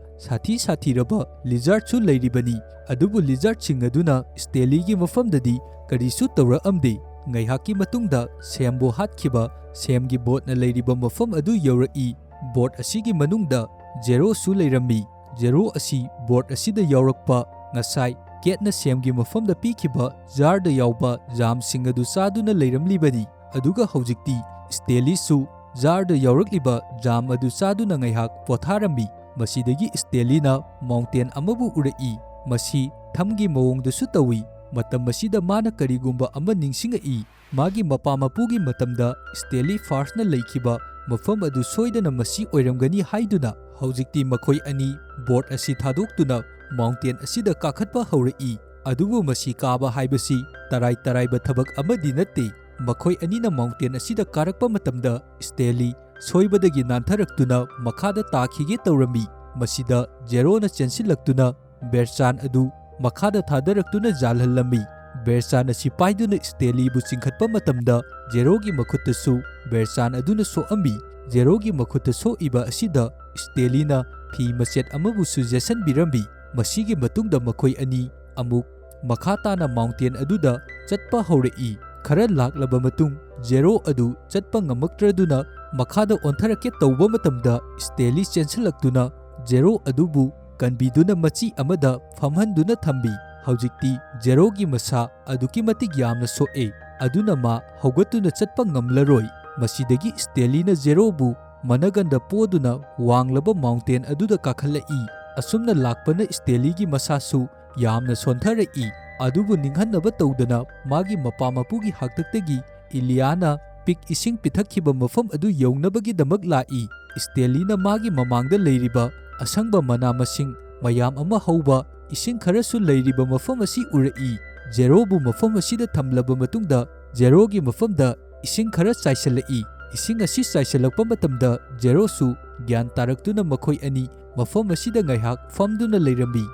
ꯁꯥꯊꯤꯔꯕ ꯂꯤꯖꯥꯔꯠꯁꯨ ꯂꯩꯔꯤꯕꯅꯤ, ꯑꯗꯨꯕꯨ ꯂꯤꯖꯥꯔꯠꯁꯤꯡ ꯑꯗꯨꯅ ꯁ꯭ꯇꯦꯂꯤꯒꯤ ꯃꯐꯝꯗꯗꯤ ꯀꯔꯤꯁꯨ ꯇꯧꯔꯛꯑꯝꯗꯦ꯫ ꯉꯥꯏꯍꯥꯛꯀꯤ ꯃꯇꯨꯡꯗ ꯁꯦꯝꯕꯨ ꯍꯥꯠꯈꯤꯕ ꯁꯦꯝꯒꯤ ꯕꯣꯠꯅ ꯂꯩꯔꯤꯕ ꯃꯐꯝ ꯑꯗꯨ ꯌꯧꯔꯛꯏ꯫ ꯕꯣꯠ ꯑꯁꯤꯒꯤ ꯃꯅꯨꯡꯗ ꯖꯦꯔꯣꯁꯨ ꯂꯩꯔꯝꯃꯤ꯫ ꯖꯦꯔꯣ ꯑꯁꯤ ꯕꯣꯠ ꯑꯁꯤꯗ ꯌꯥꯎꯔꯛꯄ ꯉꯁꯥꯏ ꯀꯦꯠꯅ ꯁꯦꯝꯒꯤ ꯃꯐꯝꯗ ꯄꯤꯈꯤꯕ ꯖꯥꯔꯗ ꯌꯥꯎꯕ ꯖꯥꯝꯁꯤꯡ ꯑꯗꯨ ꯆꯥꯗꯨꯅ ꯂꯩꯔꯝꯂꯤꯕꯅꯤ, ꯑꯗꯨꯒ ꯍꯧꯖꯤꯛꯇꯤ ꯁ꯭ꯇꯦꯂꯤꯁꯨ ꯖꯥꯔꯗ ꯌꯥꯎꯔꯛꯂꯤꯕ ꯖꯥꯝ ꯑꯗꯨ ꯆꯥꯗꯨꯅ ꯉꯥꯏꯍꯥꯛ ꯄꯣꯊꯥꯔꯝꯃꯤ꯫ ꯃꯁꯤꯗꯒꯤ ꯁ꯭ꯇꯦꯂꯤꯅ ꯃꯥꯎꯟꯇꯦꯟ ꯑꯃꯕꯨ ꯎꯔꯛꯏ, ꯃꯁꯤ ꯊꯝꯒꯤ ꯃꯑꯣꯡꯗꯁꯨ ꯇꯧꯏ꯫ ꯃꯇꯝ ꯑꯁꯤꯗ ꯃꯥꯅ ꯀꯔꯤꯒꯨꯝꯕ ꯑꯃ ꯅꯤꯡꯁꯤꯡꯉꯛꯏ꯫ ꯃꯥꯒꯤ ꯃꯄꯥ ꯃꯄꯨꯒꯤ ꯃꯇꯝꯗ ꯁ꯭ꯇꯦꯂꯤ ꯐꯥꯔꯁꯅ ꯂꯩꯈꯤꯕ ꯃꯐꯝ ꯑꯗꯨ ꯁꯣꯏꯗꯅ ꯃꯁꯤ ꯑꯣꯏꯔꯝꯒꯅꯤ ꯍꯥꯏꯗꯨꯅ ꯍꯧꯖꯤꯛꯇꯤ ꯃꯈꯣꯏ ꯑꯅꯤ ꯕꯣꯔꯗ ꯑꯁꯤ ꯊꯥꯗꯣꯛꯇꯨꯅ ꯃꯥꯎꯟꯇꯦꯟ ꯑꯁꯤꯗ ꯀꯥꯈꯠꯄ ꯍꯧꯔꯛꯏ꯫ ꯑꯗꯨꯕꯨ ꯃꯁꯤ ꯀꯥꯕ ꯍꯥꯏꯕꯁꯤ ꯇꯔꯥꯏꯕ ꯊꯕꯛ ꯑꯃꯗꯤ ꯅꯠꯇꯦ꯫ ꯃꯈꯣꯏ ꯑꯅꯤꯅ ꯃꯥꯎꯟꯇꯦꯟ ꯑꯁꯤꯗ ꯀꯥꯔꯛꯄ ꯃꯇꯝꯗ ꯁ꯭ꯇꯦꯂꯤ ꯁꯣꯏꯕꯗꯒꯤ ꯅꯥꯟꯊꯔꯛꯇꯨꯅ ꯃꯈꯥꯗ ꯇꯥꯈꯤꯒꯦ ꯇꯧꯔꯝꯃꯤ꯫ ꯃꯁꯤꯗ ꯖꯦꯔꯣꯅ ꯆꯦꯟꯁꯤꯜꯂꯛꯇꯨꯅ ꯕꯦꯔꯆꯥꯟ ꯑꯗꯨ ꯃꯈꯥꯗ ꯊꯥꯗꯔꯛꯇꯨꯅ ꯌꯥꯜꯍꯜꯂꯝꯃꯤ꯫ ꯕꯦꯔꯆꯥꯟ ꯑꯁꯤ ꯄꯥꯏꯗꯨꯅ ꯁ꯭ꯇꯦꯂꯤꯕꯨ ꯆꯤꯡꯈꯠꯄ ꯃꯇꯝꯗ ꯖꯦꯔꯣꯒꯤ ꯃꯈꯨꯠꯇꯁꯨ ꯕꯦꯔꯆꯥꯟ ꯑꯗꯨꯅ ꯁꯣꯛꯑꯝꯃꯤ꯫ ꯖꯦꯔꯣꯒꯤ ꯃꯈꯨꯠꯇ ꯁꯣꯛꯏꯕ ꯑꯁꯤꯗ ꯁ꯭ꯇꯦꯂꯤꯅ ꯐꯤ ꯃꯆꯦꯠ ꯑꯃꯕꯨꯁꯨ ꯌꯦꯠꯁꯟꯕꯤꯔꯝꯃꯤ꯫ ꯃꯁꯤꯒꯤ ꯃꯇꯨꯡꯗ ꯃꯈꯣꯏ ꯑꯅꯤ ꯑꯃꯨꯛ ꯃꯈꯥ ꯇꯥꯅ ꯃꯥꯎꯟꯇꯦꯟ ꯑꯗꯨꯗ ꯆꯠꯄ ꯍꯧꯔꯛꯏ꯫ ꯈꯔ ꯂꯥꯛꯂꯕ ꯃꯇꯨꯡ ꯖꯦꯔꯣ ꯑꯗꯨ ꯆꯠꯄ ꯉꯝꯃꯛꯇ꯭ꯔꯗꯨꯅ ꯃꯈꯥꯗ ꯑꯣꯟꯊꯔꯛꯀꯦ ꯇꯧꯕ ꯃꯇꯝꯗ ꯁ꯭ꯇꯦꯂꯤ ꯆꯦꯟꯁꯤꯜꯂꯛꯇꯨꯅ ꯖꯦꯔꯣ ꯑꯗꯨꯕꯨ ꯀꯟꯕꯤꯗꯨꯅ ꯃꯆꯤ ꯑꯃꯗ ꯐꯝꯍꯟꯗꯨꯅ ꯊꯝꯕꯤ꯫ ꯍꯧꯖꯤꯛꯇꯤ ꯖꯦꯔꯣꯒꯤ ꯃꯁꯥ ꯑꯗꯨꯛꯀꯤ ꯃꯇꯤꯛ ꯌꯥꯝꯅ ꯁꯣꯛꯑꯦ, ꯑꯗꯨꯅ ꯃꯥ ꯍꯧꯒꯠꯇꯨꯅ ꯆꯠꯄ ꯉꯝꯂꯔꯣꯏ꯫ ꯃꯁꯤꯗꯒꯤ ꯁ꯭ꯇꯦꯂꯤꯅ ꯖꯦꯔꯣꯕꯨ ꯃꯅꯒꯟꯗ ꯄꯣꯗꯨꯅ ꯋꯥꯡꯂꯕ ꯃꯥꯎꯟꯇꯦꯟ ꯑꯗꯨꯗ ꯀꯥꯈꯠꯂꯛꯏ꯫ ꯑꯁꯨꯝꯅ ꯂꯥꯛꯄꯅ ꯁ꯭ꯇꯦꯂꯤꯒꯤ ꯃꯁꯥꯁꯨ ꯌꯥꯝꯅ ꯁꯣꯟꯊꯔꯛꯏ꯫ ꯑꯗꯨꯕꯨ ꯅꯤꯡꯍꯟꯅꯕ ꯇꯧꯗꯅ ꯃꯥꯒꯤ ꯃꯄꯥ ꯃꯄꯨꯒꯤ ꯍꯥꯛꯇꯛꯇꯒꯤ ꯏꯂꯤꯌꯥꯅ ꯄꯤꯛ ꯏꯁꯤꯡ ꯄꯤꯊꯛꯈꯤꯕ ꯃꯐꯝ ꯑꯗꯨ ꯌꯧꯅꯕꯒꯤꯗꯃꯛ ꯂꯥꯛꯏ꯫ ꯁ꯭ꯇꯦꯂꯤꯅ ꯃꯥꯒꯤ ꯃꯃꯥꯡꯗ ꯂꯩꯔꯤꯕ ꯑꯁꯪꯕ ꯃꯅꯥ ꯃꯁꯤꯡ ꯃꯌꯥꯝ ꯑꯃ ꯍꯧꯕ ꯏꯁꯤꯡ ꯈꯔꯁꯨ ꯂꯩꯔꯤꯕ ꯃꯐꯝ ꯑꯁꯤ ꯎꯔꯛꯏ꯫ ꯖꯦꯔꯣꯕꯨ ꯃꯐꯝ ꯑꯁꯤꯗ ꯊꯝꯂꯕ ꯃꯇꯨꯡꯗ ꯖꯦꯔꯣꯒꯤ ꯃꯐꯝꯗ ꯏꯁꯤꯡ ꯈꯔ ꯆꯥꯏꯁꯤꯜꯂꯛꯏ꯫ ꯏꯁꯤꯡ ꯑꯁꯤ ꯆꯥꯏꯁꯤꯜꯂꯛꯄ ꯃꯇꯝꯗ ꯖꯦꯔꯣꯁꯨ ꯒ꯭ꯌꯥꯟ ꯇꯥꯔꯛꯇꯨꯅ ꯃꯈꯣꯏ ꯑꯅꯤ ꯃꯐꯝ ꯑꯁꯤꯗ ꯉꯥꯏꯍꯥꯛ ꯐꯝꯗꯨꯅ ꯂꯩꯔꯝꯃꯤ꯫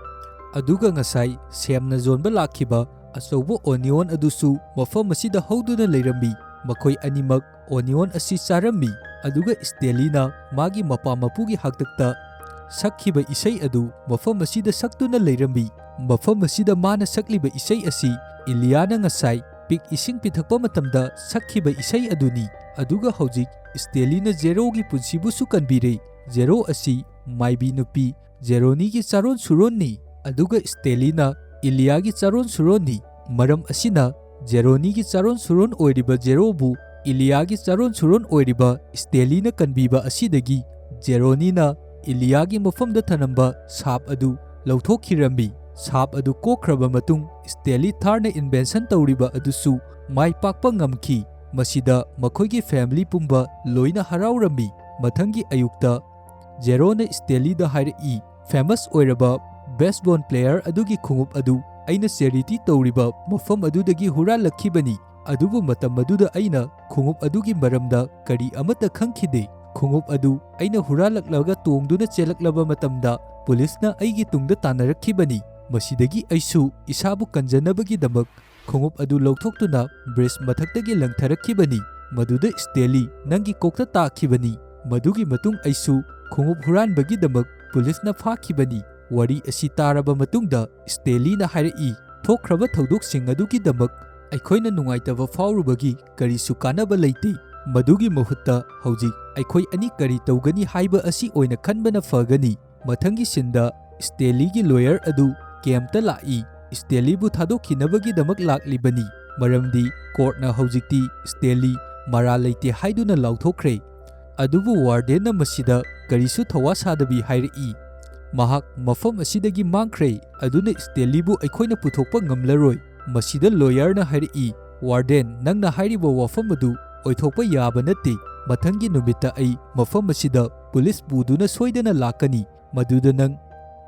ꯑꯗꯨꯒ ꯉꯁꯥꯏ ꯁꯦꯝꯅ ꯌꯣꯟꯕ ꯂꯥꯛꯈꯤꯕ ꯑꯆꯧꯕ ꯑꯣꯅꯤꯌꯣꯟ ꯑꯗꯨꯁꯨ ꯃꯐꯝ ꯑꯁꯤꯗ ꯍꯧꯗꯨꯅ ꯂꯩꯔꯝꯃꯤ꯫ ꯃꯈꯣꯏ ꯑꯅꯤꯃꯛ ꯑꯣꯅꯤꯌꯣꯟ ꯑꯁꯤ ꯆꯥꯔꯝꯃꯤ꯫ ꯑꯗꯨꯒ ꯁ꯭ꯇꯦꯂꯤꯅ ꯃꯥꯒꯤ ꯃꯄꯥ ꯃꯄꯨꯒꯤ ꯍꯥꯛꯇꯛꯇ ꯁꯛꯈꯤꯕ ꯏꯁꯩ ꯑꯗꯨ ꯃꯐꯝ ꯑꯁꯤꯗ ꯁꯛꯇꯨꯅ ꯂꯩꯔꯝꯃꯤ꯫ ꯃꯐꯝ ꯑꯁꯤꯗ ꯃꯥꯅ ꯁꯛꯂꯤꯕ ꯏꯁꯩ ꯑꯁꯤ ꯏꯂꯤꯌꯥꯅ ꯉꯁꯥꯏ ꯄꯤꯛ ꯏꯁꯤꯡ ꯄꯤꯊꯛꯄ ꯃꯇꯝꯗ ꯁꯛꯈꯤꯕ ꯏꯁꯩ ꯑꯗꯨꯅꯤ꯫ ꯑꯗꯨꯒ ꯍꯧꯖꯤꯛ ꯁ꯭ꯇꯦꯂꯤꯅ ꯖꯦꯔꯣꯒꯤ ꯄꯨꯟꯁꯤꯕꯨꯁꯨ ꯀꯟꯕꯤꯔꯦ꯫ ꯖꯦꯔꯣ ꯑꯁꯤ ꯃꯥꯏꯕꯤ ꯅꯨꯄꯤ ꯖꯦꯔꯣꯅꯤꯒꯤ ꯆꯥꯔꯣꯟ ꯁꯨꯔꯣꯟꯅꯤ, ꯑꯗꯨꯒ ꯁ꯭ꯇꯦꯂꯤꯅ ꯏꯂꯤꯌꯥꯒꯤ ꯆꯥꯔꯣꯟ ꯁꯨꯔꯣꯟꯅꯤ꯫ ꯃꯔꯝ ꯑꯁꯤꯅ ꯖꯦꯔꯣꯅꯤꯒꯤ ꯆꯥꯔꯣꯟ ꯁꯨꯔꯣꯟ ꯑꯣꯏꯔꯤꯕ ꯖꯦꯔꯣꯕꯨ ꯏꯂꯤꯌꯥꯒꯤ ꯆꯥꯔꯣꯟ ꯁꯨꯔꯣꯟ ꯑꯣꯏꯔꯤꯕ ꯁ꯭ꯇꯦꯂꯤꯅ ꯀꯟꯕꯤꯕ ꯑꯁꯤꯗꯒꯤ ꯖꯦꯔꯣꯅꯤꯅ ꯏꯂꯤꯌꯥꯒꯤ ꯃꯐꯝꯗ ꯊꯅꯝꯕ ꯁꯥꯞ ꯑꯗꯨ ꯂꯧꯊꯣꯛꯈꯤꯔꯝꯃꯤ꯫ ꯁꯥꯞ ꯑꯗꯨ ꯀꯣꯛꯈ꯭ꯔꯕ ꯃꯇꯨꯡ ꯁ꯭ꯇꯦꯂꯤ ꯊꯥꯔꯅ ꯏꯟꯚꯦꯟꯁꯟ ꯇꯧꯔꯤꯕ ꯑꯗꯨꯁꯨ ꯃꯥꯏ ꯄꯥꯛꯄ ꯉꯝꯈꯤ꯫ ꯃꯁꯤꯗ ꯃꯈꯣꯏꯒꯤ ꯐꯦꯃꯤꯂꯤ ꯄꯨꯝꯕ ꯂꯣꯏꯅ ꯍꯔꯥꯎꯔꯝꯃꯤ꯫ ꯃꯊꯪꯒꯤ ꯑꯌꯨꯛꯇ ꯖꯦꯔꯣꯅ ꯁ꯭ꯇꯦꯂꯤꯗ ꯍꯥꯏꯔꯛꯏ, ꯐꯦꯃꯁ ꯑꯣꯏꯔꯕ ꯕꯦꯁꯕꯣꯜ ꯄ꯭ꯂꯦꯌꯔ ꯑꯗꯨꯒꯤ ꯈꯣꯡꯎꯞ ꯑꯗꯨ ꯑꯩꯅ ꯆꯦꯔꯤꯇꯤ ꯇꯧꯔꯤꯕ ꯃꯐꯝ ꯑꯗꯨꯗꯒꯤ ꯍꯨꯔꯥꯟꯂꯛꯈꯤꯕꯅꯤ꯫ ꯑꯗꯨꯕꯨ ꯃꯇꯝ ꯑꯗꯨꯗ ꯑꯩꯅ ꯈꯣꯡꯎꯞ ꯑꯗꯨꯒꯤ ꯃꯔꯝꯗ ꯀꯔꯤ ꯑꯃꯠꯇ ꯈꯪꯈꯤꯗꯦ꯫ ꯈꯣꯡꯎꯞ ꯑꯗꯨ ꯑꯩꯅ ꯍꯨꯔꯥꯟꯂꯛꯂꯒ ꯇꯣꯡꯗꯨꯅ ꯆꯦꯜꯂꯛꯂꯕ ꯃꯇꯝꯗ ꯄꯨꯂꯤꯁꯅ ꯑꯩꯒꯤ ꯇꯨꯡꯗ ꯇꯥꯟꯅꯔꯛꯈꯤꯕꯅꯤ꯫ ꯃꯁꯤꯗꯒꯤ ꯑꯩꯁꯨ ꯏꯁꯥꯕꯨ ꯀꯟꯖꯅꯕꯒꯤꯗꯃꯛ ꯈꯣꯡꯎꯞ ꯑꯗꯨ ꯂꯧꯊꯣꯛꯇꯨꯅ ꯕ꯭ꯔꯤꯖ ꯃꯊꯛꯇꯒꯤ ꯂꯪꯊꯔꯛꯈꯤꯕꯅꯤ꯫ ꯃꯗꯨꯗ ꯁ꯭ꯇꯦꯂꯤ ꯅꯪꯒꯤ ꯀꯣꯛꯇ ꯇꯥꯈꯤꯕꯅꯤ꯫ ꯃꯗꯨꯒꯤ ꯃꯇꯨꯡ ꯑꯩꯁꯨ ꯈꯣꯡꯎꯞ ꯍꯨꯔꯥꯟꯕꯒꯤꯗꯃꯛ ꯄꯨꯂꯤꯁꯅ ꯐꯥꯈꯤꯕꯅꯤ꯫ ꯋꯥꯔꯤ ꯑꯁꯤ ꯇꯥꯔꯕ ꯃꯇꯨꯡꯗ ꯁ꯭ꯇꯦꯂꯤꯅ ꯍꯥꯏꯔꯛꯏ, ꯊꯣꯛꯈ꯭ꯔꯕ ꯊꯧꯗꯣꯛꯁꯤꯡ ꯑꯗꯨꯒꯤꯗꯃꯛ ꯑꯩꯈꯣꯏꯅ ꯅꯨꯡꯉꯥꯏꯇꯕ ꯐꯥꯎꯔꯨꯕꯒꯤ ꯀꯔꯤꯁꯨ ꯀꯥꯟꯅꯕ ꯂꯩꯇꯦ꯫ ꯃꯗꯨꯒꯤ ꯃꯍꯨꯠꯇ ꯍꯧꯖꯤꯛ ꯑꯩꯈꯣꯏ ꯑꯅꯤ ꯀꯔꯤ ꯇꯧꯒꯅꯤ ꯍꯥꯏꯕ ꯑꯁꯤ ꯑꯣꯏꯅ ꯈꯟꯕꯅ ꯐꯒꯅꯤ꯫ ꯃꯊꯪꯒꯤ ꯁꯤꯟꯗ ꯁ꯭ꯇꯦꯂꯤꯒꯤ ꯂꯣꯌꯔ ꯑꯗꯨ ꯀꯦꯝꯞꯇ ꯂꯥꯛꯏ꯫ ꯁ꯭ꯇꯦꯂꯤꯕꯨ ꯊꯥꯗꯣꯛꯈꯤꯅꯕꯒꯤꯗꯃꯛ ꯂꯥꯛꯂꯤꯕꯅꯤ, ꯃꯔꯝꯗꯤ ꯀꯣꯔꯠꯅ ꯍꯧꯖꯤꯛꯇꯤ ꯁ꯭ꯇꯦꯂꯤ ꯃꯔꯥꯜ ꯂꯩꯇꯦ ꯍꯥꯏꯗꯨꯅ ꯂꯥꯎꯊꯣꯛꯈ꯭ꯔꯦ꯫ ꯑꯗꯨꯕꯨ ꯋꯥꯔꯗꯦꯟꯅ ꯃꯁꯤꯗ ꯀꯔꯤꯁꯨ ꯊꯧꯋꯥ ꯁꯥꯗꯕꯤ ꯍꯥꯏꯔꯛꯏ, ꯃꯍꯥꯛ ꯃꯐꯝ ꯑꯁꯤꯗꯒꯤ ꯃꯥꯡꯈ꯭ꯔꯦ, ꯑꯗꯨꯅ ꯁ꯭ꯇꯦꯂꯤꯕꯨ ꯑꯩꯈꯣꯏꯅ ꯄꯨꯊꯣꯛꯄ ꯉꯝꯂꯔꯣꯏ꯫ ꯃꯁꯤꯗ ꯂꯣꯌꯔꯅ ꯍꯥꯏꯔꯛꯏ, ꯋꯥꯔꯗꯦꯟ, ꯅꯪꯅ ꯍꯥꯏꯔꯤꯕ ꯋꯥꯐꯝ ꯑꯗꯨ ꯑꯣꯏꯊꯣꯛꯄ ꯌꯥꯕ ꯅꯠꯇꯦ꯫ ꯃꯊꯪꯒꯤ ꯅꯨꯃꯤꯠꯇ ꯑꯩ ꯃꯐꯝ ꯑꯁꯤꯗ ꯄꯨꯂꯤꯁ ꯄꯨꯗꯨꯅ ꯁꯣꯏꯗꯅ ꯂꯥꯛꯀꯅꯤ, ꯃꯗꯨꯗ ꯅꯪ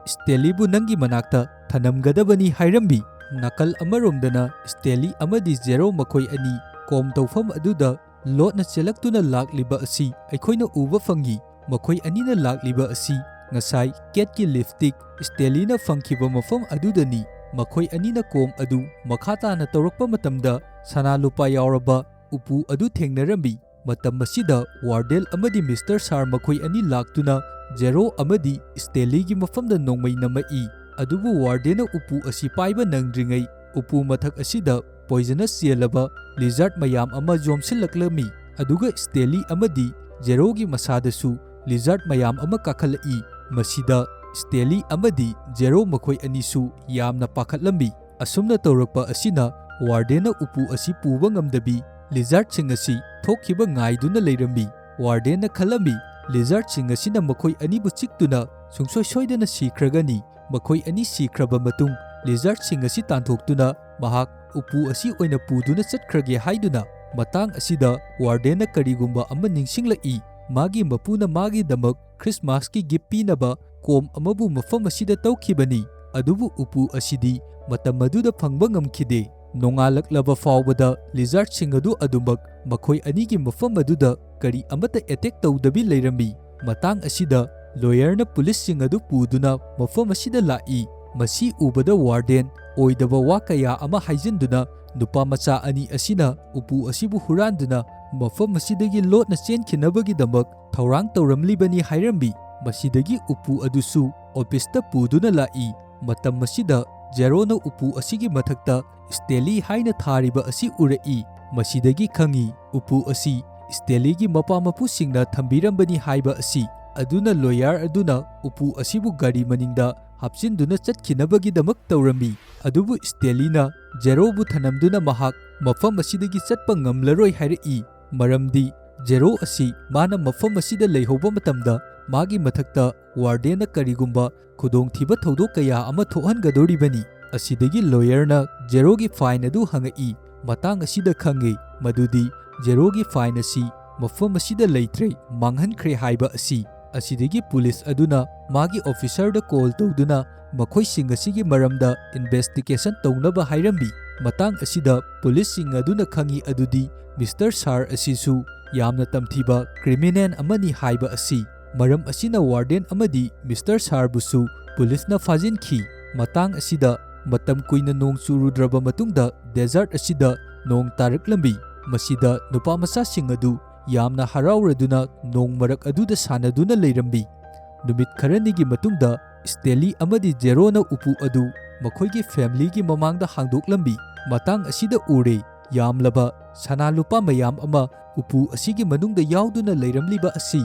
ꯁ꯭ꯇꯦꯂꯤꯕꯨ ꯅꯪꯒꯤ ꯃꯅꯥꯛꯇ ꯊꯅꯝꯒꯗꯕꯅꯤ ꯍꯥꯏꯔꯝꯃꯤ꯫ ꯅꯥꯀꯜ ꯑꯃꯔꯣꯝꯗꯅ ꯁ꯭ꯇꯦꯂꯤ ꯑꯃꯗꯤ ꯖꯦꯔꯣ ꯃꯈꯣꯏ ꯑꯅꯤ ꯀꯣꯝ ꯇꯧꯐꯝ ꯑꯗꯨꯗ ꯂꯣꯠꯅ ꯆꯦꯜꯂꯛꯇꯨꯅ ꯂꯥꯛꯂꯤꯕ ꯑꯁꯤ ꯑꯩꯈꯣꯏꯅ ꯎꯕ ꯐꯪꯉꯤ꯫ ꯃꯈꯣꯏ ꯑꯅꯤꯅ ꯂꯥꯛꯂꯤꯕ ꯑꯁꯤ ꯉꯁꯥꯏ ꯀꯦꯠꯀꯤ ꯂꯤꯞꯁꯇꯤꯛ ꯁ꯭ꯇꯦꯂꯤꯅ ꯐꯪꯈꯤꯕ ꯃꯐꯝ ꯑꯗꯨꯗꯅꯤ꯫ ꯃꯈꯣꯏ ꯑꯅꯤꯅ ꯀꯣꯝ ꯑꯗꯨ ꯃꯈꯥ ꯇꯥꯅ ꯇꯧꯔꯛꯄ ꯃꯇꯝꯗ ꯁꯅꯥ ꯂꯨꯄꯥ ꯌꯥꯎꯔꯕ ꯎꯄꯨ ꯑꯗꯨ ꯊꯦꯡꯅꯔꯝꯃꯤ꯫ ꯃꯇꯝ ꯑꯁꯤꯗ ꯋꯥꯔꯗꯦꯟ ꯑꯃꯗꯤ ꯃꯤꯁꯇꯔ ꯁꯥꯔ ꯃꯈꯣꯏ ꯑꯅꯤ ꯂꯥꯛꯇꯨꯅ ꯖꯦꯔꯣ ꯑꯃꯗꯤ ꯁ꯭ꯇꯦꯂꯤꯒꯤ ꯃꯐꯝꯗ ꯅꯣꯡꯃꯩ ꯅꯝꯃꯛꯏ꯫ ꯑꯗꯨꯕꯨ ꯋꯥꯔꯗꯦꯟꯅ ꯎꯄꯨ ꯑꯁꯤ ꯄꯥꯏꯕ ꯅꯪꯗ꯭ꯔꯤꯉꯩ ꯎꯄꯨ ꯃꯊꯛ ꯑꯁꯤꯗ ꯄꯣꯏꯖꯅꯁ ꯆꯦꯜꯂꯕ ꯂꯤꯖꯥꯔꯗ ꯃꯌꯥꯝ ꯑꯃ ꯌꯣꯝꯁꯤꯜꯂꯛꯂꯝꯃꯤ꯫ ꯑꯗꯨꯒ ꯁ꯭ꯇꯦꯂꯤ ꯑꯃꯗꯤ ꯖꯦꯔꯣꯒꯤ ꯃꯁꯥꯗꯁꯨ ꯂꯤꯖꯥꯔꯗ ꯃꯌꯥꯝ ꯑꯃ ꯀꯥꯈꯠꯂꯛꯏ꯫ ꯃꯁꯤꯗ ꯁ꯭ꯇꯦꯂꯤ ꯑꯃꯗꯤ ꯖꯦꯔꯣ ꯃꯈꯣꯏ ꯑꯅꯤꯁꯨ ꯌꯥꯝꯅ ꯄꯥꯈꯠꯂꯝꯃꯤ꯫ ꯑꯁꯨꯝꯅ ꯇꯧꯔꯛꯄ ꯑꯁꯤꯅ ꯋꯥꯔꯗꯦꯟꯅ ꯎꯄꯨ ꯑꯁꯤ ꯄꯨꯕ ꯉꯝꯗꯕꯤ ꯂꯤꯖꯥꯔꯗꯁꯤꯡ ꯑꯁꯤ ꯊꯣꯛꯈꯤꯕ ꯉꯥꯏꯗꯨꯅ ꯂꯩꯔꯝꯃꯤ꯫ ꯋꯥꯔꯗꯦꯟꯅ ꯈꯜꯂꯝꯃꯤ, ꯂꯤꯖꯥꯔꯗꯁꯤꯡ ꯑꯁꯤꯅ ꯃꯈꯣꯏ ꯑꯅꯤꯕꯨ ꯆꯤꯛꯇꯨꯅ ꯁꯨꯡꯁꯣꯏ ꯁꯣꯏꯗꯅ ꯁꯤꯈ꯭ꯔꯒꯅꯤ꯫ ꯃꯈꯣꯏ ꯑꯅꯤ ꯁꯤꯈ꯭ꯔꯕ ꯃꯇꯨꯡ ꯂꯤꯖꯥꯔꯗꯁꯤꯡ ꯑꯁꯤ ꯇꯥꯟꯊꯣꯛꯇꯨꯅ ꯃꯍꯥꯛ ꯎꯄꯨ ꯑꯁꯤ ꯑꯣꯏꯅ ꯄꯨꯗꯨꯅ ꯆꯠꯈ꯭ꯔꯒꯦ ꯍꯥꯏꯗꯨꯅ꯫ ꯃꯇꯥꯡ ꯑꯁꯤꯗ ꯋꯥꯔꯗꯦꯟꯅ ꯀꯔꯤꯒꯨꯝꯕ ꯑꯃ ꯅꯤꯡꯁꯤꯡꯂꯛꯏ꯫ magi mapuna magidamak Christmaski gift pinaba kom amabu mafam asida tawkhibani adubu upu asidi matam aduda phangba ngamkhide nongalaklaba fawbada lizard singadu adumak makhoi anigi mafam aduda kari amata attack tawdabi leirami matang asida lawyer na police singadu puduna mafam asida lai masi ubada warden oidaba wakaya ama haijinduna nupa macha ani asina upu asibu huranduna mafam asidagi lotna chenkhinabagi-damak thaurang tawramlibani hairambi masidagi upu adusu office-ta puduna lai matam masida Zero na upu asigi mathakta Steli haina thariba asi urai masidagi khangi upu asi Steli-gi mapa mapusingna thambirambani haiba asi aduna lawyer aduna upu asibu gari maningda hapchinduna chatkhinabagi-damak tawrami adubu Steli-na Zero bu thanamduna mahak mafam asidagi chatpa ngamlaroi hairai maramdi Zero asi mana mafam asida leihoba matamda magi mathakta warden na karigumba khudongthiba thodok kaya ama thohangadoribani asidagi lawyer na Zero gi fine adu hangai matang asida khange madudi Zero gi fine asi mafam asida leitre manghankhre haiba asi asidagi police aduna magi officer da call tawduna makhoi sing asigi maramda investigation tawnaba hairambi matang asida police sing aduna khangi adudi Mr. Sar asisu yamna tamthiba criminal amani haiba asi maram asina warden amadi Mr. Sar busu police na fajinkhi matang asida matam kuina nong churudraba matungda desert asida nong taraklambi masida nupa masa sing adu yamna harawraduna nong marak aduda sanaduna leirambi numit kharanigi matungda Steli amadi Zero na upu adu makhoigi family gi mamangda hangdoklambi matang asida ure yamlaba sana lupa mayam ama upu asigi manungda yauduna leiramliba asi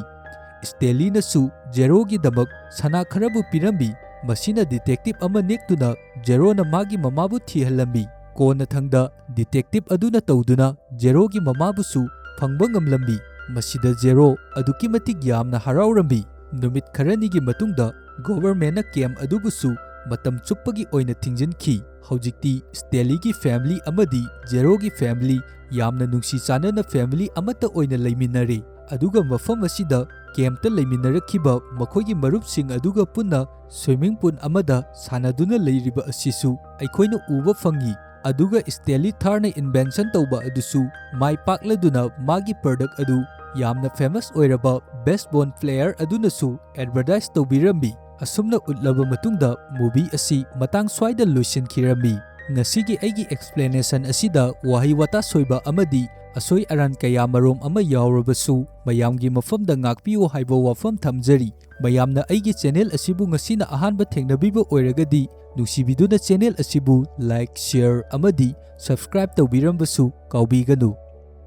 Steli na su Zero gi damak sana kharabu pirambi masina detective ama nektuna Zero na magi mamabu thihalambi kona thangda detective aduna tawduna Zero gi mamabu su phangba ngamlambi masida Zero aduki matik yamna harawrambi numit kharanigi matungda government na camp adubusu matam chuppagi oina thingjinkhi haujikti Steli gi family amadi Zero gi family yamna nungsi chanana family amata oina leiminare aduga mafam asida camp ta leiminarakhiba makhoigi marupsing aduga punna swimming pool amada sanaduna leiriba asisu aikhoina uba fangi aduga Steli tharna invention tawba adusu mai pakladuna magi product adu yamna famous oiraba baseball player adunasu advertise tawbirambi asumna utlaba matungda movie asi matang swaida loisinkhirami ngasigi aigi explanation asida wahi wata soiba amadi asoi aran kaya marom ama yawrabasu mayamgi mafamda ngakpiyo haiba wafam thamjari mayamna aigi channel asibu ngasina ahanba thengnabiba oiragadi nungsibiduna channel asibu like share amadi subscribe tawbirambasu kaubiganu